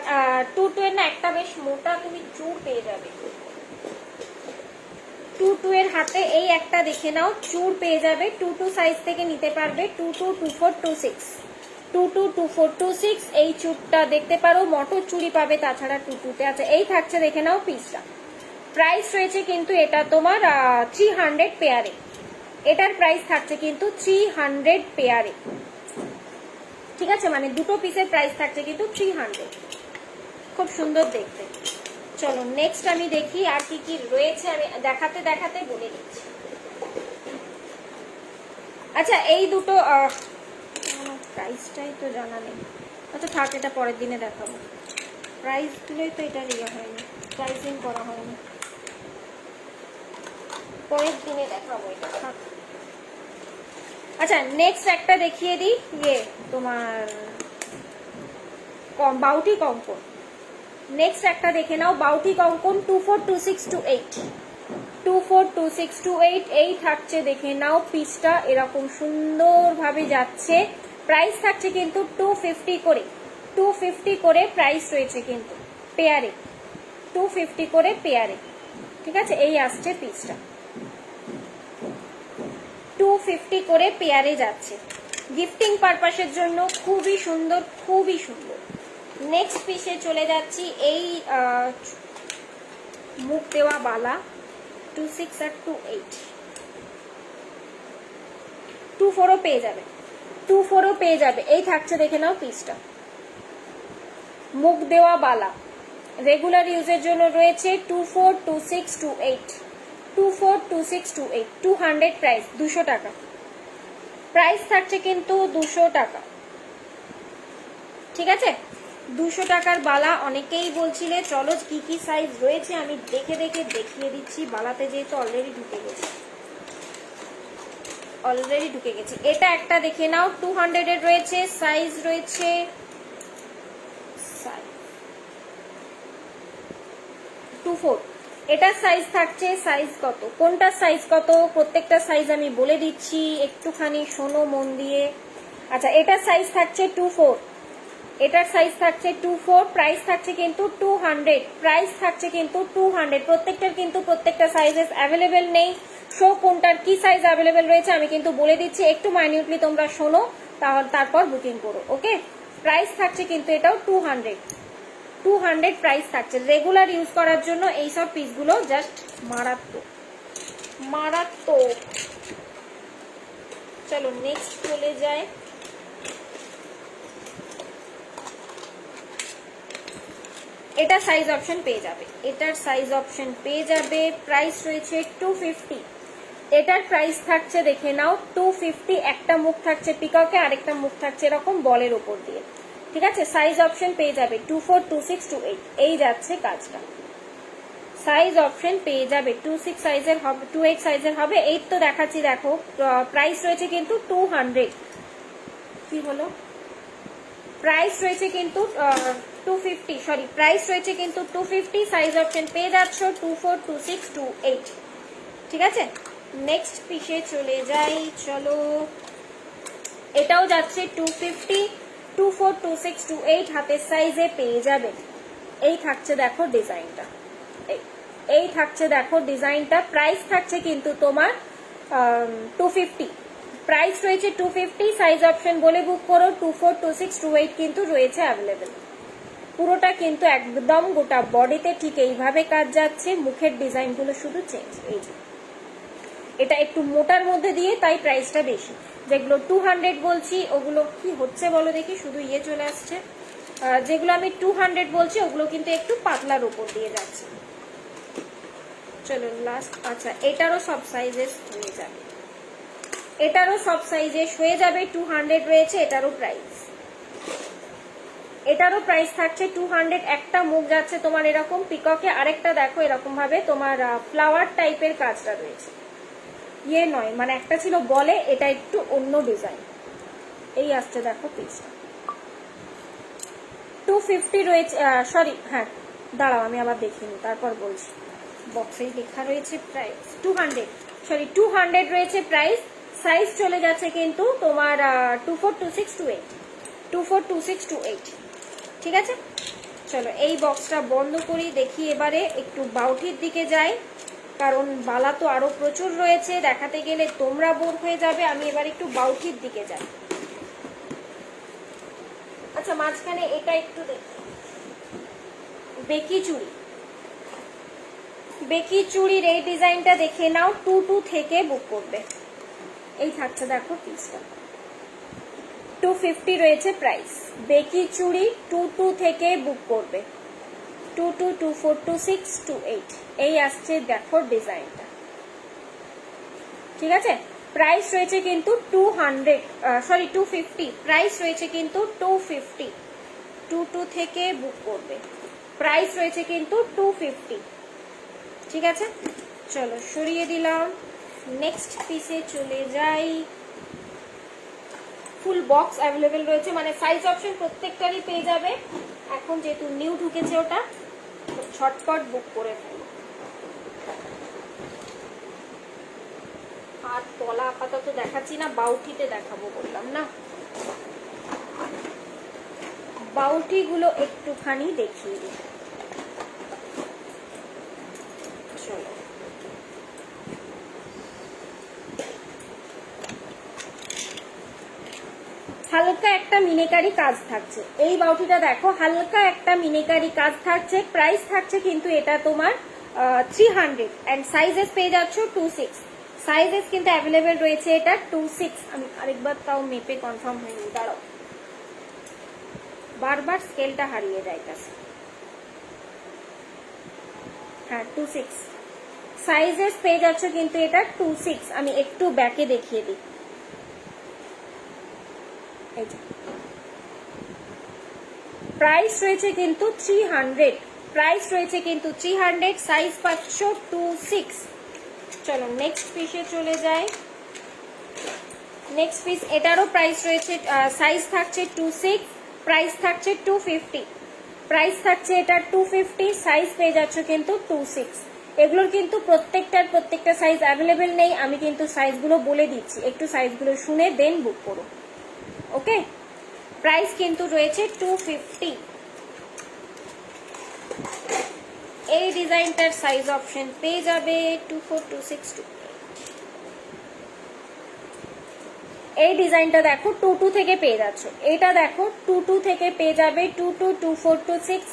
2-2 এর না একটা বেশ মোটা তুমি চূড় পেয়ে যাবে। 2-2 এর হাতে এই একটা দেখে নাও, চূড় পেয়ে যাবে। 2-2 সাইজ থেকে নিতে পারবে। 2-2, 2-4, 2-6, 2-2, 2-4, 2-6 এই চূড়টা দেখতে পারো। মটর চুড়ি পাবে তাছাড়া 2-2 তে। আচ্ছা এই থাকছে দেখে নাও পিসটা। প্রাইস রয়েছে কিন্তু এটা তোমার 300 পেয়ারে। এটার প্রাইস থাকছে কিন্তু 300 পেয়ারে, ঠিক আছে? মানে দুটো পিসের প্রাইস থাকছে কিন্তু 300। খুব সুন্দর দেখতে। চলো নেক্সট আমি দেখি আর কি কি রয়েছে, আমি দেখাতে দেখাতে বলে দিচ্ছি। আচ্ছা এই দুটো প্রাইসটাই তো জানা নেই। আচ্ছা থাক, এটা পরের দিনে দেখাবো। প্রাইসগুলোই তো এটা ইয়ে হয়নি, প্রাইসিং করা হয়নি, পরের দিনে দেখাবো এটা, থাক। আচ্ছা নেক্সট একটা দেখিয়ে দিই, ইয়ে তোমার বাউটি কঙ্কন। নেক্সট একটা দেখে নাও, বাউটি কঙ্কন 2-4, 2-6, 2-8, 2-4, 2-6, 2-8 এই থাকছে দেখে নাও। পিসটা এরকম সুন্দরভাবে যাচ্ছে। প্রাইস থাকছে কিন্তু 250 করে, 250 করে প্রাইস রয়েছে কিন্তু পেয়ারে, 250 করে পেয়ারে, ঠিক আছে? এই আসছে পিসটা 250 করে পেয়ারে যাচ্ছে। গিফটিং পারপাসের জন্য খুবই সুন্দর, খুবই সুন্দর। নেক্সট পিসে চলে যাচ্ছি। এই মুখ দেওয়া বালা 2-6 আর 2-8, 2-4ও পেয়ে যাবে, 2-4ও পেয়ে যাবে। এই থাকছে দেখে নাও পিসটা, মুখ দেওয়া বালা রেগুলার ইউজের জন্য রয়েছে। 2-4, 2-6, 2-8, 2-4, 2-6, 2-8, 200 প্রাইস, 200 টাকা প্রাইস থাকছে কিন্তু, 200 টাকা, ঠিক আছে? 200 টাকার বালা। অনেকেই বলছিলে চলো কি কি সাইজ রয়েছে আমি দেখে দেখে দেখিয়ে দিচ্ছি। বালাতে যেহেতু অলরেডি ঢুকে গেছে, এটা একটা দেখে নাও, 200 এর রয়েছে। সাইজ রয়েছে 2-4। এটার সাইজ থাকছে, সাইজ কত, কোনটার সাইজ কত, প্রত্যেকটা সাইজ আমি বলে দিচ্ছি, একটুখানি শোনো মন দিয়ে। আচ্ছা এটার সাইজ থাকছে 2-4, এটার সাইজ থাকছে 2-4, প্রাইস থাকছে কিন্তু 200, প্রাইস থাকছে কিন্তু 200। প্রত্যেকটার কিন্তু প্রত্যেকটা সাইজেস অ্যাভেলেবেল নেই। শো কোনটার কি সাইজ অ্যাভেলেবেল রয়েছে আমি কিন্তু বলে দিচ্ছি, একটু মাইনিউটলি তোমরা শোনো, তাহলে তারপর বুকিং করো, ওকে? প্রাইস থাকছে কিন্তু এটাও 200 প্রাইস থাকছে। রেগুলার ইউজ করার জন্য এইসব পিসগুলো জাস্ট মারাত্মক মারাত্মক। চলো নেক্সট চলে যায়। এটা সাইজ অপশন পেয়ে যাবে, এটার সাইজ অপশন পেয়ে যাবে। প্রাইস রয়েছে 250। এটার প্রাইস থাকছে দেখে নাও 250। একটা মুখ থাকছে পিককে, আরেকটা মুখ থাকছে এরকম বলের উপর দিয়ে, ঠিক আছে? সাইজ অপশন পেয়ে যাবে 2-4, 2-6, 2-8 এই যাচ্ছে কাজটা। সাইজ অপশন পেয়ে যাবে 2-6 সাইজের হবে, 2-8 সাইজের হবে। 8 তো দেখাচ্ছি, দেখো প্রাইস রয়েছে কিন্তু 200। কি হলো? প্রাইস রয়েছে কিন্তু 250, সরি প্রাইস রয়েছে কিন্তু 250। সাইজ অপশন পেয়ে যাচ্ছ 2-4, 2-6, 2-8, ঠিক আছে? নেক্সট পিসে চলে যাই, চলো। এটাও যাচ্ছে 250, 2-4, 2-6, 2-8 হাতের সাইজে পেয়ে যাবে। এই থাকছে দেখো ডিজাইনটা, এই থাকছে দেখো ডিজাইনটা। প্রাইস থাকছে কিন্তু তোমার 250, প্রাইস রয়েছে 250। সাইজ অপশন বলে বুক করো। 2-4, 2-6, 2-8 কিন্তু রয়েছে অ্যাভেলেবেল। পুরোটা কিন্তু একদম গোটা বডিতে ঠিক এইভাবে কাজ যাচ্ছে, মুখের ডিজাইনগুলো শুধু চেঞ্জ। এই যে এটা একটু মোটার মধ্যে দিয়ে, তাই প্রাইসটা বেশি। যেগুলো 200 বলছি ওগুলো কি হচ্ছে বলো দেখি, শুধু ইয়ে চলে আসছে। যেগুলো আমি 200 বলছি ওগুলো কিন্তু একটু পাতলার উপর দিয়ে যাচ্ছে। চলো লাস্ট। আচ্ছা এটারও সব সাইজেস হয়ে যাবে, এটারও সব সাইজেস হয়ে যাবে। 200 রয়েছে এটারও প্রাইস, এটারও প্রাইস থাকছে 200। একটা মুখ যাচ্ছে তোমার এরকম পিককে, আরেকটা দেখো এরকম ভাবে তোমার ফ্লাওয়ার টাইপের কাজটা রয়েছে। ইয়ে নয়, মানে একটা ছিল বলে, এটা একটু অন্য ডিজাইন। এই আসছে দেখো পিসটা 250 রয়েছে। সরি হ্যাঁ দাঁড়াও আমি আবার দেখিনি তারপর বলছি। বক্সেই লেখা রয়েছে প্রাইস 200, সরি 200 রয়েছে প্রাইস। সাইজ চলে যাচ্ছে কিন্তু তোমার 2-4, 2-6, 2-8, 242628। ঠিক আছে, চলো এই বক্সটা বন্ধ করি। দেখি এবারে একটু বাউটির দিকে যাই, কারণ বালা তো আরো প্রচুর রয়েছে, দেখাতে গেলে তোমরা বোর হয়ে যাবে। আমি এবার একটু বাউটির দিকে যাই। আচ্ছা, মাঝখানে এটা একটু দেখি, বেকি চুড়ি। বেকি চুড়ির এই ডিজাইনটা দেখে নাও, 22 থেকে বুক করবে। এই থাকছে দেখো পিসটা, 250 রয়েছে প্রাইস। বেকি চুড়ি 22 থেকে বুক করবে, 22242628 এই আসছে দেখো ডিজাইনটা। ঠিক আছে, প্রাইস রয়েছে কিন্তু 250, প্রাইস রয়েছে কিন্তু 250, 22 থেকে বুক করবে, প্রাইস রয়েছে কিন্তু 250। ঠিক আছে, চলো সরিয়ে দিলাম, নেক্সট পিসে চলে যাই। ফুল বক্স অ্যাভেলেবেল রয়েছে, মানে সাইজ অপশন প্রত্যেকটারই পেয়ে যাবে। এখন যেহেতু নিউ ঢুকেছে ওটা, ঝটপট বুক করে ফেলো। আর তলা আপাতত দেখাচ্ছি না, বাউটিতে দেখাবো বললাম না, বাউটি গুলো একটুখানি দেখিয়ে দিই। চলো, হালকা একটা মিনেকারি কাজ থাকছে এই বাউটিটা, দেখো হালকা একটা মিনেকারি কাজ থাকছে। প্রাইস থাকছে কিন্তু এটা তোমার 300 এন্ড সাইজেস পেয়ে যাচ্ছ 26। সাইজেস কিন্তু অ্যাভেলেবেল রয়েছে এটা 26। আমি আরেকবার তাও মেপে কনফার্ম হয়নি, দাঁড়াও, বারবার স্কেলটা হারিয়ে যায় কাছে। হ্যাঁ 26 সাইজেস পেয়ে যাচ্ছ কিন্তু এটা 26। আমি একটু ব্যাকে দেখিয়ে দিই, প্রাইস রয়েছে কিন্তু 300, প্রাইস রয়েছে কিন্তু 300, সাইজ পাচ্ছ 26। চলো নেক্সট পিসে চলে যাই। নেক্সট পিস, এটারও প্রাইস রয়েছে, সাইজ থাকছে 26, প্রাইস থাকছে 250, প্রাইস থাকছে এটা 250, সাইজ পেয়ে যাচ্ছ কিন্তু 26। এগুলোর কিন্তু প্রত্যেকটা সাইজ অ্যাভেলেবেল নেই, আমি কিন্তু সাইজগুলো বলে দিচ্ছি, একটু সাইজগুলো শুনে দেন বুক করো। ওকে, প্রাইস কিন্তু রয়েছে 250। এই ডিজাইনটার সাইজ অপশন পেয়ে যাবে 242628। এই ডিজাইনটা দেখো 22 থেকে পেয়ে যাচ্ছ, এটা দেখো 22 থেকে পেয়ে যাবে 222426,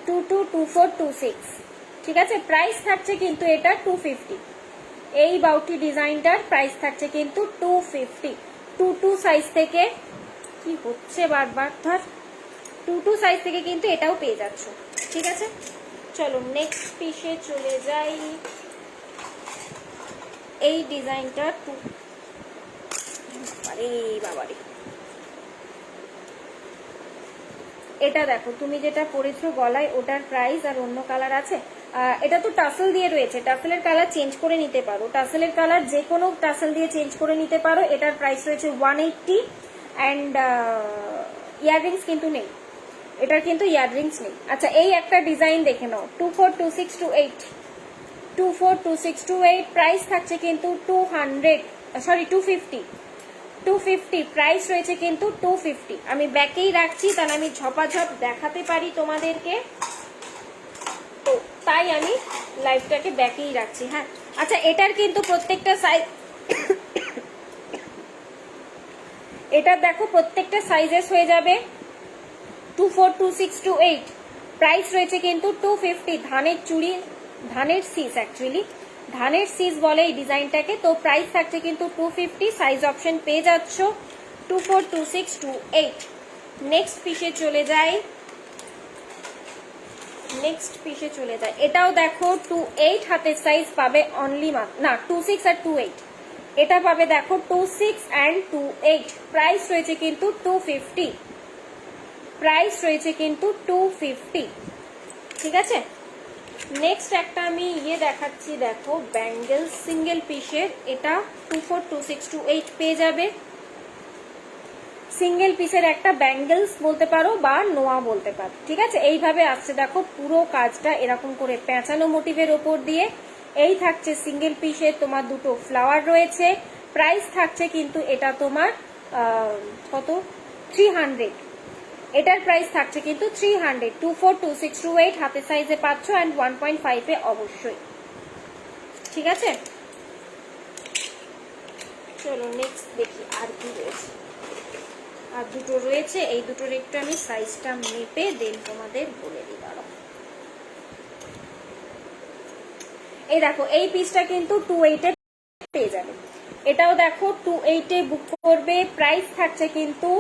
222426। ঠিক আছে, প্রাইস থাকছে কিন্তু এটা 250। এই বাউটি ডিজাইনটার প্রাইস থাকছে কিন্তু 250। 22 সাইজ থেকে, কি হচ্ছে বারবার, ধর 22 সাইজ থেকে কিন্তু এটাও পেয়ে যাচ্ছ। ঠিক আছে, চলো নেক্সট পিসে চলে যাই। এই ডিজাইনটা আরে বাবারে, এটা দেখো তুমি যেটা পরেছো গলায় ওটার প্রাইস আর অন্য কালার আছে। এটা তো টাসেল দিয়ে রয়েছে, টাসেলের কালার চেঞ্জ করে নিতে পারো, টাসেলের কালার যে কোনো টাসেল দিয়ে চেঞ্জ করে নিতে পারো। এটার প্রাইস রয়েছে 180 অ্যান্ড ইয়াররিংস কিন্তু নেই, এটার কিন্তু ইয়াররিংস নেই। আচ্ছা, এই একটা ডিজাইন দেখে নাও, 242628, 242628, প্রাইস থাকছে কিন্তু 250, প্রাইস রয়েছে কিন্তু 250। আমি ব্যাকেই রাখছি, তাহলে আমি ঝপাঝপ দেখাতে পারি তোমাদেরকে, তো তাই আমি লাইভটাকে ব্যাকেই রাখছি। হ্যাঁ, আচ্ছা, এটার কিন্তু প্রত্যেকটা সাইজ, এটা দেখো প্রত্যেকটা সাইজেস হয়ে যাবে 242628, প্রাইস রয়েছে কিন্তু 250। ধানের চুড়ি, ধানের সিস, অ্যাকচুয়ালি ধানের সিস বলে এই ডিজাইনটাকে, তো প্রাইস থাকছে কিন্তু 250, সাইজ অপশন পেয়ে যাচ্ছ 242628। নেক্সট পিসে চলে যাই, এটাও দেখো 28 হাতের সাইজ পাবে অনলি, না 26 আর 28, এটা পাবে দেখো 26 অ্যান্ড 28, প্রাইস রয়েছে কিন্তু 250, প্রাইস রয়েছে কিন্তু 250। ঠিক আছে, নেক্সট একটা আমি ইয়ে দেখাচ্ছি, দেখো ব্যাঙ্গেল সিঙ্গেল পিসের, এটা 242628 পেয়ে যাবে। সিঙ্গেল পিসের একটা ব্যাঙ্গেলস বলতে পারো বা নোয়া বলতে পারো। ঠিক আছে, এইভাবে আসছে দেখো, পুরো কাজটা এরকম করে পেঁচানো মোটিভের ওপর দিয়ে। এই থাকছে সিঙ্গেল পিসের, তোমার দুটো ফ্লাওয়ার রয়েছে। প্রাইস থাকছে কিন্তু এটা তোমার কত, 300, এটার প্রাইস থাকছে কিন্তু 300, 24, 26, 28 হাতের সাইজে পাচ্ছ অ্যান্ড 1.5 এ অবশ্যই। ঠিক আছে, চলো নেক্সট দেখি আর কি রয়েছে। আর দুটো রয়েছে, এই দুটোর একটু আমি সাইজটা মেপে দেন তোমাদের বলে দিই। দাঁড়াও, এই দেখো এই পিসটা কিন্তু 28 এ পেয়ে যাবে। এটাও দেখো 28 এ বুক করবে, প্রাইস থাকছে কিন্তু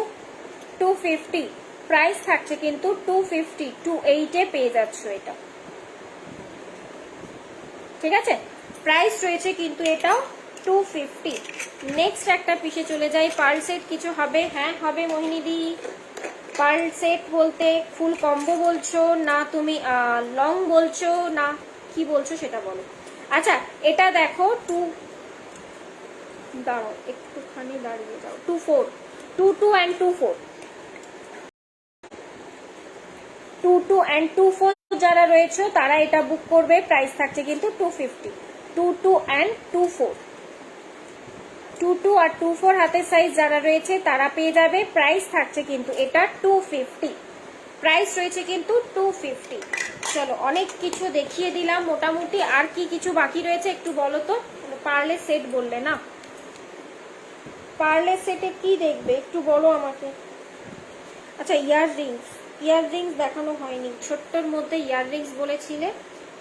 250, প্রাইস থাকছে কিন্তু 250, 28 এ পেয়ে যাচ্ছ এটা। ঠিক আছে, প্রাইস রয়েছে কিন্তু এটাও 250। নেক্সট একটা পিসে চলে যাই। পার্ল সেট কিছু হবে? হ্যাঁ হবে মোহিনীদি। পার্ল সেট বলতে ফুল কম্বো বলছো না তুমি লং বলছো না কি বলছো সেটা বলো। আচ্ছা এটা দেখো দাঁড়াও একটুখানি দাঁড়িয়ে যাও, 24, 22 and 24, 22 and 24 যারা রয়েছে তারা এটা বুক করবে, প্রাইস থাকছে কিন্তু 250, 22 and 24, 22 আর 24 হাতের সাইজ যারা রয়েছে তারা পেয়ে যাবে, প্রাইস থাকছে কিন্তু এটা 250, প্রাইস রয়েছে কিন্তু 250। চলো অনেক কিছু দেখিয়ে দিলাম মোটামুটি, আর কি কিছু বাকি রয়েছে একটু বলো তো। পার্লের সেট বললে না, পার্লের সেটে কি দেখবে একটু বলো আমাকে। আচ্ছা ইয়াররিংস দেখানো হয়নি, ছোট্টর মধ্যে ইয়াররিংস বলেছিলে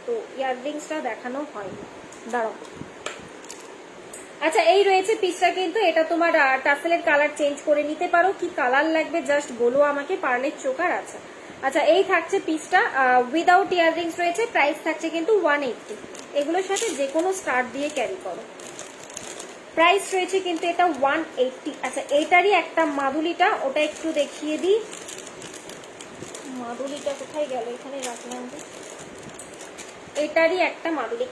তো ইয়াররিংসটা দেখানো হয়নি, দাঁড়াও। আচ্ছা এই রয়েছে পিসটা কিন্তু, এটা তোমার টাসেলের কালার চেঞ্জ করে নিতে পারো, কি কালার লাগবে জাস্ট বলো আমাকে। পার্লের চোকার আছে। আচ্ছা এই থাকছে পিসটা, উইদাউট ইয়াররিংস রয়েছে, প্রাইস থাকছে কিন্তু 180। এগুলোর সাথে যে কোনো স্টার দিয়ে ক্যারি করো, প্রাইস রয়েছে কিন্তু এটা 180। আচ্ছা এইটারই একটা মাদুলিটা, ওটা একটু দেখিয়ে দিই। মাদুলিটা কোথায় গেল, এখানে রাখলাম। এটারই একটা মাদুলি,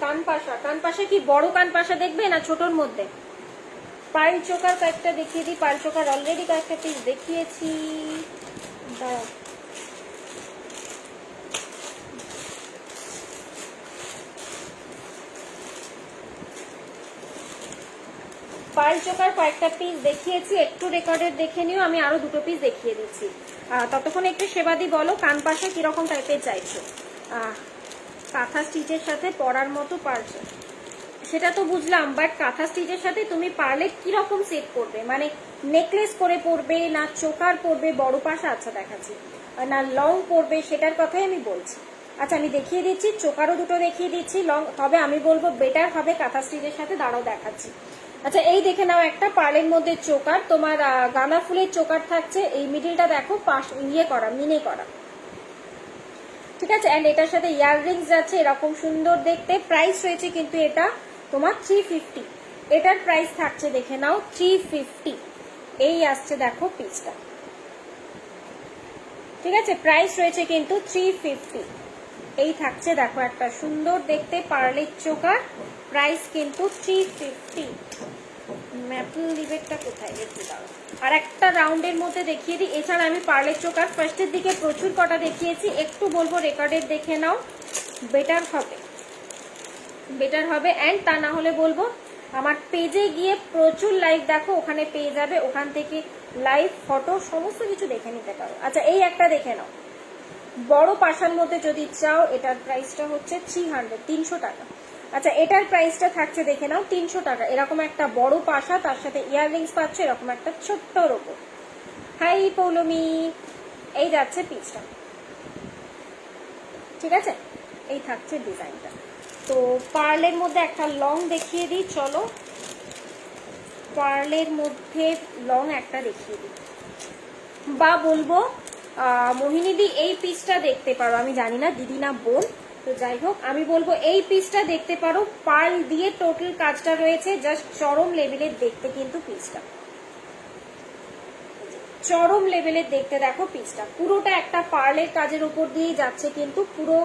কানপাশা কি বড় কানপাশা দেখবে না ছোটর মধ্যে? পার্ল চোকার কয়েকটা দেখিয়ে দিই। পার্ল চোকার অলরেডি কয়েকটা পিস দেখিয়েছি, দাঁড়াও। পার্ল চোকার কয়েকটা পিস দেখিয়েছি, একটু রেকর্ডের দেখে নিও, আমি আরো দুটো পিস দেখিয়ে দিচ্ছি। ততক্ষণ একটু সেবাদি বলো কানপাশা কিরকম টাইপের চাইছো। কাঁথা স্টিচের সাথে পরার মতো পারছো সেটা তো বুঝলাম, বাট কাঁথা স্টিচের সাথে তুমি পারলে কিরকম সেট করবে, মানে নেকলেস করে পরবে না চোকার পরবে বড় পাশা, আচ্ছা দেখাচ্ছি, না লং পরবে সেটার কথাই আমি বলছি। আচ্ছা আমি দেখিয়ে দিচ্ছি, চোকারও দুটো দেখিয়ে দিচ্ছি লং, তবে আমি বলবো বেটার হবে কাঁথা স্টিচের সাথে, দাঁড়াও দেখাচ্ছি। আচ্ছা এই দেখে নাও একটা পার্লের মধ্যে চোকার, তোমার গাঁদা ফুলের চোকার থাকছে, এই মিডিলটা দেখো পাশ ইয়ে করা মিনে করা, ঠিক আছে। অ্যান্ড এটার সাথে ইয়াররিংস যাচ্ছে এরকম সুন্দর দেখতে, প্রাইস রয়েছে কিন্তু এটা তোমার 350, এটার প্রাইস থাকছে দেখে নাও 350। এই আসছে দেখো পিসটা, ঠিক আছে, প্রাইস রয়েছে কিন্তু 350। এই থাকছে দেখো একটা সুন্দর দেখতে পার্লের চোকার, প্রাইস কিন্তু 350। ম্যাপল লিভেটটা কোথায় দেখতে দাও, আর একটা রাউন্ডের মধ্যে দেখিয়ে দিই। এছাড়া আমি পার্লের চোকার ফার্স্টের দিকে প্রচুর কটা দেখিয়েছি, একটু বলবো রেকর্ডের দেখে নাও, বেটার হবে। অ্যান্ড তা না হলে বলবো আমার পেজে গিয়ে প্রচুর লাইভ দেখো, ওখানে পেয়ে যাবে, ওখান থেকে লাইভ ফটো সমস্ত কিছু দেখে নিতে পারো। আচ্ছা এই একটা দেখে নাও, বড় পাশার মধ্যে যদি চাও, এটার প্রাইসটা হচ্ছে 300 টাকা। আচ্ছা এটার প্রাইসটা থাকছে দেখে নাও 300 টাকা। এরকম একটা বড় পাশা, তার সাথে ইয়াররিংস পাচ্ছ এরকম একটা ছোট্টর ওপর। হাই পৌলমি, এই যাচ্ছে পিসটা, ঠিক আছে, এই থাকছে ডিজাইনটা। তো পার্লের মধ্যে একটা লং দেখিয়ে দিই, চলো পার্লের মধ্যে লং একটা দেখিয়ে দিই, বা বলবো মোহিনীদি এই পিসটা দেখতে পারো, আমি জানি না দিদি না বোন, তো যাই হোক আমি বলবো এই পিসটা দেখতে পারো, পার্ল দিয়ে টোটাল কাজটা রয়েছে, জাস্ট চরম লেভেলের দেখতে কিন্তু পিসটা, চরম লেভেলের দেখতে দেখো পিসটা, পুরোটা একটা পার্লের কাজের উপর দিয়ে যাচ্ছে, কিন্তু পুরো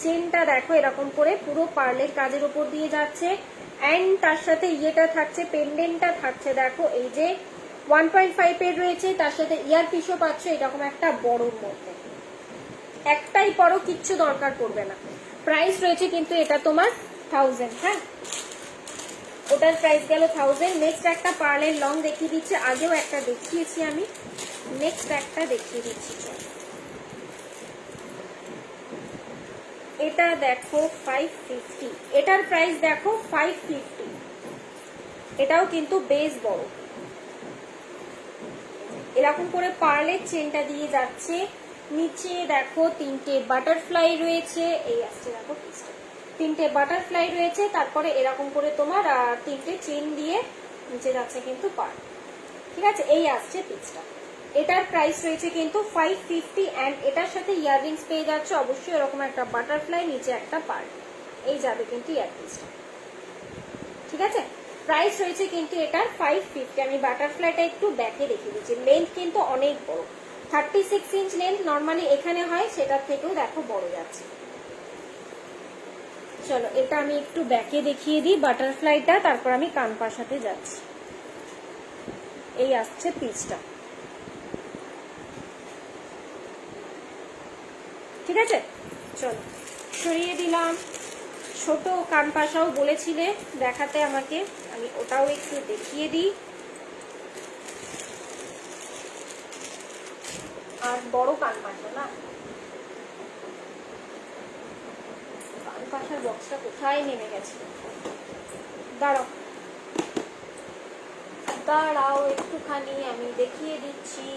চেনটা দেখো এরকম করে পুরো পার্লের কাজের উপর দিয়ে যাচ্ছে। অ্যান্ড তার সাথে ইয়েটা থাকছে, পেন্ডেন্টটা থাকছে দেখো এই যে 1.5 এর রয়েছে, তার সাথে ইয়ার পিসও পাচ্ছ এরকম একটা বড়র মধ্যে, একটাই পরো কিচ্ছু দরকার পড়বে না। প্রাইস রয়েছে কিন্তু এটা তোমার 1000, হ্যাঁ ওটার প্রাইস গেল 1000। নেক্সট একটা পার্লের লং দেখিয়ে দিচ্ছে, আগেও একটা দেখিয়েছি আমি, নেক্সট একটা দেখিয়ে দিচ্ছি, চল। এটা দেখো 550, এটার প্রাইস দেখো 550। এটাও কিন্তু বেশ বড়, এরকম করে পার্লের চেনটা দিয়ে যাচ্ছে। নিচে দেখো তিনটে বাটারফ্লাই রয়েছে, এই আসছে দেখো পিসটা, তিনটে বাটারফ্লাই রয়েছে, তারপরে এরকম করে তোমার তিনটে চেন দিয়ে নিচে যাচ্ছে কিন্তু পার্ল। ঠিক আছে, এই আসছে পিসটা। এটার প্রাইস রয়েছে কিন্তু 550 অ্যান্ড এটার সাথে ইয়াররিংস পেয়ে যাচ্ছে অবশ্যই এরকম একটা বাটারফ্লাই, নিচে একটা পার্ল, এই যাবে কিন্তু ইয়াররিংসটা। ঠিক আছে, প্রাইস রয়েছে কিন্তু এটার 550। আমি বাটারফ্লাইটা একটু ব্যাকে রেখে দিচ্ছি, লেন্থ কিন্তু অনেক বড়, 36 ইঞ্চ লেন্থ নর্মালি এখানে হয়, সেটার থেকেও দেখো বড় যাচ্ছে। চলো এটা আমি একটু ব্যাকে দেখিয়ে দিই বাটারফ্লাইটা, তারপর আমি কান পাশাতে যাচ্ছি। এই আসছে পিসটা। ঠিক আছে, চলো সরিয়ে দিলাম। ছোট কান পাশাও বলেছিলে দেখাতে আমাকে, আমি ওটাও একটু দেখিয়ে দিই। আর বড় কান পাশা না, কান পাশার বক্সটা কোথায় নেমে গেছে, দাঁড়াও দাঁড়াও একটুখানি আমি দেখিয়ে দিচ্ছি।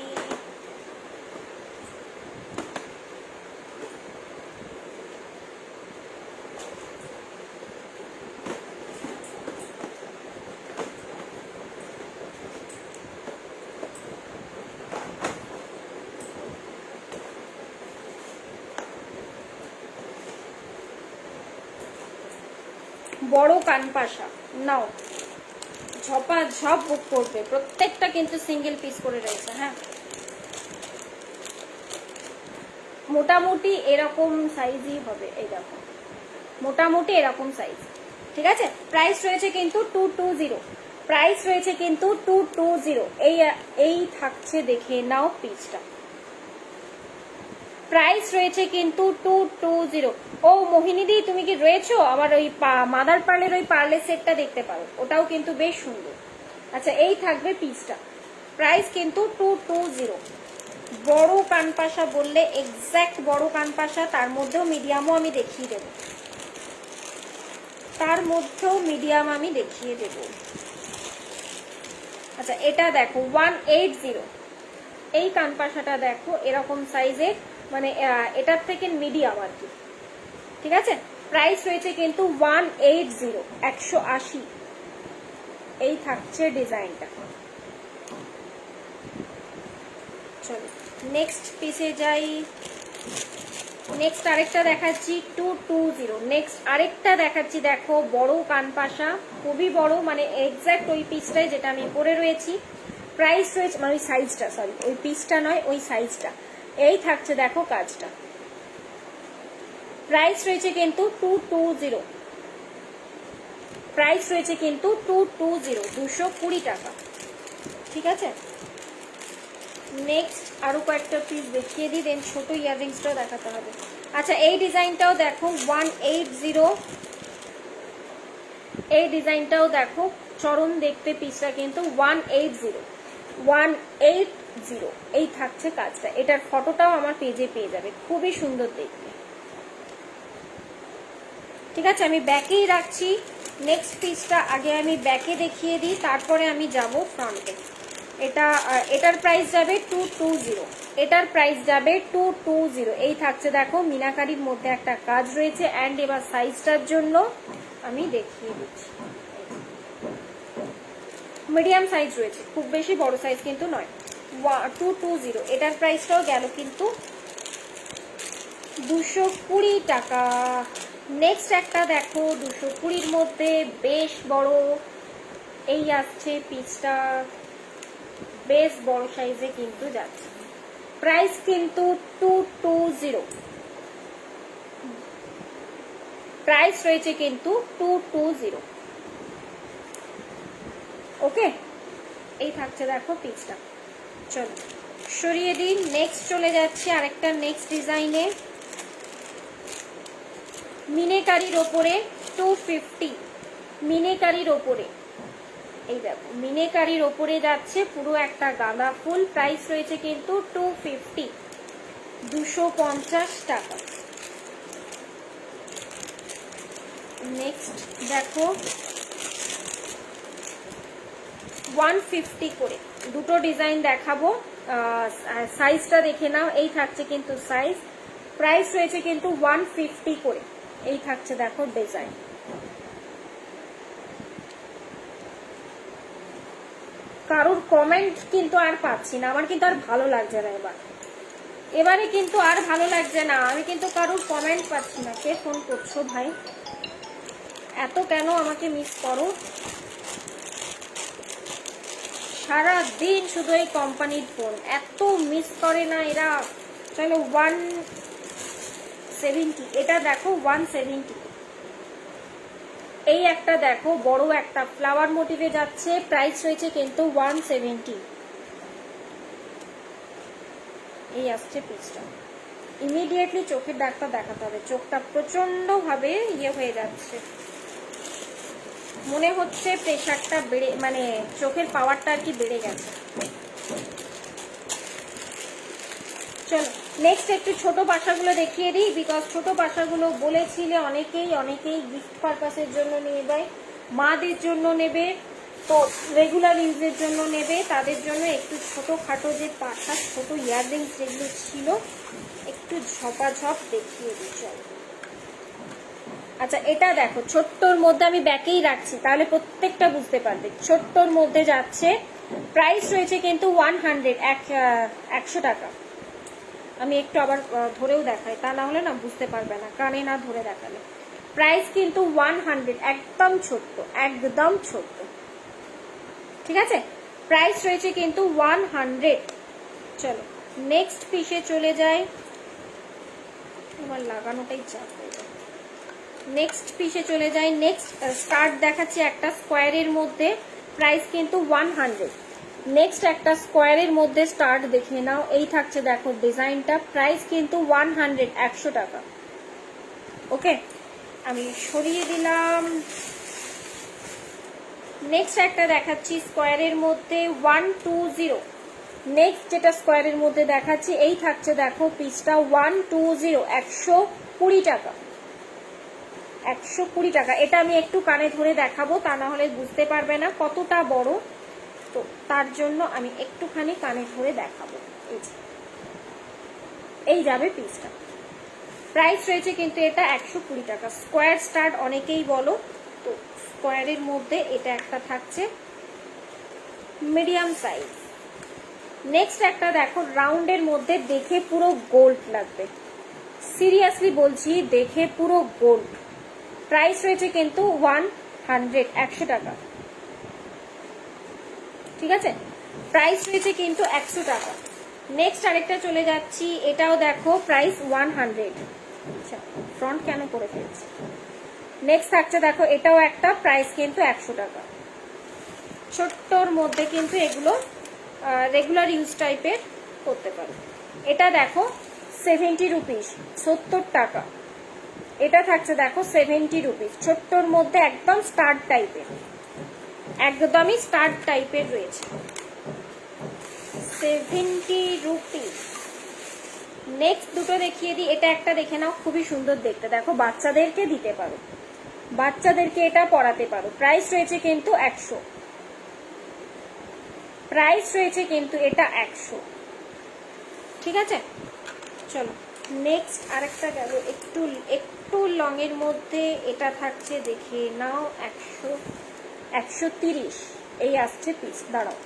বড় কান পাশা নাও, ঝপা ঝপ বুক করবে, প্রত্যেকটা কিন্তু সিঙ্গেল পিস করে রয়েছে। হ্যাঁ, মোটামুটি এরকম সাইজই হবে, এই দেখো মোটামুটি এরকম সাইজ। ঠিক আছে, প্রাইস রয়েছে কিন্তু 220, প্রাইস রয়েছে কিন্তু 220। এই থাকছে, দেখে নাও পিসটা, প্রাইস রয়েছে কিন্তু 220। ও মোহিনীদি তুমি কি রয়েছো? আমার ওই মাদার পার্লের ওই পার্লের সেটটা দেখতে পারো, ওটাও কিন্তু বেশ সুন্দর। আচ্ছা, এই থাকবে পিসটা, প্রাইস কিন্তু 220। বড় কানপাশা বললে এক্স্যাক্ট বড় কানপাশা, তার মধ্যেও মিডিয়ামও আমি দেখিয়ে দেব, তার মধ্যেও মিডিয়াম আমি দেখিয়ে দেব। আচ্ছা, এটা দেখো 180, এই কানপাশাটা দেখো এরকম সাইজের, মানে এটার থেকে মিডিয়াম আর কি। ঠিক আছে, প্রাইস রয়েছে কিন্তু 180, 180। এই থাকছে ডিজাইনটা। চলো নেক্সট পিসে যাই। নেক্সট আরেকটা দেখাচ্ছি 220। নেক্সট আরেকটা দেখাচ্ছি, দেখো বড় কানপাশা, খুবই বড়, মানে এক্স্যাক্ট ওই পিসটাই যেটা আমি পরে রয়েছি। প্রাইস রয়েছে, মানে ওই সাইজটা, সরি ওই পিসটা নয়, ওই সাইজটা। এই থাকছে দেখো কাজটা, প্রাইস রয়েছে কিন্তু 220, প্রাইস রয়েছে কিন্তু 220, 220 টাকা। ঠিক আছে, নেক্সট আরো কয়েকটা পিস দেখিয়ে দিই, দেন ছোট ইয়াররিংসটাও দেখাতে হবে। আচ্ছা, এই ডিজাইনটাও দেখো 180, এই ডিজাইনটাও দেখো চরম দেখতে, পিসটা কিন্তু 180, 180। এই থাকছে কাজটা, এটার ফটোটাও আমার পেজে পেয়ে যাবে, খুবই সুন্দর দেখতে। ঠিক আছে, আমি ব্যাকেই রাখছি। নেক্সট পিসটা আগে আমি ব্যাকে দেখিয়ে দিই, তারপরে আমি যাব ফ্রন্টে। এটার প্রাইস যাবে 220, এটার প্রাইস যাবে 220। এই থাকছে দেখো মিনাকারির মধ্যে একটা কাজ রয়েছে, অ্যান্ড এবার সাইজটার জন্য আমি দেখিয়ে দিচ্ছি। মিডিয়াম সাইজ রয়েছে, খুব বেশি বড় সাইজ কিন্তু নয়। 220, এটার প্রাইসটাও গেল কিন্তু 220 টাকা। নেক্সট একটা দেখো 220-র মধ্যে বেশ বড়, এই আসছে পিসটা, বেশ বড় সাইজে কিন্তু যাচ্ছে। প্রাইস কিন্তু 220, প্রাইস রয়েছে কিন্তু 220। ওকে, এই থাকছে দেখো পিসটা। চলো সরিয়ে দিন, নেক্সট চলে যাচ্ছে আরেকটা নেক্সট ডিজাইনে। মিনেকারির ওপরে 250, মিনেকারির ওপরে এই দেখো মিনেকারির ওপরে যাচ্ছে পুরো একটা গাঁদা ফুল, প্রাইস রয়েছে কিন্তু 250, 250 টাকা। নেক্সট দেখো 150 করে দুটো ডিজাইন দেখাবো, সাইজটা দেখে নাও। এই থাকছে কিন্তু সাইজ, প্রাইস রয়েছে কিন্তু 150 করে। এই থাকছে দেখো ডিজাইন। কারোর কমেন্ট কিন্তু আর পাচ্ছি না, আমার কিন্তু আর ভালো লাগছে না এবারে কিন্তু আর ভালো লাগছে না, আমি কিন্তু কারোর কমেন্ট পাচ্ছি না। কে ফোন করছো ভাই, এত কেন আমাকে মিস করো? সারা দিন শুধু এই কোম্পানির ফোন, এত মিস করে না এরা। চলো 170, এটা দেখো 170। এই একটা দেখো বড় একটা ফ্লাওয়ার মোটিভে যাচ্ছে, প্রাইস রয়েছে কিন্তু 170। এই আসছে পিসটা। ইমিডিয়েটলি চোখের ডাক্তার দেখাতে হবে, চোখটা প্রচন্ড ভাবে ইয়ে হয়ে যাচ্ছে, মনে হচ্ছে প্রেশারটা বেড়ে, মানে চোখের পাওয়ারটা আর কি বেড়ে গেছে। চলো নেক্সট একটু ছোট পাশাগুলো দেখিয়ে দিই, বিকজ ছোট পাশাগুলো বলেছিলে অনেকেই গিফট পারপাসের জন্য নেবে, মাদের জন্য নেবে, তো রেগুলার ইউজের জন্য নেবে, তাদের জন্য একটু ছোটখাটো যে পাশা, ছোট ইয়াররিংস যেগুলো ছিল একটু ঝপাঝপ দেখিয়ে দিই। চলো আচ্ছা এটা দেখো ছোট্টর মধ্যে, আমি ব্যাকেই রাখছি তাহলে প্রত্যেকটা বুঝতে পারবে। ছোট্টর মধ্যে যাচ্ছে, প্রাইস রয়েছে কিন্তু 100 টাকা। আমি একটু আবার ধরেও দেখাই, তা না হলে না বুঝতে পারবে না কানে না ধরে দেখালে। প্রাইস কিন্তু 100, একদম ছোট্ট, একদম ছোট্ট, ঠিক আছে? প্রাইস রয়েছে কিন্তু 100। চলো নেক্সট পিসে চলে যাই, আমার লাগানোটাই চাপ হয়ে যায়। নেক্সট পিসে চলে যাই। নেক্সট স্কার্ট দেখাচ্ছি একটা স্কোয়ারের মধ্যে, প্রাইস কিন্তু 100। নেক্সট একটা স্কোয়ারের মধ্যে স্টার্ট দেখে নাও। এই থাকছে দেখো ডিজাইনটা, প্রাইস কিন্তু 100, 100 টাকা। ওকে আমি সরিয়ে দিলাম। নেক্সট একটা দেখাচ্ছি স্কোয়ারের মধ্যে 120। নেক্সট যেটা স্কোয়ারের মধ্যে দেখাচ্ছি, এই থাকছে দেখো পিসটা 120, 120 টাকা, 120 টাকা। এটা আমি একটু কানে ধরে দেখাবো, তা না হলে বুঝতে পারবে না কতটা বড়, তো তার জন্য আমি একটুখানি কানে ধরে দেখাবো। এই যাবে পিসটা, প্রাইস রয়েছে কিন্তু এটা 120 টাকা। স্কোয়ার স্টার্ট অনেকেই বলো, তো স্কোয়ারের মধ্যে এটা একটা থাকছে মিডিয়াম সাইজ। নেক্সট একটা দেখো রাউন্ডের মধ্যে, দেখে পুরো গোল্ড লাগবে, সিরিয়াসলি বলছি দেখে পুরো গোল্ড। প্রাইস রয়েছে কিন্তু 100, 100 টাকা, ঠিক আছে? প্রাইস রয়েছে কিন্তু 100 টাকা। নেক্সট আরেকটা চলে যাচ্ছি, এটাও দেখো প্রাইস 100। আচ্ছা ফ্রন্ট কেন করে ফেলছি। নেক্সট থাকছে দেখো এটাও একটা, প্রাইস কিন্তু 100 টাকা। ছোট্টর মধ্যে কিন্তু এগুলো রেগুলার ইউজ টাইপের করতে পারো। এটা দেখো 70 রুপিস, 70 টাকা। এটা থাকছে দেখো 70 রুপিস, ছোট্টর মধ্যে একদম স্টার্ট টাইপের, একদমই স্টার্ট টাইপের রয়েছে, 70 রুপিস। নেক্সট দুটো দেখিয়ে দিই, এটা একটা দেখে নাও, খুবই সুন্দর দেখতে, দেখো বাচ্চাদেরকে দিতে পারো, বাচ্চাদেরকে এটা পরাতে পারো। প্রাইস রয়েছে কিন্তু 100, প্রাইস রয়েছে কিন্তু এটা 100, ঠিক আছে? চলো নেক্সট আরেকটা গেল একটু একটু লং এর মধ্যে, এটা থাকছে দেখে নাও 130। এই আসছে পিস, দাঁড়াও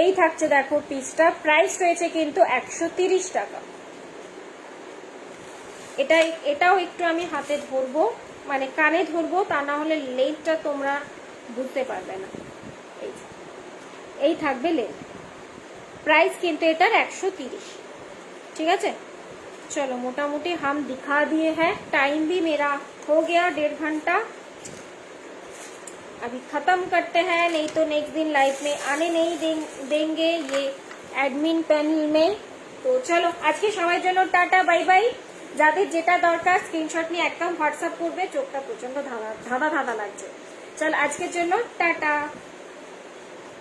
এই থাকছে দেখো পিসটা, প্রাইস রয়েছে কিন্তু 130 টাকা। এটাও একটু আমি হাতে ধরবো, মানে কানে ধরবো, তা না হলে লেন্থটা তোমরা বুঝতে পারবে না। এই থাকবে লেন্থ, प्राइस किंतु एटार 130, ठीक है। चलो मोटामोटी हम दिखा दिए हैं, टाइम भी मेरा हो गया 1.5 घंटा, अभी खत्म करते हैं, नहीं तो नेक्स्ट दिन लाइव में आने नहीं देंगे ये एडमिन पैनल में। तो चलो आज के सबार जन्य टाटा बाई बाई। যাদের যেটা দরকার স্ক্রিনশট নিয়ে একদম হোয়াটসঅ্যাপ করবে। চোখটা প্রচন্ড ধাঁধা ধাঁধা লাগছে, চল আজকের জন্য টাটা।